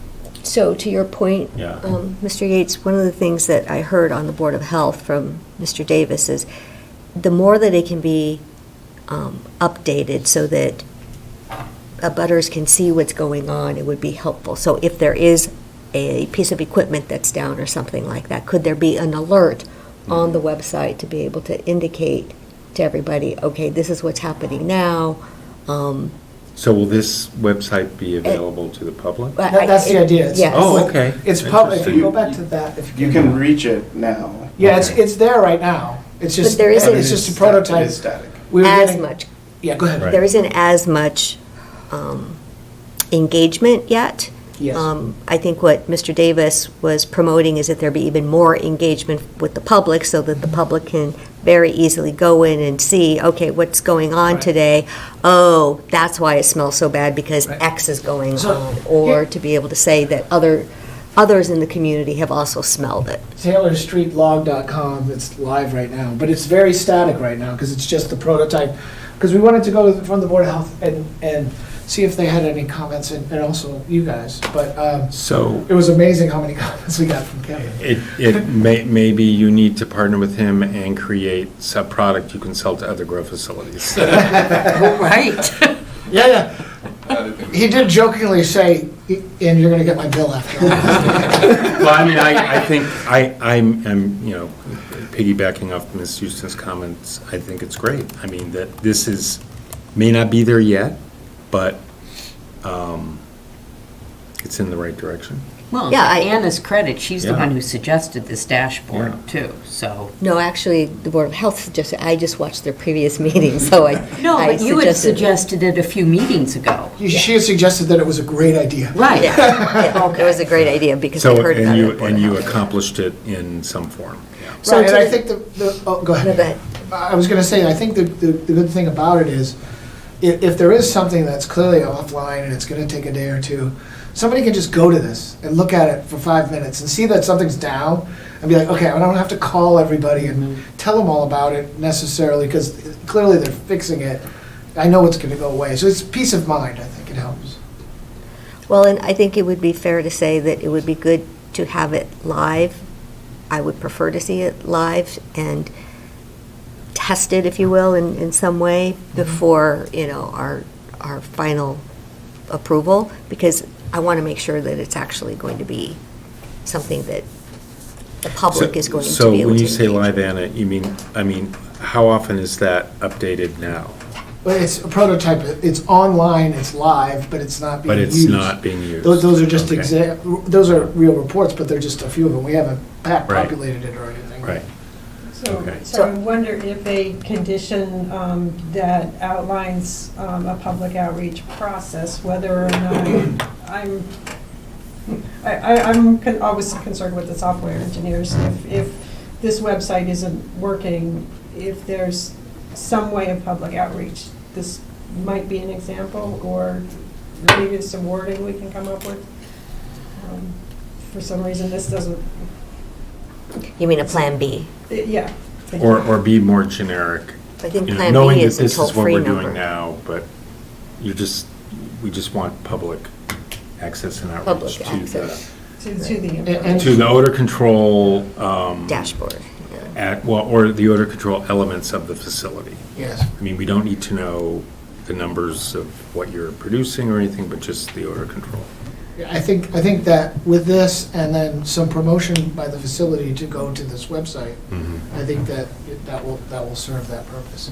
So to your point, Yeah. Mr. Yates, one of the things that I heard on the Board of Health from Mr. Davis is the more that it can be updated so that abutters can see what's going on, it would be helpful. So if there is a piece of equipment that's down or something like that, could there be an alert on the website to be able to indicate to everybody, okay, this is what's happening now? So will this website be available to the public? That's the idea. Yes. Oh, okay. It's public, if you Interesting. go back to that, if You can reach it now. Yeah, it's there right now. It's just, But there isn't- it's just a prototype. It is static. We were As getting- much. Yeah, go ahead. There isn't as much engagement yet. Yes. I think what Mr. Davis was promoting is that there be even more engagement with the public so that the public can very easily go in and see, okay, what's going on Right. today? Oh, that's why it smells so bad because Right. X is going So, on. Or yeah. to be able to say that others in the community have also smelled it. TaylorStreetLog.com, it's live right now, but it's very static right now because it's just the prototype. Because we wanted to go from the Board of Health and see if they had any comments, and also you guys. But So it was amazing how many comments we got from Kevin. maybe you need to partner with him and create a product you can sell to other grow facilities. Right. Yeah. He did jokingly say, and you're going to get my bill after all. Well, I mean, I think I'm piggybacking off Ms. Houston's comments. I think it's great. I mean, that this may not be there yet, but it's in the right direction. Well, Yeah, to Anna's credit, she's the Yeah. one who suggested this dashboard too, so. No, actually, the Board of Health suggested, I just watched their previous meeting, so I No, I but you had suggested it a few meetings ago. She had suggested that it was a great idea. Right. Yeah, it was a great idea because I So, heard about and it. you, at Board and of you Health. accomplished it in some form. Yeah. So Right, and to- I think go ahead. No, go ahead. I was going to say, I think the good thing about it is, if there is something that's clearly offline and it's going to take a day or two, somebody can just go to this and look at it for 5 minutes and see that something's down and be like, okay, I don't have to call everybody and tell them all about it necessarily because clearly they're fixing it. I know it's going to go away. So it's peace of mind, I think it helps. Well, and I think it would be fair to say that it would be good to have it live. I would prefer to see it live and tested, if you will, in some way before, our final approval, because I want to make sure that it's actually going to be something that the public is going to be able to So when you say engage live, with. Anna, how often is that updated now? But it's a prototype, it's online, it's live, but it's not being But used. it's not being used. Those are just Okay. those are real reports, but they're just a few of them. We haven't Right. populated it or anything. Right. Okay. So I wonder if a condition that outlines a public outreach process, whether or not I'm always concerned with the software engineers. If this website isn't working, if there's some way of public outreach, this might be an example, or maybe some wording we can come up with. For some reason, this doesn't. You mean a Plan B? Yeah. Or be more generic. I think You know, Plan knowing B that is a this is what toll-free we're number. doing now, but we just want public access and outreach Public to access. To the the odor control. Dashboard. Or the odor control elements of the facility. Yes. I mean, we don't need to know the numbers of what you're producing or anything, but just the odor control. Yeah, I think that with this and then some promotion by the facility to go to this website, I think that will serve that purpose.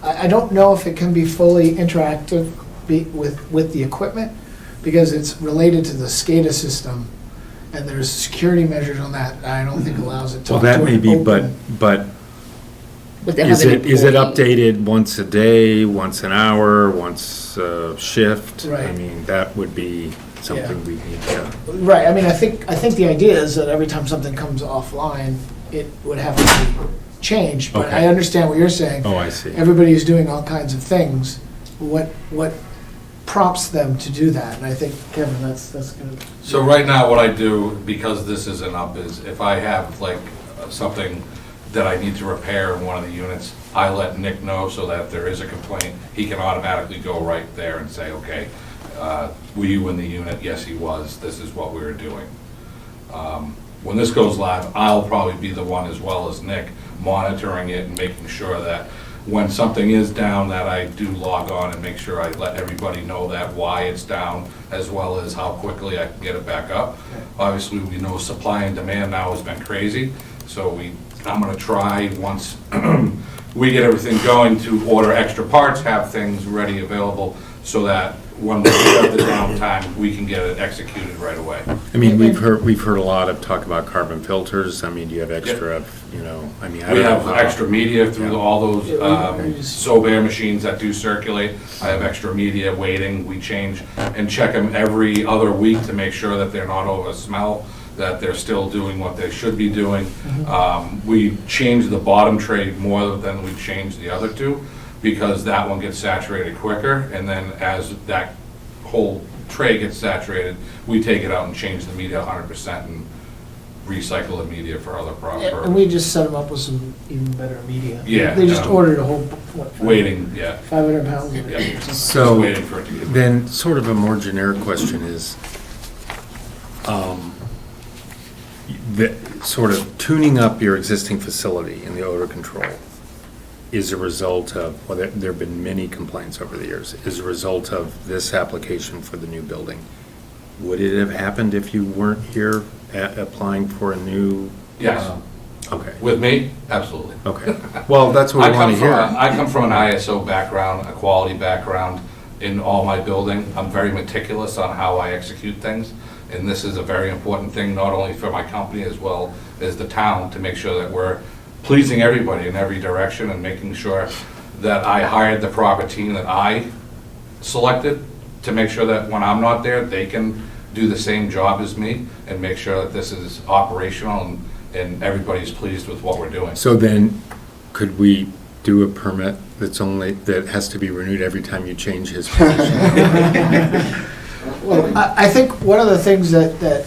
I don't know if it can be fully interactive with the equipment, because it's related to the SCADA system, and there's security measures on that. I don't think allows it to. Well, that may be, but is it updated once a day, once an hour, once a shift? I Right. mean, that would be something we need to. Right, I mean, I think the idea is that every time something comes offline, it would have to be changed, but Okay. I understand what you're saying. Oh, I see. Everybody's doing all kinds of things. What prompts them to do that? And I think, Kevin, that's gonna. So right now, what I do, because this isn't up, is if I have like something that I need to repair in one of the units, I let Nick know so that if there is a complaint, he can automatically go right there and say, okay, were you in the unit? Yes, he was. This is what we were doing. When this goes live, I'll probably be the one, as well as Nick, monitoring it and making sure that when something is down, that I do log on and make sure I let everybody know that why it's down, as well as how quickly I can get it back up. Obviously, we know supply and demand now has been crazy, so I'm gonna try, once we get everything going, to order extra parts, have things ready, available, so that when we have the downtime, we can get it executed right away. I mean, we've heard a lot of talk about carbon filters. I mean, do you have extra, I mean, I We don't know have how- extra media through Yeah. all those Sobear machines that do circulate. I have extra media waiting. We change and check them every other week to make sure that they're not over smell, that they're still doing what they should be doing. We change the bottom tray more than we change the other two, because that one gets saturated quicker, and then as that whole tray gets saturated, we take it out and change the media 100% and recycle the media for other products. And we just set them up with some even better media. Yeah, They just ordered a whole, what? Waiting, yeah. 500 pounds of it. Yeah. or something. So, waiting for it to get- then sort of a more generic question is, the sort of tuning up your existing facility in the odor control is a result of, well, there have been many complaints over the years, is a result of this application for the new building. Would it have happened if you weren't here applying for a new? Yes. Okay. With me? Absolutely. Okay. Well, that's what I want to hear. I come from an ISO background, a quality background in all my building. I'm very meticulous on how I execute things, and this is a very important thing, not only for my company as well as the town, to make sure that we're pleasing everybody in every direction and making sure that I hired the proper team that I selected to make sure that when I'm not there, they can do the same job as me and make sure that this is operational and everybody's pleased with what we're doing. So then, could we do a permit that has to be renewed every time you change his position? Well, I think one of the things that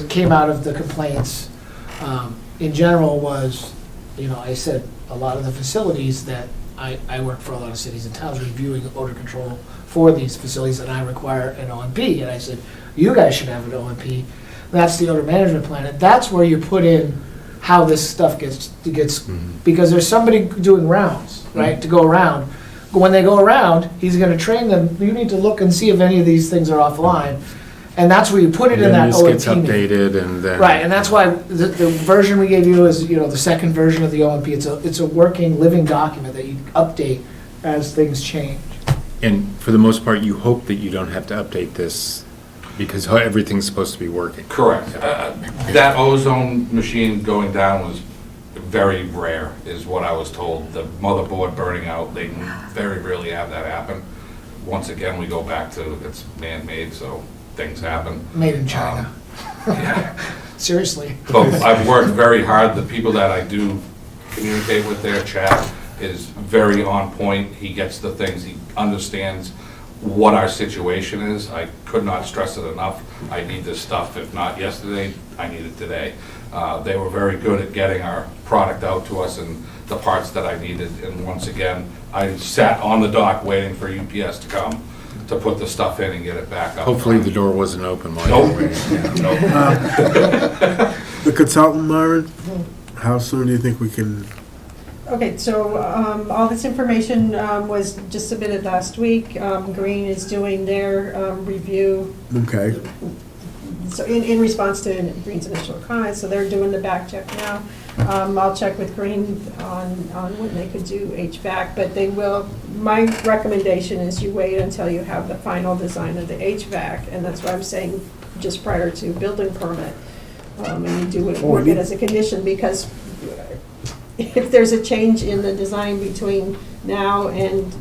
came out of the complaints in general was, I said a lot of the facilities that I work for a lot of cities and towns reviewing odor control for these facilities, and I require an OMP. And I said, you guys should have an OMP. That's the odor management plan. And that's where you put in how this stuff gets because there's somebody doing rounds, right, to go around. When they go around, he's going to train them. You need to look and see if any of these things are offline. And that's where you put it in that OMP. This gets updated and then. Right, and that's why the version we gave you is, the second version of the OMP. It's a working, living document that you update as things change. And for the most part, you hope that you don't have to update this because everything's supposed to be working. Correct. That ozone machine going down was very rare, is what I was told. The motherboard burning out, they very rarely have that happen. Once again, we go back to it's man-made, so things happen. Made in China. Yeah. Seriously. But I've worked very hard. The people that I do communicate with, their chat is very on point. He gets the things, he understands what our situation is. I could not stress it enough. I need this stuff. If not yesterday, I need it today. They were very good at getting our product out to us and the parts that I needed. And once again, I sat on the dock waiting for UPS to come to put the stuff in and get it back up. Hopefully the door wasn't open while you were waiting. Nope. The consultant, Myron, how soon do you think we can? Okay, so all this information was just submitted last week. Green is doing their review. Okay. So in response to Green's initial comments, so they're doing the back check now. I'll check with Green on when they could do HVAC, but they will, my recommendation is you wait until you have the final design of the HVAC, and that's what I'm saying, just prior to building permit. And you do it, work it as a condition, because if there's a change in the design between now and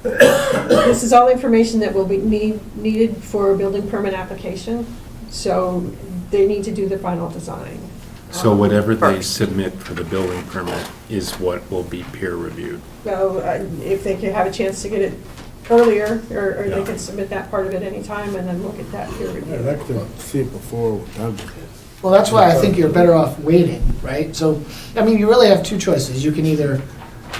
this is all information that will be needed for a building permit application, so they need to do the final design. So whatever they submit for the building permit is what will be peer reviewed. So if they could have a chance to get it earlier, or they can submit that part of it anytime, and then look at that peer review. I'd like to see it before we're done with it. Well, that's why I think you're better off waiting, right? So, I mean, you really have two choices. You can either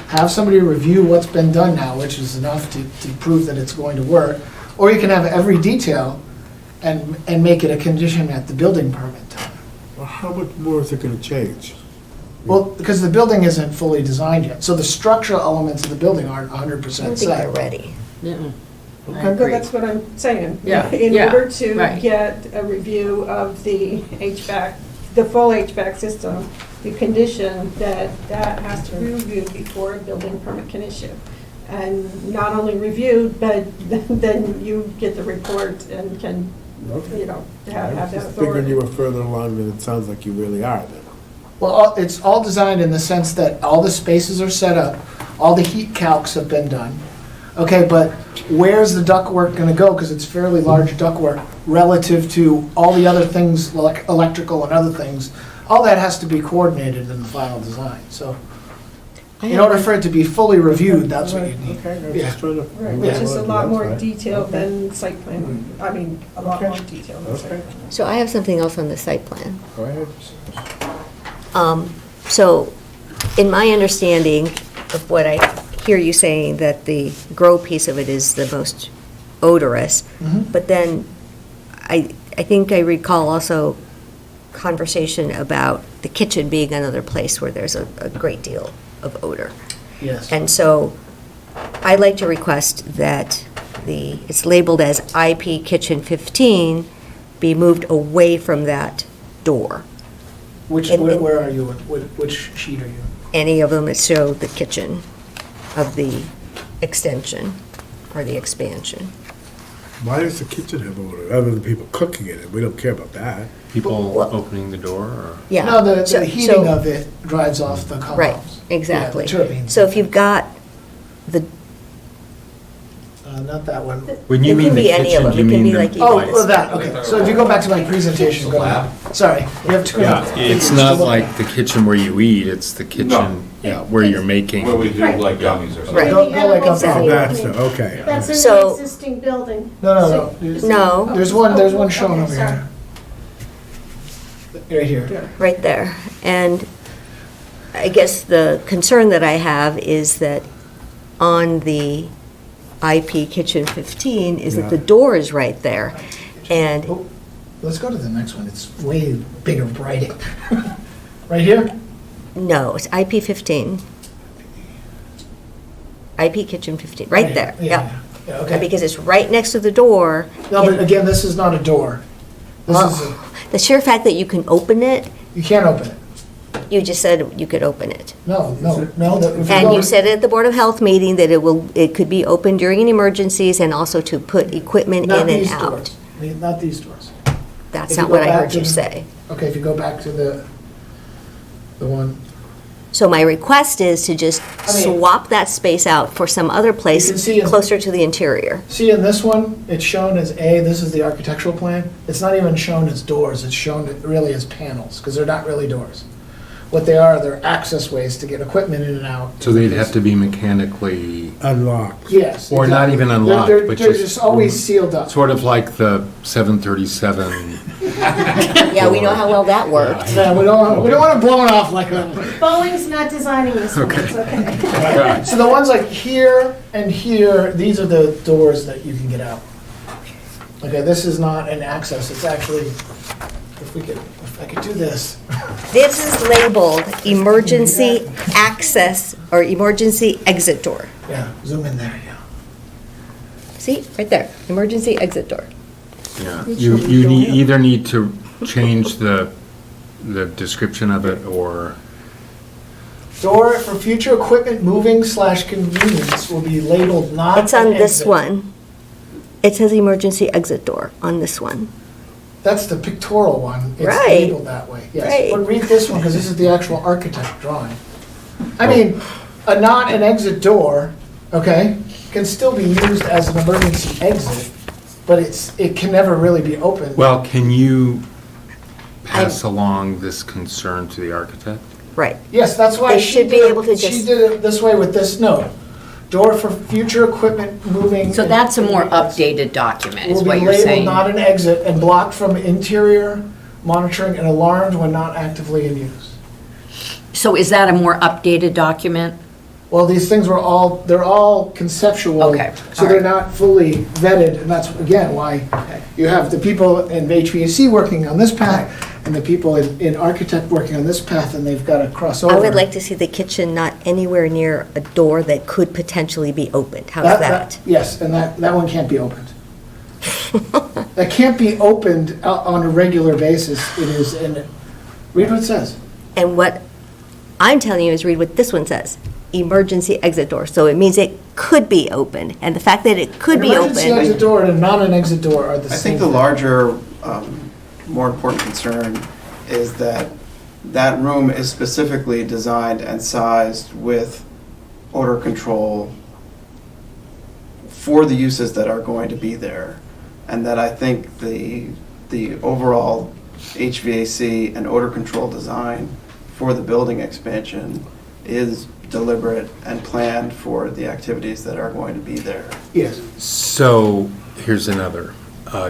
have somebody review what's been done now, which is enough to prove that it's going to work, or you can have every detail and make it a condition at the building permit time. Well, how much more is it going to change? Well, because the building isn't fully designed yet, so the structural elements of the building aren't 100% I don't think set. they're ready. Well, that's what I'm saying. Yeah, In yeah, order to right. get a review of the HVAC, the full HVAC system, the condition that has to be reviewed before a building permit can issue. And not only reviewed, but then you get the report and can, have that I was just authority. thinking you were further along than it sounds like you really are then. Well, it's all designed in the sense that all the spaces are set up, all the heat calcs have been done. Okay, but where's the ductwork going to go? Because it's fairly large ductwork relative to all the other things, like electrical and other things. All that has to be coordinated in the final design. So, in order for it to be fully reviewed, that's what you need. Okay, I'm Yeah. just trying to. Right, which is a lot more That's fine. detailed than site plan. I mean, a lot more detailed than site Okay. plan. So I have something else on the site plan. Go ahead. So, in my understanding of what I hear you saying, that the grow piece of it is the most odorous, but then I think I recall also conversation about the kitchen being another place where there's a great deal of odor. Yes. And so I'd like to request that it's labeled as IP Kitchen 15 be moved away from that door. Where are you? Which sheet are you? Any of them that show the kitchen of the extension or the expansion. Why does the kitchen have odor, other than people cooking in it? We don't care about that. People opening the door or? Yeah. No, the So- heating so- of it drives off the columns. Right, exactly. Yeah, the turbines. So if you've got the, Not that one. When you It mean can the be any of kitchen, them. do you It can mean be the? like Oh, even well, that, okay. So if you go back to my presentation, go ahead. Sorry, you have to. Yeah, it's not like the kitchen where you eat, it's the kitchen, yeah, where you're making. Where we do like gummies or something. Right. Go like up. Oh, that's, okay. That's in So- the existing building. No. no, There's one shown over here. Right here. right there. And I guess the concern that I have is that on the IP Kitchen 15 is that the Yeah. door is right there. And Oh, let's go to the next one. It's way bigger writing. Right here? no, it's IP 15. IP Kitchen 15, right there, Yeah, yeah. okay. Because it's right next to the door. No, but again, this is not a door. This is, The sheer fact that you can open it, you can't open it. you just said you could open it. No. If And go- you said at the Board of Health meeting that it could be open during any emergencies and also to put equipment Not in and these out. doors. Not these doors. That's If you not go what I back heard to you the- say. Okay, if you go back to the one, So my request is to just swap that space out for some other place see in- closer to the interior. see in this one, it's shown as A, this is the architectural plan. It's not even shown as doors, it's shown really as panels, because they're not really doors. What they are, they're access ways to get equipment in and out. So they'd have to be mechanically, Unlocked. Yes. or not exactly. even They're- unlocked, they're- but They're just always sealed up. sort of like the 737. Yeah, we know how well that worked. Yeah, we don't want to blow it off like that. Boeing's not designing this one, it's okay. So the ones like here and here, these are the doors that you can get out. Okay, this is not an access, it's actually, if I could do this. This is labeled emergency access or emergency exit door. Yeah, zoom in there, yeah. See, right there, emergency exit door. Yeah, you either need to change the description of it, or, Door for future equipment moving / convenience will be labeled not It's on an this exit. one. It says emergency exit door on this one. That's the pictorial one. It's Right. labeled that way, yes. Right. But read this one, because this is the actual architect drawing. I mean, a not an exit door, okay, can still be used as an emergency exit, but it can never really be opened. well, can you pass along this concern to the architect? Right. Yes, that's why They she should be did able to it, she just- did it this way with this note. Door for future equipment moving. So that's a more updated document, is Will what be you're labeled saying. not an exit and blocked from interior monitoring and alarmed when not actively in use. So is that a more updated document? Well, these things they're all conceptual. Okay, So all they're right. not fully vetted, and that's, again, why you have the people in HVAC working on this path, and the people in architect working on this path, and they've got to cross over. I would like to see the kitchen not anywhere near a door that could potentially be opened. How's that? Yes, and that one can't be opened. That can't be opened on a regular basis. It is, read what it says. And what I'm telling you is read what this one says, emergency exit door. So it means it could be open, and the fact that it could be Emergency exit open. door and not an exit door are the same. I think the thing. larger, more important concern is that that room is specifically designed and sized with odor control for the uses that are going to be there. And that I think the overall HVAC and odor control design for the building expansion is deliberate and planned for the activities that are going to be there. Yes. So, here's another.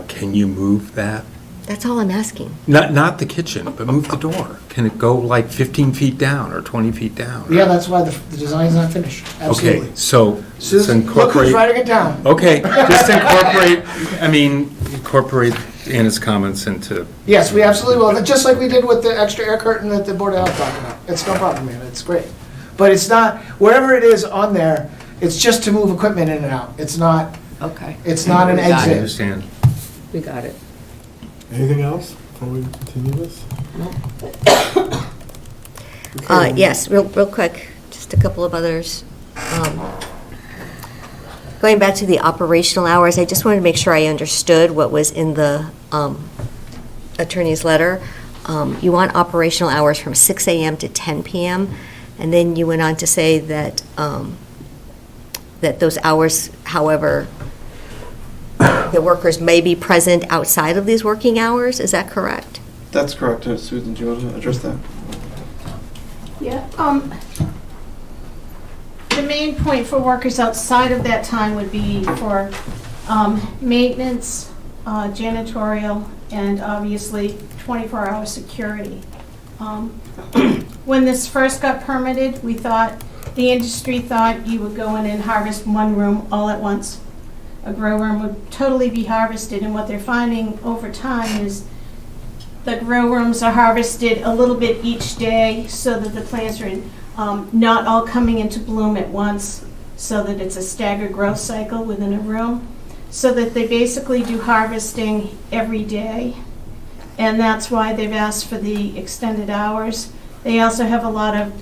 Can you move that? That's all I'm asking. Not the kitchen, but move the door. Can it go like 15 feet down or 20 feet down? Yeah, that's why the design's not finished. Absolutely. Okay, so let's Susan, look who's incorporate. writing it down. Okay, just incorporate Anna's comments into. Yes, we absolutely will. Just like we did with the extra air curtain that the Board of Health talked about. It's no problem, man. It's great. But it's not, wherever it is on there, it's just to move equipment in and out. It's not, Okay. it's not an I exit. understand. We got it. Anything else before we continue this? Yes, real quick, just a couple of others. Going back to the operational hours, I just wanted to make sure I understood what was in the attorney's letter. You want operational hours from 6 a.m. to 10 p.m., and then you went on to say that, that those hours, however, the workers may be present outside of these working hours, is that correct? That's correct. Susan, do you want to address that? Yeah, the main point for workers outside of that time would be for maintenance, janitorial, and obviously 24-hour security. When this first got permitted, we thought The industry thought you would go in and harvest one room all at once. A grow room would totally be harvested, and what they're finding over time is the grow rooms are harvested a little bit each day so that the plants are not all coming into bloom at once, so that it's a staggered growth cycle within a room, so that they basically do harvesting every day. And that's why they've asked for the extended hours. They also have a lot of,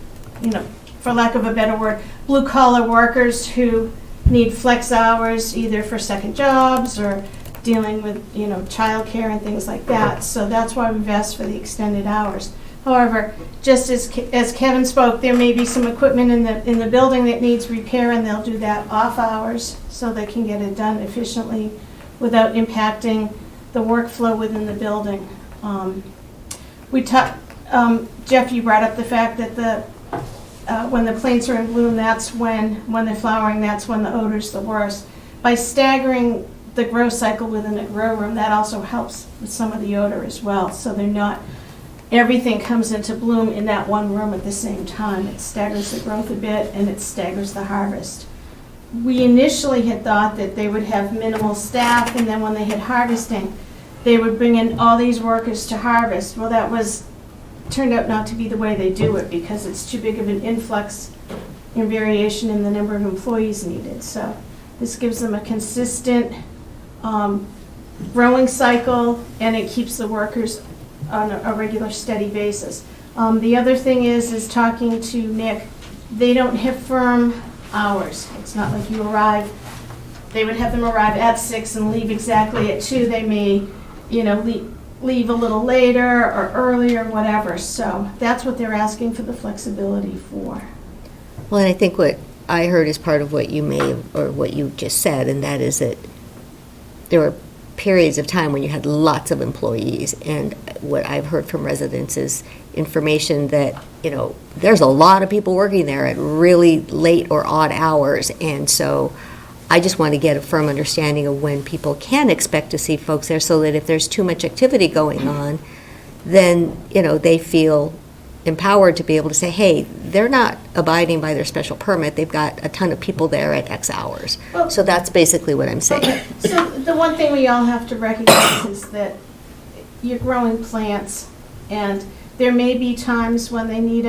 for lack of a better word, blue-collar workers who need flex hours either for second jobs or dealing with, childcare and things like that. So that's why we've asked for the extended hours. However, just as Kevin spoke, there may be some equipment in the building that needs repair, and they'll do that off hours so they can get it done efficiently without impacting the workflow within the building. Jeff, you brought up the fact that when the plants are in bloom, that's when they're flowering, that's when the odor's the worst. By staggering the grow cycle within a grow room, that also helps with some of the odor as well. So they're not, everything comes into bloom in that one room at the same time. It staggers the growth a bit and it staggers the harvest. We initially had thought that they would have minimal staff, and then when they had harvesting, they would bring in all these workers to harvest. Well, turned out not to be the way they do it, because it's too big of an influx in variation in the number of employees needed. So this gives them a consistent growing cycle, and it keeps the workers on a regular, steady basis. The other thing is talking to Nick, they don't have firm hours. It's not like you arrive, they would have them arrive at 6 and leave exactly at 2. They may, leave a little later or earlier, whatever. So that's what they're asking for the flexibility for. Well, and I think what I heard is part of what you may have, or what you just said, and that is that there were periods of time when you had lots of employees, and what I've heard from residents is information that, there's a lot of people working there at really late or odd hours, and so I just want to get a firm understanding of when people can expect to see folks there, so that if there's too much activity going on, then, they feel empowered to be able to say, hey, they're not abiding by their special permit, they've got a ton of people there at X hours. Well, so that's basically what I'm saying. Okay. So the one thing we all have to recognize is that you're growing plants, and there may be times when they need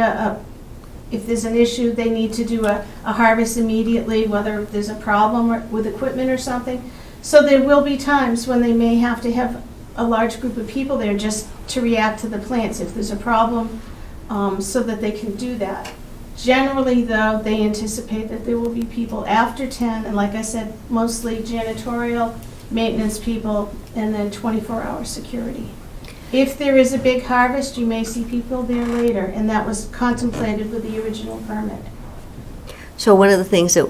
if there's an issue, they need to do a harvest immediately, whether there's a problem with equipment or something. So there will be times when they may have to have a large group of people there just to react to the plants if there's a problem, so that they can do that. Generally, though, they anticipate that there will be people after 10, and like I said, mostly janitorial, maintenance people, and then 24-hour security. If there is a big harvest, you may see people there later, and that was contemplated with the original permit. So one of the things that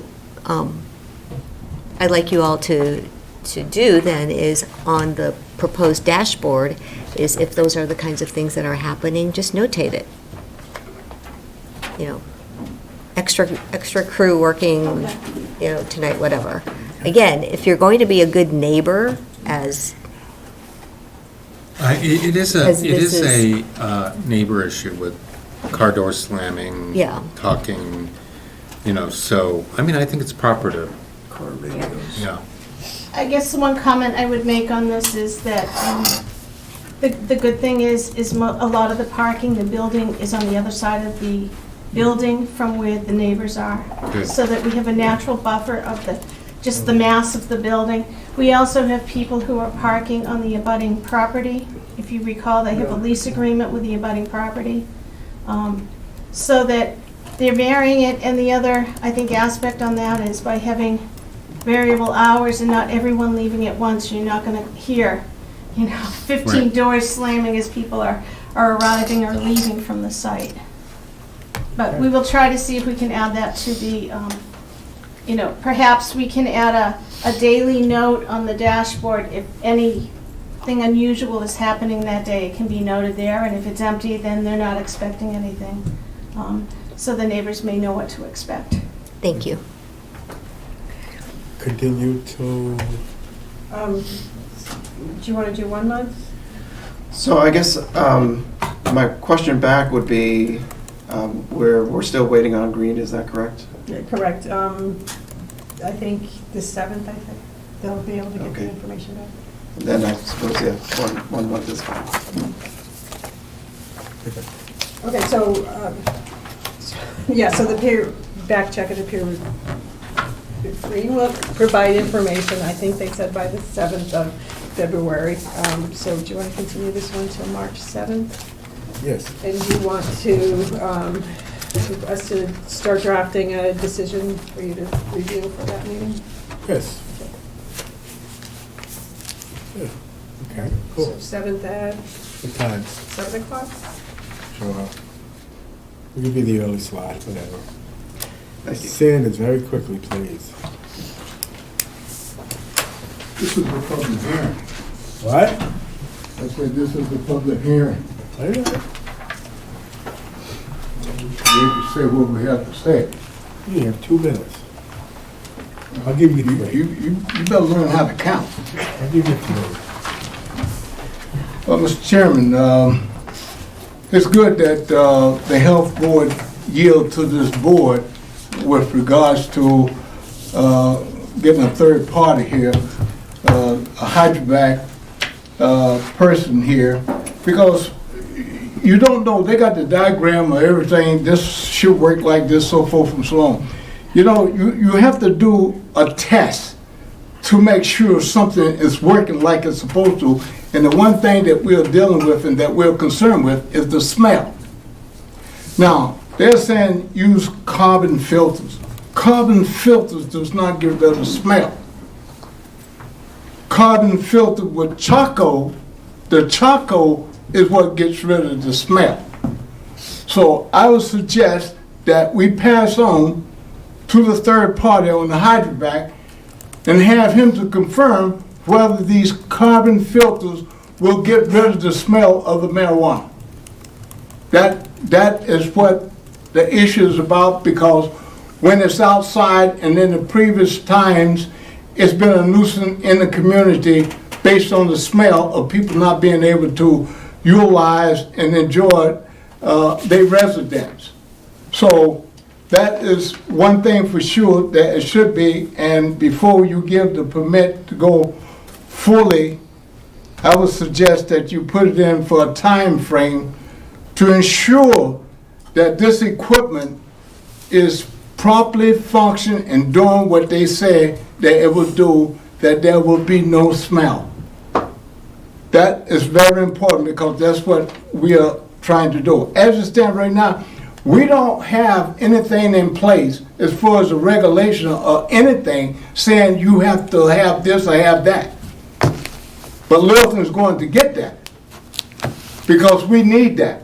I'd like you all to do then is, on the proposed dashboard, is if those are the kinds of things that are happening, just notate it. Extra crew working, tonight, whatever. Again, if you're going to be a good neighbor, as It is As this a neighbor issue with car door slamming, Yeah. talking, so, I think it's proper to, Car radios. yeah. I guess the one comment I would make on this is that the good thing is a lot of the parking, the building is on the other side of the building from where the neighbors are. Good. So that we have a natural buffer of just the mass of the building. We also have people who are parking on the abutting property. If you recall, they have a lease agreement with the abutting property. So that they're varying it, and the other, I think, aspect on that is by having variable hours and not everyone leaving at once, you're not going to hear, 15 Right. doors slamming as people are arriving or leaving from the site. But we will try to see if we can add that to the, perhaps we can add a daily note on the dashboard. If anything unusual is happening that day, it can be noted there, and if it's empty, then they're not expecting anything. So the neighbors may know what to expect. Thank you. Continue to, Do you want to do 1 month? So I guess my question back would be, We're still waiting on green, is that correct? Yeah, correct. I think the 7th, I think, they'll be able to get the Okay. information back. And then I suppose, yeah, one month is fine. Okay, so, yeah, so the peer, back check of the peer review. Green will provide information, I think they said by the 7th of February. So do you want to continue this one till March 7th? Yes. And you want to, us to start drafting a decision for you to review for that meeting? Yes. Yeah. Okay, cool. So 7th at What time? 7 o'clock? Sure. We'll give you the early slot, whatever. Thank you. Sanders, very quickly, please. This is the public hearing. What? I said this is the public hearing. All right. We have to say what we have to say. You have 2 minutes. I'll give you 3. You better learn how to count. I'll give you 3. Well, Mr. Chairman, it's good that the Health Board yield to this board with regards to getting a third party here, a hydrovac person here, because you don't know, they got the diagram of everything, this should work like this, so forth and so on. You know, you have to do a test to make sure something is working like it's supposed to. And the one thing that we're dealing with and that we're concerned with is the smell. Now, they're saying use carbon filters. Carbon filters does not get rid of the smell. Carbon filter with charcoal, the charcoal is what gets rid of the smell. So I would suggest that we pass on to the third party on the hydrovac and have him to confirm whether these carbon filters will get rid of the smell of the marijuana. That is what the issue is about, because when it's outside and in the previous times, it's been a nuisance in the community based on the smell of people not being able to utilize and enjoy their residence. So that is one thing for sure that it should be, and before you give the permit to go fully, I would suggest that you put it in for a time frame to ensure that this equipment is properly functioning and doing what they say that it will do, that there will be no smell. That is very important, because that's what we are trying to do. As it stands right now, we don't have anything in place as far as a regulation or anything saying you have to have this or have that. But Littleton is going to get that, because we need that.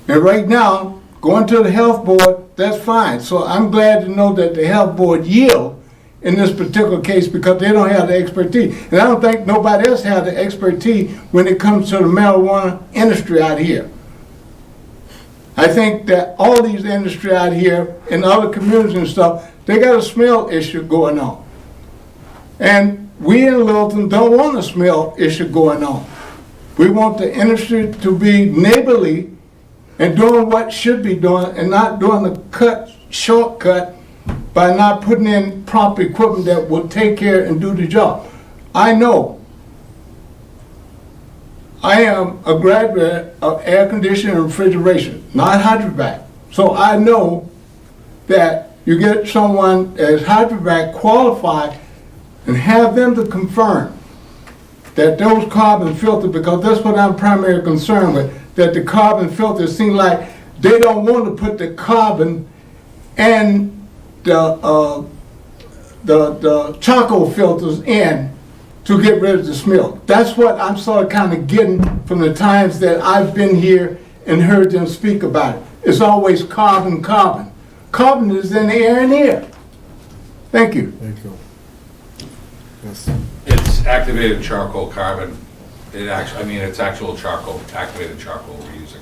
And right now, going to the health board, that's fine. So I'm glad to know that the health board yield in this particular case, because they don't have the expertise. And I don't think nobody else has the expertise when it comes to the marijuana industry out here. I think that all these industry out here in other communities and stuff, they got a smell issue going on. And we in Littleton don't want a smell issue going on. We want the industry to be neighborly and doing what should be doing, and not doing the shortcut by not putting in proper equipment that will take care and do the job. I know. I am a graduate of air conditioning and refrigeration, not hydrovac. So I know that you get someone as hydrovac qualified and have them to confirm that those carbon filters, because that's what I'm primarily concerned with, that the carbon filters seem like they don't want to put the carbon and the charcoal filters in to get rid of the smell. That's what I'm sort of kind of getting from the times that I've been here and heard them speak about it. It's always carbon, carbon. Carbon is in the air and here. Thank you. Thank you. Yes. It's activated charcoal carbon. It's actual charcoal, activated charcoal we're using.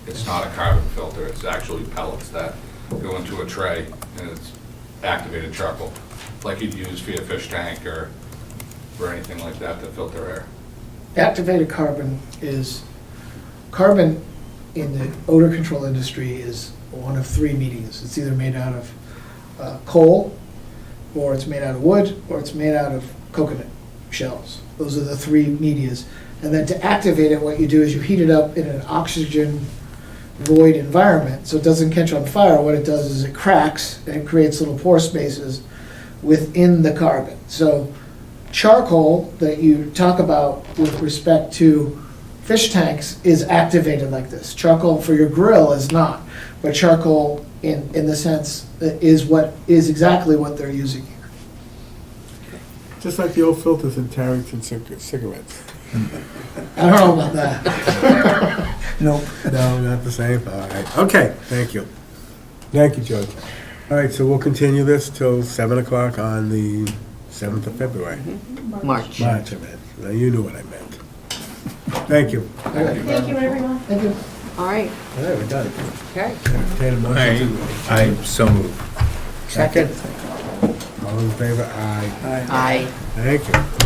It's not a carbon filter, it's actually pellets that go into a tray, and it's activated charcoal, like you'd use for your fish tank or anything like that to filter air. Activated carbon is, carbon in the odor control industry is one of three medias. It's either made out of coal, or it's made out of wood, or it's made out of coconut shells. Those are the three medias. And then to activate it, what you do is you heat it up in an oxygen void environment, so it doesn't catch on fire. What it does is it cracks and it creates little pore spaces within the carbon. So charcoal that you talk about with respect to fish tanks is activated like this. Charcoal for your grill is not, but charcoal in the sense that is exactly what they're using here. Just like the old filters in Tarrington cigarettes. I don't know about that. Nope. No, not the same. All right. Okay, thank you. Thank you, George. All right, so we'll continue this till 7 o'clock on the 7th of February. March. March, I meant. Now, you knew what I meant. Thank you. Thank you, everyone. Thank you. All right. All right, we got it. Okay. Entertain a motion to- I so move. Second. All in favor? Aye. Aye. Thank you.